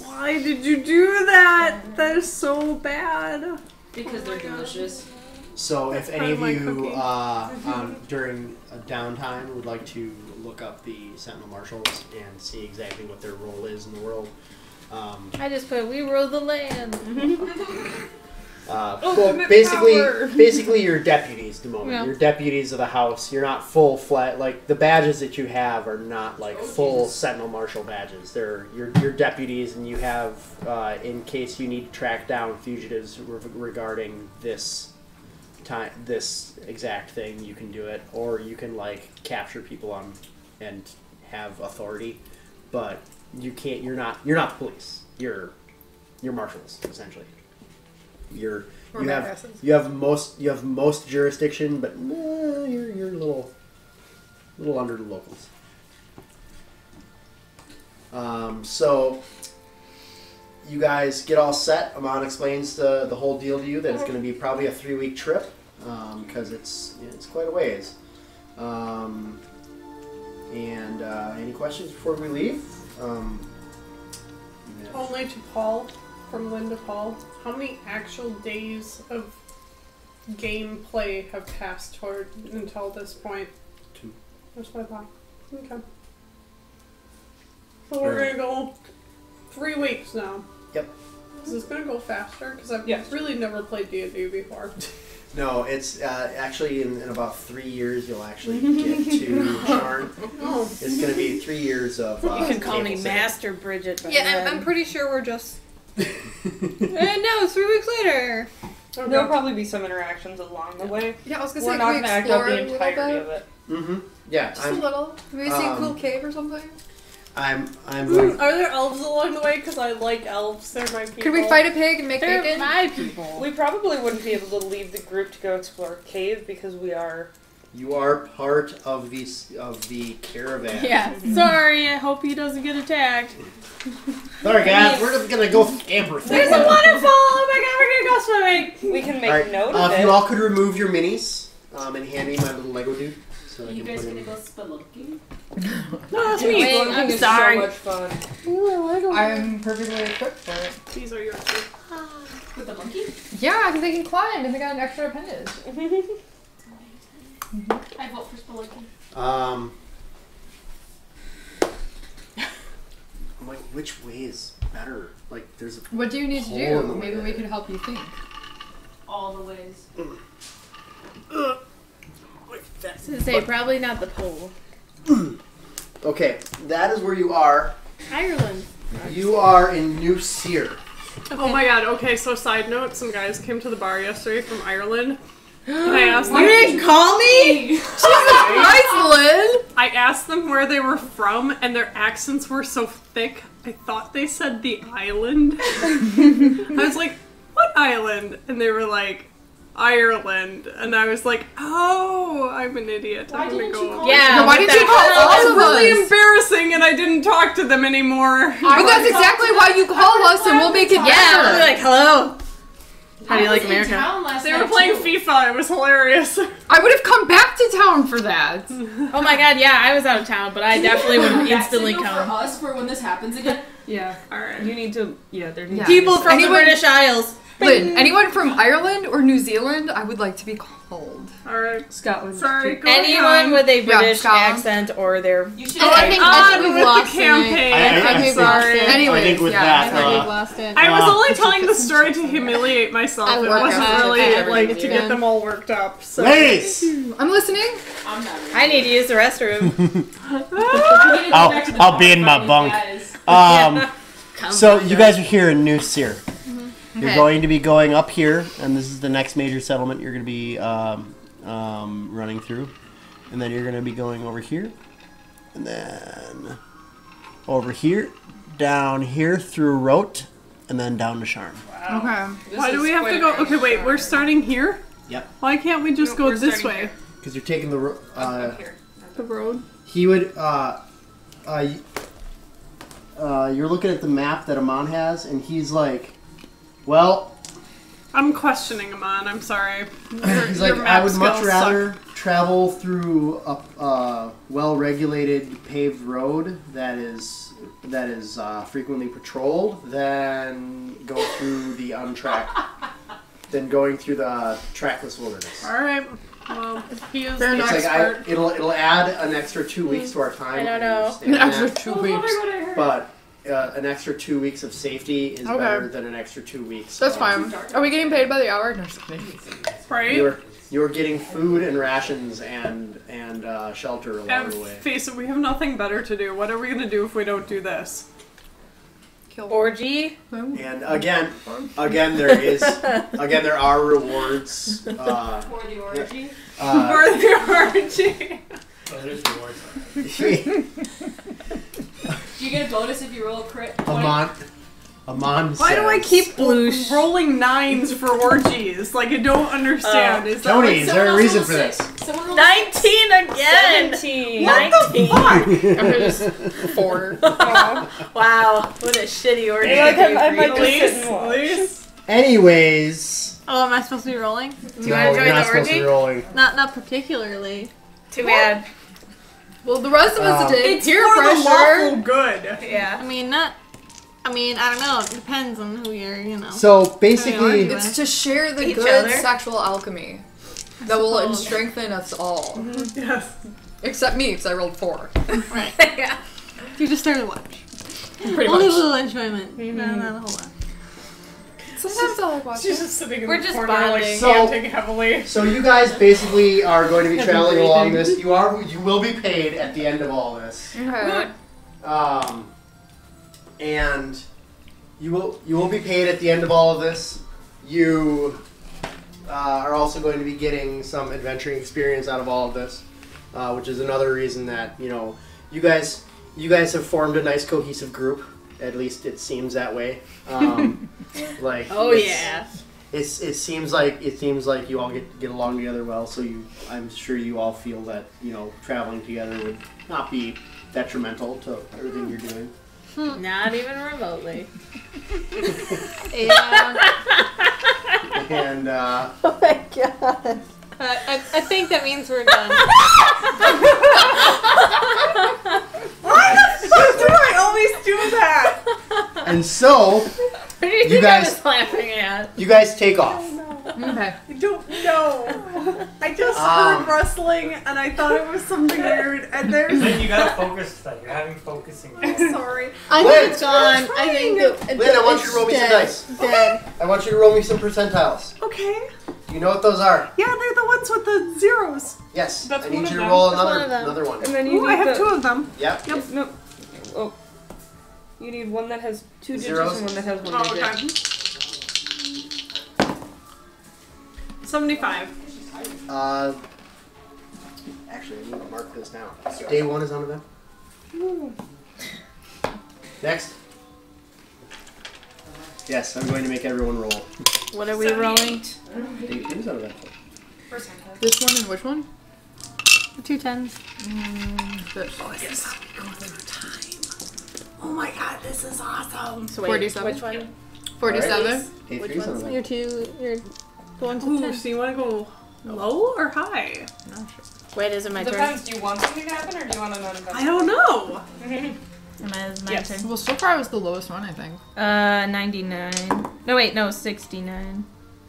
Why did you do that? That is so bad. Because they're delicious. So if any of part of you my during a downtime would like to look up the Sentinel Marshals and see exactly what their role is in the world. I just put, we rule the land. Well, basically you're deputies at the moment. Yeah. You're deputies of the house. You're not full flat. Like the badges that you have are not like full Sentinel Marshal badges. They're you're deputies, and you have in case you need to track down fugitives regarding this exact thing, you can do it, or you can like capture people and have authority, but you can't. You're not the police. You're marshals essentially. You have most jurisdiction, but you're a little under the locals. So you guys get all set. Amon explains the whole deal to you that it's going to be probably a 3-week trip. because it's quite a ways. And any questions before we leave? Only to Paul, from Lynn to Paul. How many actual days of gameplay have passed until this point? 2. That's what I thought. Okay. So we're gonna go 3 weeks now. Yep. Is this gonna go faster? Because I've really never played D&D before. No, it's actually in about 3 years you'll actually get to Charn. Oh. It's going to be 3 years of. You can call me table Master Bridget. Yeah, I'm pretty sure we're just. No, 3 weeks later. Okay. There'll probably be some interactions along the way. Yeah, I was gonna We're say, not going to act out the entirety of it. Mm-hmm. Yeah, Just a little. Maybe see a cool cave or something. I'm Are there elves along the way? Because I like elves. They're my people. Could we fight a pig and make They're bacon? my people. We probably wouldn't be able to leave the group to go explore a cave because we are. You are part of the caravan. Yeah. Sorry. I hope he doesn't get attacked. Sorry, guys. We're just gonna go scamper through. There's a waterfall. Oh my god, we're gonna go swimming. We can make All right, note of if it. you all could remove your minis and hand me my little Lego dude. So I You can guys put gonna in. go spelunking? No, that's me. Wait, I'm it's sorry. So much fun. I'm perfectly equipped for it. These are yours. With the monkey? Yeah, because they can climb and they got an extra appendage. I vote for spelunking. I'm like, which way is better? Like, there's a. What do you need to hole in the do? Maybe way. we could help you think. All the ways. I was gonna say, probably not the pole. Okay, that is where you are. Ireland. You are in New Seer. Oh my god, okay, so side note, some guys came to the bar yesterday from Ireland. And I asked them, You didn't call me? Jesus Christ, Lynn! I asked them where they were from, and their accents were so thick, I thought they said the island. I was like, what island? And they were like, Ireland. And I was like, oh, I'm an idiot. Why I'm gonna didn't go. you call Yeah. Why didn't you call all It's of really us? embarrassing, and I didn't talk to them anymore. But that's exactly why you call us and we'll make it Yeah, better. I'll be like, hello. How do you like in America? town last They were night, playing too. FIFA. It was hilarious. I would have come back to town for that. Oh my god, yeah, I was out of town, but I definitely would That instantly signal come. for us for when this happens again. Yeah. Alright. You need to. Yeah, there needs Yeah. to be People some- from Anyone- the British Isles. Lynn, anyone from Ireland or New Zealand, I would like to be called. Alright. Scotland. Sorry, go Anyone ahead. with a Yeah, British Scotland. accent or their... You should I think On we've with lost the campaign. I think we've lost it. Anyways, I think with yeah, that, I think we've lost it. I was only telling the story to humiliate myself. I It work wasn't out really everything like to again. get them all worked up. So. Ladies! I'm listening. I'm not really. I need to use the restroom. We need to go back to the I'll bar be in and my find bunk. these guys. So you guys are here in New Seer. You're Okay. going to be going up here, and this is the next major settlement you're going to be running through. And then you're going to be going over here, and then over here, down here through Rote, and then down to Sharn. Okay. Why do we have to go? Okay, wait. We're starting here. Yep. Why can't we just No, go we're this starting way? here. Because you're taking the Here. The road. he would you're looking at the map that Amon has, and he's like, well, I'm questioning Amon. I'm sorry. he's like, I would much rather travel through a well-regulated paved road that is frequently patrolled than go through the untracked than going through the trackless wilderness. All right. Well, he is Fair the enough. It's expert. like it'll add an extra 2 weeks to our time. I don't know. An extra that, 2 weeks. but an extra 2 weeks of safety is Okay. better than an extra 2 weeks. That's of- fine. Are we getting paid by the hour? No, just kidding. Right? You're getting food and rations and shelter along And the way. face it, we have nothing better to do. What are we gonna do if we don't do this? Orgy? And again, there are rewards. For the orgy. For the orgy. Oh, there's rewards. Do you get a bonus if you roll a crit? Amon Why do I says- keep rolling 9s for orgies? Like, I don't understand. Is that Tony, like is there a reason for this? Someone roll 19 again! 17. What the fuck? I'm just 4. Wow, what a shitty orgy. You're like, I might just sit Elise, and watch. Elise. Anyways, Oh, am I supposed to be rolling? Do you want to join the orgy? Rolling. Not particularly. Too bad. Well, the rest of us did. It's peer pressure. Lawful good. Yeah. I mean, I don't know. It depends on who you're, So basically, It's to share the Each good other. sexual alchemy that will strengthen us all. Yes. Except me, because I rolled 4. Right. Yeah. You just started to watch. Pretty Only a much. little enjoyment. Not a whole lot. Sometimes I'll like watch She's it. just sitting in We're the just corner, bonding. like So- panting heavily. So you guys basically are going to be traveling along this. You will be paid at the end of all this. Okay. And you will be paid at the end of all of this. You are also going to be getting some adventuring experience out of all of this, which is another reason that you guys have formed a nice cohesive group. At least it seems that way. Like it seems like you all get along together well. So I'm sure you all feel that traveling together would not be detrimental to everything you're doing. Not even remotely. Yeah. And Oh my god. I think that means we're done. Why the fuck do I always do that? and so You guys- laughing at. you guys take off. Okay. I don't know. I just heard rustling and I thought it was something weird. And there's. Then you gotta focus today. You're having focusing. I'm sorry. I Lynn. think it's gone. I think Lynn, I want you to roll me some dice. Dead. I want you to roll me some percentiles. Okay. Do you know what those are? Yeah, they're the ones with the zeros. Yes. That's I one need of you to them. roll That's one of them. another one. And then you Ooh, need I have the, 2 of them. Yep. Yep. No. Oh. You need one that has 2 digits Zeros. and one that has 1 Oh, digit. okay. 75. Actually, I need to mark this down. Day 1 is uneventful. Next. Yes, I'm going to make everyone roll. What are we rolling? Day 2 is uneventful. This one and which one? 2 10s. This. Oh my god, this is awesome. So wait, 47. which one? 47. Day 3 is You're uneventful. the ones with Ooh, 10. so you want to go low or high? Wait, is it my turn? Depends. Do you want something to happen or do you want an I uneventful? don't know. Is my Yes. turn? Well, so far I was the lowest one, I think. 99. No, wait, no, 69.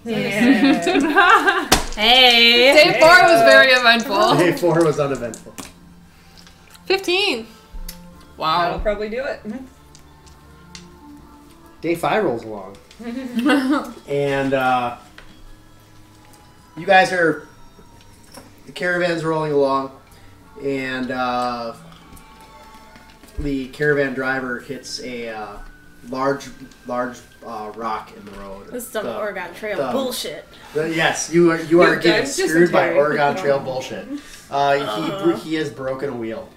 Yeah. Hey! Day 4 was very eventful. Day 4 was uneventful. 15. That'll Wow. probably do it. Day 5 rolls along. And you guys are, the caravan's rolling along, and the caravan driver hits a large rock in the road. This is some The- Oregon Trail the- bullshit. Yes, you are getting guys screwed by dysentery. Oregon Trail bullshit. He has broken a wheel,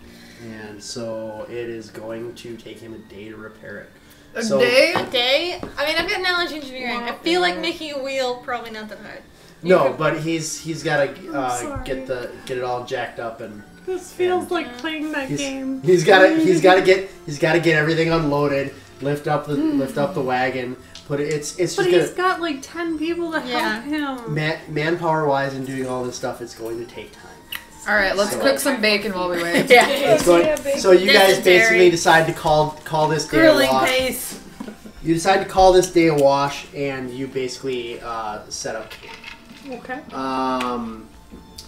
and so it is going to take him a day to repair it. A So- day? A day? I mean, I've got knowledge engineering. I feel like making a wheel probably not that hard. No, but he's got to sorry. get it all jacked up, and This feels like playing that he's game. he's got to get everything unloaded, lift up the wagon, put it. It's just But gonna he's got like 10 people to Yeah. help him. manpower wise and doing all this stuff. It's going to take time. Alright, let's So- cook some bacon while we wait. Yeah. It's going. So you guys Dysentery. basically decide to call this day a Grilling wash. pace. You decide to call this day a wash, and you basically set up camp. Okay.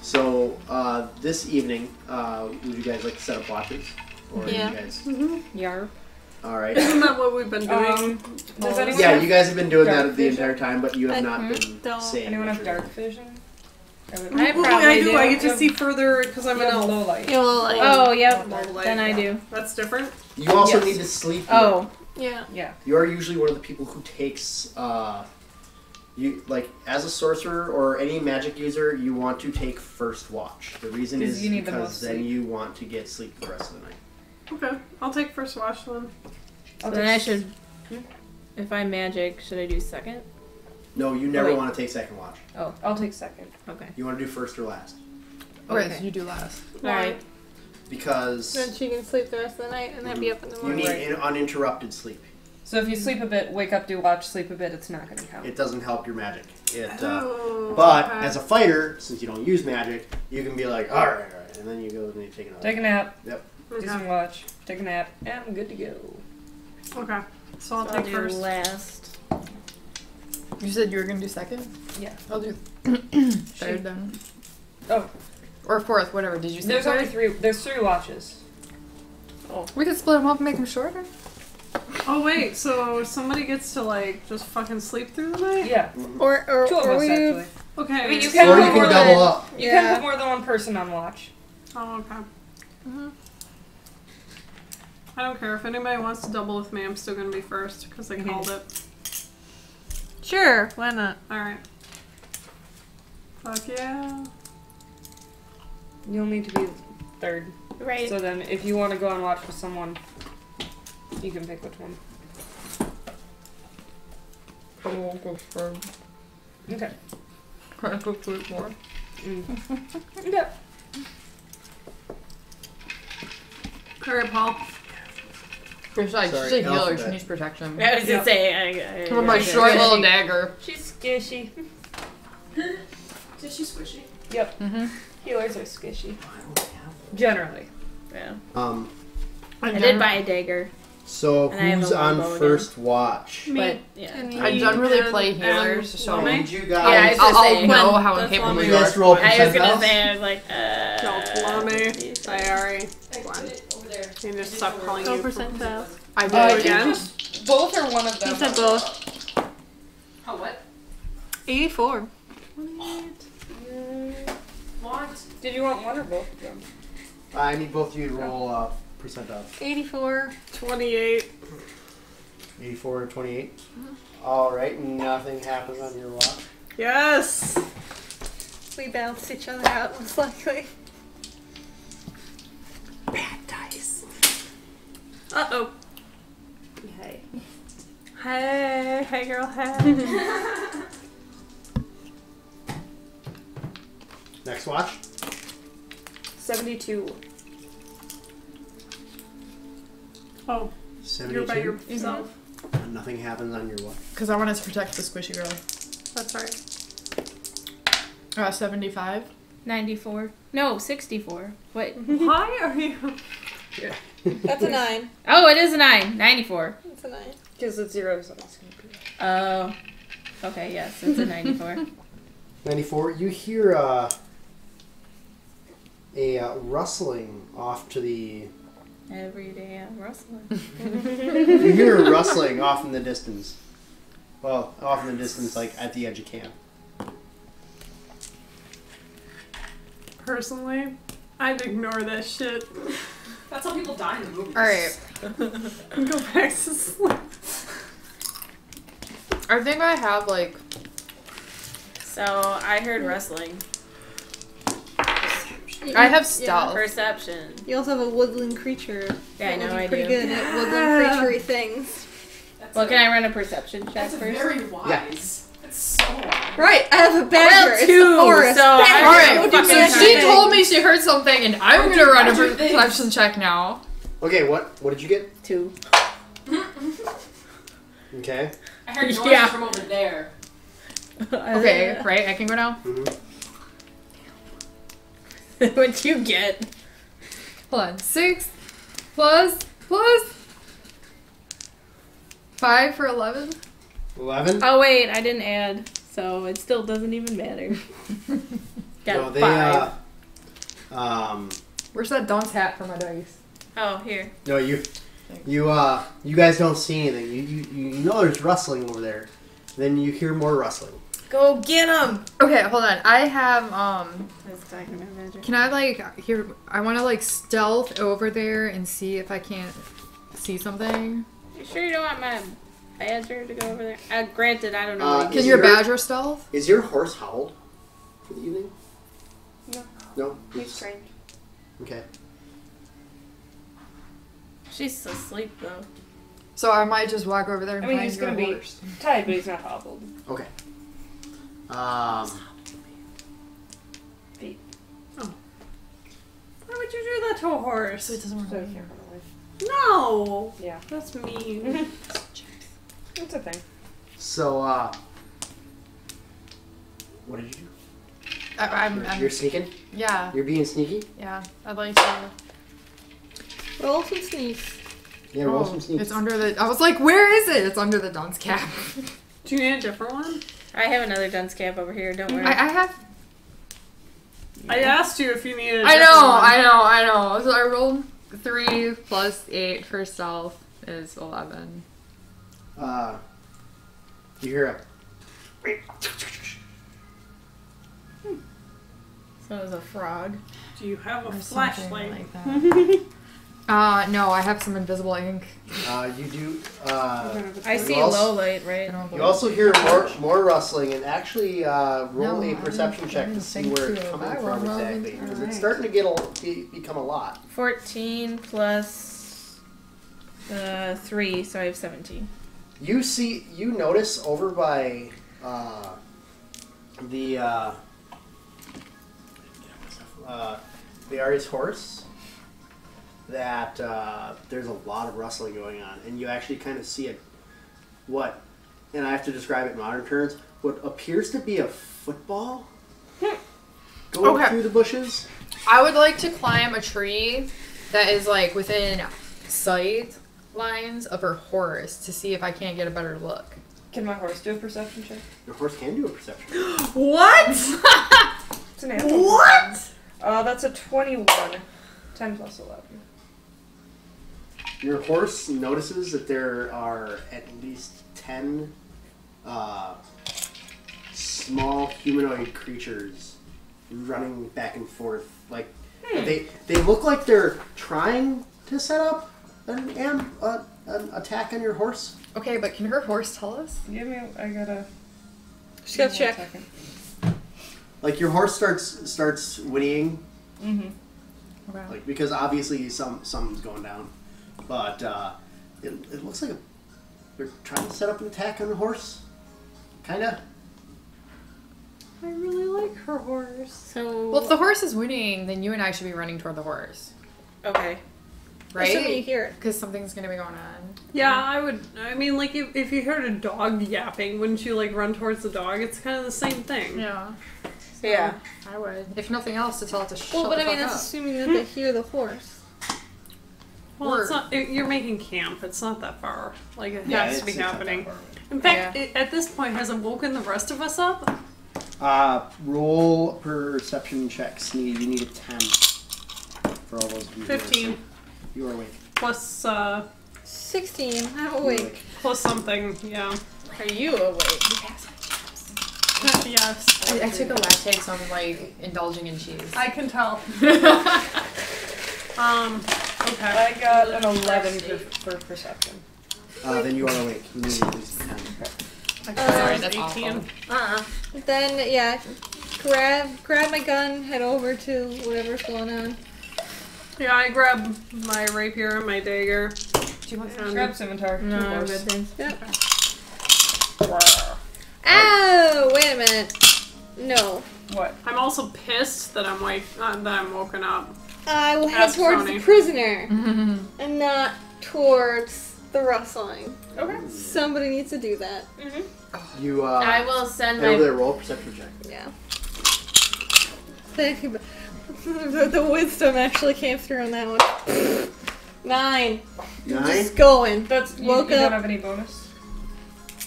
So this evening, would you guys like to set up watches, or Yeah. you guys? Yarp. All right. Isn't that what we've been doing? Does anyone Yeah, have, you guys have been doing dark that the vision? entire time, but you have I not been don't. saying. anyone have what dark vision? I Ooh, probably I do. do. I get to see further because I'm an elf. low light. Yeah, well, like, Oh, yep. Low light, Then I yeah. do. That's different. you're- You also Yes. need to sleep. Oh. yeah. Yeah. You are usually one of the people who takes. You like as a sorcerer or any magic user, you want to take first watch. The reason 'Cause is you need the because most then sleep. you want to get sleep the rest of the night. Okay. I'll take first watch then. So then I should, if I magic, should I do second? No, you never wait. want to take second watch. Oh, I'll take second. Okay. You want to do first or last Okay, Okay. so you do last. Alright. because Then she can sleep the rest of the night and then be up in the you morning. need uninterrupted sleep. So if you sleep a bit, wake up, do watch, sleep a bit, it's not going to count. It doesn't help your magic. But as a fighter, since you don't use magic, you can be like, all right, and then you go and you take another. Take a nap. Yep. Do some watch. Take a nap. Yeah, I'm good to go. Okay. So I'll take first. Last. You said you were gonna do second? Yeah. I'll do third then. Oh. Or fourth, whatever. Did you say There's third? only 3. There's 3 watches. Oh. We could split them up and make them shorter. Oh wait, so somebody gets to like just fucking sleep through the night? Yeah. Or 2 of us actually. Okay. I mean, you Or can you put can more double than, up. You can put more than one person on watch. Oh, okay. I don't care if anybody wants to double with me. I'm still gonna be first because I called it. Sure, why not? All right. Fuck yeah. You'll need to be third. Right. So then, if you want to go on watch with someone, you can pick which one. I won't go third. Okay. I go sleep more. Okay. Alright, Paul. She's a healer. She needs protection. I was gonna say, With my short little dagger. She's squishy. Is she squishy? Yep. Healers are squishy. Generally. Yeah. I did buy a dagger. So And I have who's a on longbow first watch? But yeah. I generally play healers, so Did you Yeah, I guys? was gonna say, I'll know how that's incapable one you you guys are. roll I was gonna percentiles? say, I was like, Don't Lame. Sayari. I put it over there. You just stop calling Go you. percentiles. I Oh, did. again? Both or one of them. He said both. How what? 84. Want? Did you want one or both of them? I need both of you to roll percentile. 84. 28. 84 to 28. All right, nothing happens on your watch. Yes! We balanced each other out, most likely. Bad dice. Uh-oh. Hey. Hey girl, hey. Next watch. 72. Oh, 72. you're by yourself. Nothing happens on your watch. Because I wanted to protect the squishy girl. That's right. 75. 94. No, 64. Wait. Why are you? That's a 9. Oh, it is a 9. 94. That's a 9. Because it's 0, so it's going to be. Oh. Okay, yes, it's a 94. 94. You hear a rustling off to the. Every day I'm rustling. You hear a rustling off in the distance. Well, off in the distance, like at the edge of camp. Personally, I'd ignore that shit. That's how people die in the movies. Alright. Go back to sleep. I think I have like. So I heard rustling. I have stealth. Perception. You also have a woodland creature. Yeah, I that would know be I pretty do. good at woodland creaturey things. Well, can I run a perception check That's first? very wise. That's so wise. Right, I have a badger. Well, it's two, the forest. so Badger. I Alright, fucking so try she to- told me she heard something and I'm Don't gonna do run a badger things. perception check now. Okay, what did you get? 2. Okay. I heard noise Yeah. from over there. Okay, right? I can go now? Mm-hmm. What'd you get? Hold on. 6 plus 5 for 11. 11. Oh wait, I didn't add, so it still doesn't even matter. Got No, they 5. Where's that Don's hat for my dice? Oh, here. No, you guys don't see anything. You know there's rustling over there. Then you hear more rustling. Go get him! Okay, hold on. I have I was talking about magic. Can I like here? I want to like stealth over there and see if I can't see something. You sure you don't want my badger to go over there? Granted, I don't know. Can your badger stealth? Is your horse howled for the evening? No. No. He's trained. Okay. She's asleep though. So I might just walk over there and I mean, find he's your going to be horse. tied, but he's not hobbled. Okay. Why would you do that to a horse? So it doesn't work. So he can't run away. No! Yeah. That's mean. It's a thing. So What did you do? You're sneaking? Yeah. You're being sneaky? Yeah. I'd like to. Roll some sneaks. Yeah, roll some sneaks. It's under the. I was like, where is it? It's under the dunce cap. Do you need a different one? I have another dunce cap over here. Don't worry. I have. I asked you if you needed. I know. So I rolled 3 plus 8 for stealth is 11. You hear a. So it was a frog. Do you have a Or flashlight? like that. No, I have some invisible ink. You do. I see low light, right? You also hear more rustling, and actually roll a perception check to see where it's coming from exactly, because it's starting to become a lot. 14 plus 3, so I have 17. You notice over by the Ari's horse that there's a lot of rustling going on, and you actually kind of see and I have to describe it in modern terms, what appears to be a football going through the bushes. I would like to climb a tree that is like within sight lines of her horse to see if I can't get a better look. Can my horse do a perception check? Your horse can do a perception check. What? It's an animal. What? That's a 21. 10 plus 11. Your horse notices that there are at least 10 small humanoid creatures running back and forth. Like they look like they're trying to set up an attack on your horse. Okay, but can her horse tell us? I gotta. Just gotta check. Like your horse starts whinnying. Mm-hmm. Okay. Like because obviously something's going down, but it looks like they're trying to set up an attack on the horse. Kinda. I really like her horse. So. Well, if the horse is winning, then you and I should be running toward the horse. Okay. Right? Assuming you hear it. Because something's going to be going on. Yeah, I would. I mean, like, if you heard a dog yapping, wouldn't you, like, run towards the dog? It's kind of the same thing. Yeah. So, yeah. I would. If nothing else, to tell it to shut Well, but the I mean, fuck that's up. assuming that they hear the horse. Well, it's not. You're making camp. It's not that far. Like, it Yeah, has to be it's not happening. that far. In fact, it, at this point, has it woken the rest of us up? Roll perception check. You need a 10 for all those of you. 15. You are awake. Plus, 16. I'm awake. Plus something, yeah. Are you awake? Yes. I took a latte, so I'm like indulging in cheese. I can tell. Okay. I got an 11 for perception. Then you are awake. You need at least 10. Sorry, that's 18. Then, yeah, grab my gun, head over to whatever's going on. Yeah, I grab my rapier and my dagger. Do you want to grab scimitar? No, Of I'm course. good things. Yep. Oh, wait a minute. No. What? I'm also pissed that I'm woken up. I will head Ask towards Tony. the prisoner and not towards the rustling. Okay. Somebody needs to do that. You I will send head over my. there, roll a perception check. Yeah. Thank you. The wisdom actually came through on that one. 9. 9? Just going. That's you Woke don't up. have any bonus?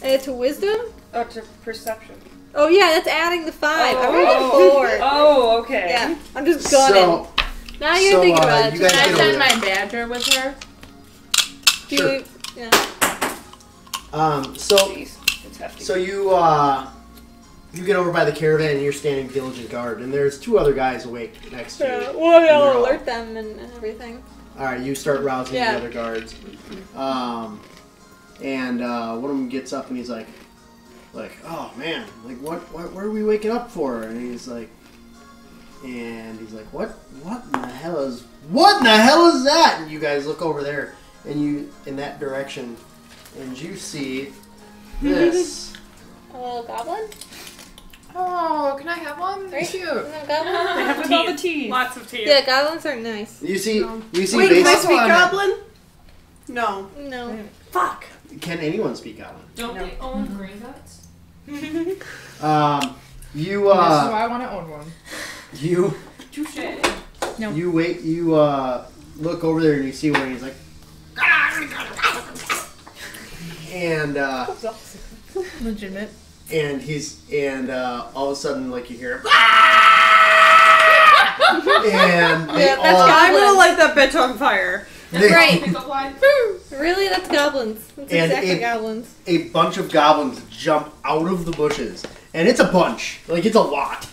It's a wisdom? Oh, to perception. Oh yeah, that's adding the 5. I Oh. rolled a 4. Oh, okay. Yeah, I'm just gunning. So, Now you're thinking about it. you guys Can I get send over my badger with her? Do Sure. you- yeah. Jeez, it's hefty. So you get over by the caravan and you're standing diligent guard, and there's 2 other guys awake next to you. Well, And they're I'll all- alert them and everything. All right, you start rousing Yeah. the other guards, and one of them gets up and he's like, oh man, like what are we waking up for? And he's like, what in the hell is that? And you guys look over there, and you in that direction, and you see this. A little goblin? Oh, can I have one? Right? Cute. Isn't that a goblin? They have What about the teeth. teeth? Lots of teeth. Yeah, goblins are nice. You see Wait, basically. can I speak goblin? No. No. Fuck. Can anyone speak goblin? Don't they own green guts? You This is why I want to own one. you Touche. No. you wait. You look over there and you see one. He's like, and Legitimate. and all of a sudden, like you hear, and they all I'm gonna light that bitch on fire. Right. Pickup line. Really? That's goblins. That's And exactly it- goblins. a bunch of goblins jump out of the bushes, and it's a bunch. Like it's a lot.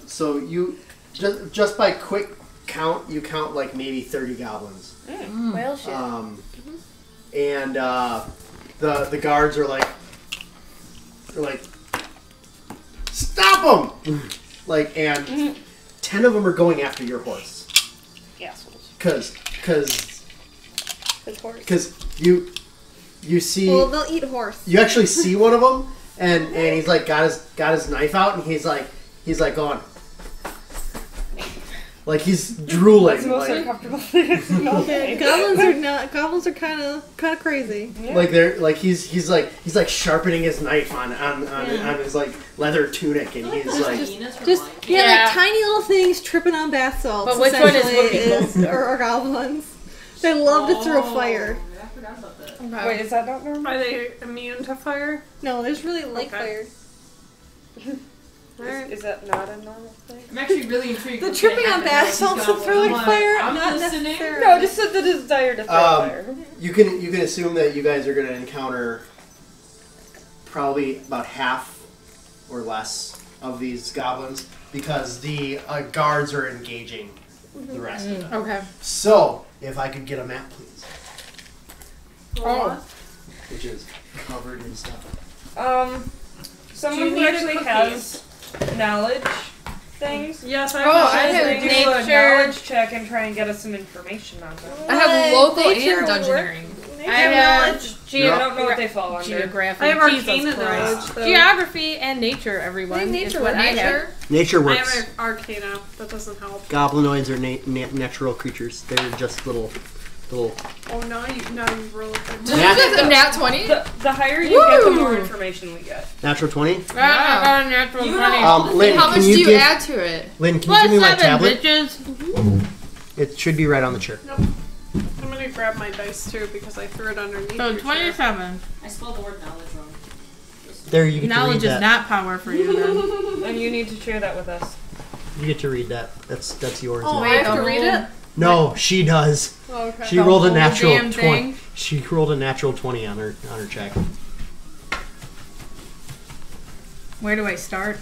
So you just by quick count, you count like maybe 30 goblins. Well, shit. And the guards are like stop them! Like, and 10 of them are going after your horse. Assholes. Cause His horse. you see. Well, they'll eat horse. You actually see one of them, and he's like got his knife out, and he's like going, like he's drooling. That's the most Like, uncomfortable thing I've seen all day. Goblins are kind of crazy. like they're like he's like sharpening his knife on his like leather tunic, and he's like Like tiny little things tripping on bath salts. But which one is essentially or goblins? They love to throw fire. I forgot about that. Wait, is that not normal? Are they immune to fire? No, there's really like fire. Is that not a normal thing? I'm actually really intrigued. The what's tripping gonna on happen bath now with salts these will throw like goblins. fire. I'm Not listening. necessarily. No, just said the desire to throw fire. you can assume that you guys are going to encounter probably about half or less of these goblins because the guards are engaging the rest of them. Okay. So, if I could get a map, please, Oh. which is covered in stuff. Someone Do you who need a actually cookie? has knowledge things. Yes, I Oh, I have. have Do a nature. knowledge check and try and get us some information on them. I have local Nature and would work. dungeoneering. Nature I have I don't know what they fall under. geography. I have Jesus arcana Christ. knowledge. though. Geography and nature, everyone. I think is nature what would I have. nature. Nature I works. have an arcana. That doesn't help. Goblinoids are natural creatures. They're just little. Oh, now you rolled. Yeah. A nat 20? The higher you get, the more Woo! information we get. Natural 20. I got a natural You 20. know. Lynn, How much can do you you give, add to it? Lynn, can you Plus give me my 7, tablet? bitches. It should be right on the chair. I'm gonna grab my dice too because I threw it underneath. So your chair. 27. I spelled the word knowledge wrong. There, you get to Knowledge read is that. not power for you then. And you need to share that with us. You get to read that. That's yours. Oh, now. I have to read it? No, she does. Oh, okay. She rolled a whole natural damn 20. thing? She rolled a natural 20 on her check. Where do I start?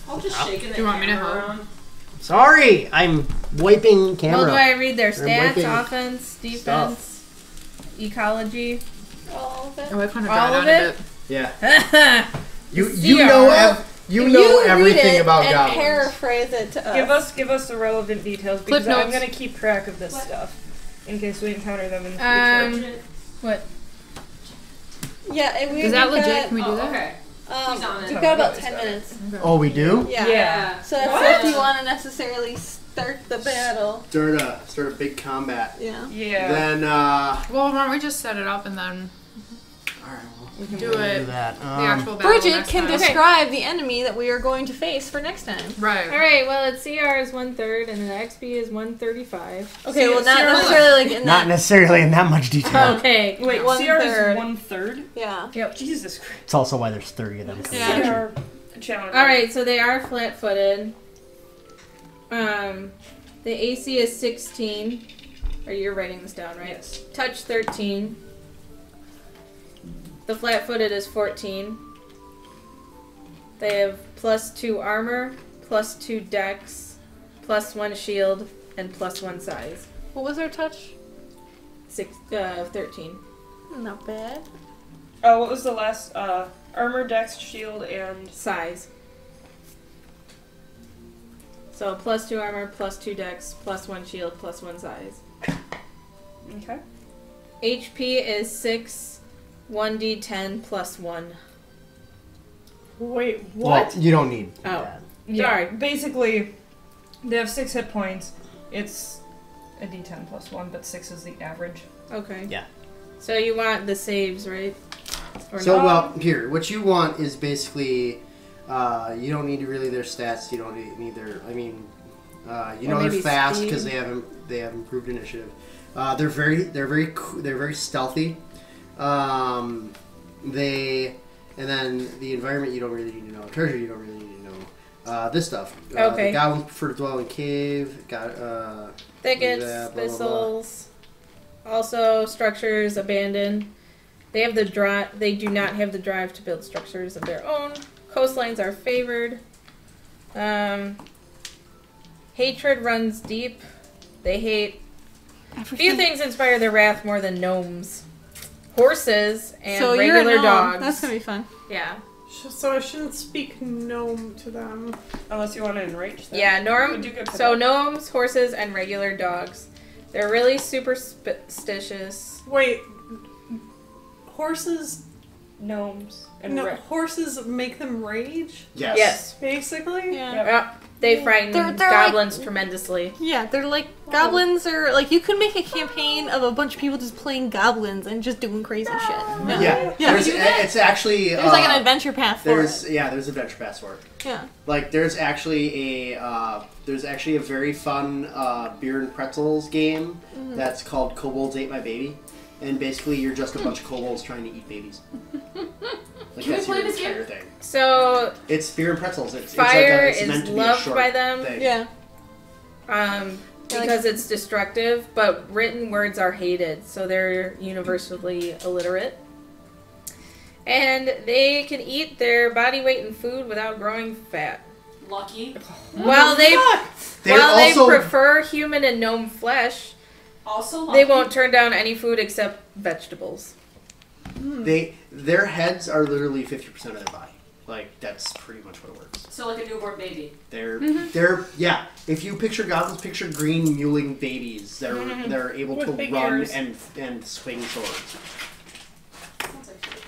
I'll just shake it. Do you want me to help? around. Sorry, I'm wiping camera. Well, do I read their I'm stats, wiping offense, defense, ecology? All of it. Oh, I kind of All got of out it? of it. Yeah. You CR. know you know read everything it about and goblins. paraphrase it to us. Give us the relevant details Clip because I'm notes. gonna keep track of this stuff in case we encounter them in the future. What? Yeah, and Is that we've legit? got, Can we do that? Okay. He's on it. we've got about 10 minutes. Oh, we do? Yeah. Yeah. So that's if you want to necessarily start the battle. Start a big combat. Yeah. Yeah. Then Well, why don't we just set it up and then all right, we can do we'll it. do that. The actual battle Bridget next can time. describe the enemy that we are going to face for next time. Right. Alright, well, its CR is 1/3 and the XP is 135. Okay, well, not Sierra- necessarily like in Not that. necessarily in that much detail. Okay. Wait, 1/3. CR is 1/3? Yeah. Jesus Christ. It's also why there's 30 of them. Yeah. CR challenge. Alright, so they are flat-footed. The AC is 16. Or you're writing this down, right? Yes. Touch 13. The flat-footed is 14. They have +2 armor, +2 dex, +1 shield, and +1 size. What was our touch? 13. Not bad. What was the last? Armor, dex, shield, and... Size. So +2 armor, +2 dex, +1 shield, +1 size. Okay. HP is 6, 1d10 +1. Wait, what? Well, you don't need Oh. that. Yeah, Sorry. basically, they have 6 hit points. It's a d10 +1, but 6 is the average. Okay. Yeah. So you want the saves, right? Well, here, what you want is basically, you don't need really their stats. You don't need their. I mean, they're fast because they have improved initiative. They're very stealthy. And then the environment you don't really need to know. Treasure you don't really need to know. This stuff. Okay. The goblins prefer to dwell in cave. Thickets, thistles. Also, structures abandoned. They have the drive. They do not have the drive to build structures of their own. Coastlines are favored. Hatred runs deep. They hate. Few things inspire their wrath more than gnomes. Horses and regular dogs. That's gonna be fun. Yeah. So I shouldn't speak gnome to them. Unless you want to enrage them. Yeah, gnomes, horses, and regular dogs. They're really superstitious. Wait, horses... Gnomes. And horses make them rage? Yes. Basically? Yeah. Yep. They frighten goblins tremendously. Yeah, they're like goblins are like you could make a campaign of a bunch of people just playing goblins and just doing crazy shit. No. Yeah. It's actually there's like an adventure path for it. Yeah, there's adventure paths for it. Yeah. Like there's actually a very fun beer and pretzels game that's called Kobolds Ate My Baby, and basically you're just a bunch of kobolds trying to eat babies. Like Can that's we play your this entire game? thing. So It's beer and pretzels. It's fire it's meant is to be a loved short by them. thing. Yeah. Because it's destructive, but written words are hated, so they're universally illiterate. And they can eat their body weight in food without growing fat. Lucky. While they also prefer human and gnome flesh, Also lucky. they won't turn down any food except vegetables. Their heads are literally 50% of their body. Like that's pretty much what it works. So like a newborn baby. They're If you picture goblins, picture green mewling babies. They're able With to big run ears. and swing swords. Sounds like shit.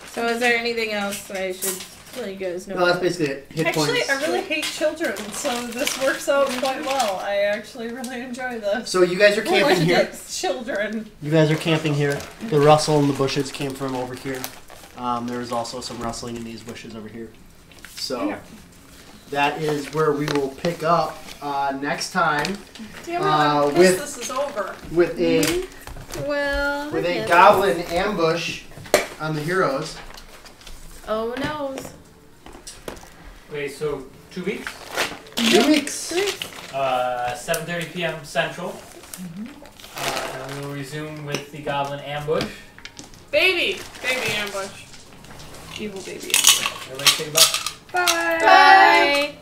So is there anything else that I should let you guys know? No, that's basically it. Hit Actually, points. I really hate children, so this works out quite well. I actually really enjoy this. So you guys are camping here. Children. You guys are camping here. The rustle in the bushes came from over here. There was also some rustling in these bushes over here. So that is where we will pick up next time. Damn it, I'm pissed this is over. With a goblin ambush on the heroes. Oh no. Wait, so 2 weeks? 2 weeks. 7:30 p.m. Central. And we will resume with the Goblin Ambush. Baby ambush. Evil baby ambush. Everybody say goodbye. Bye. Bye.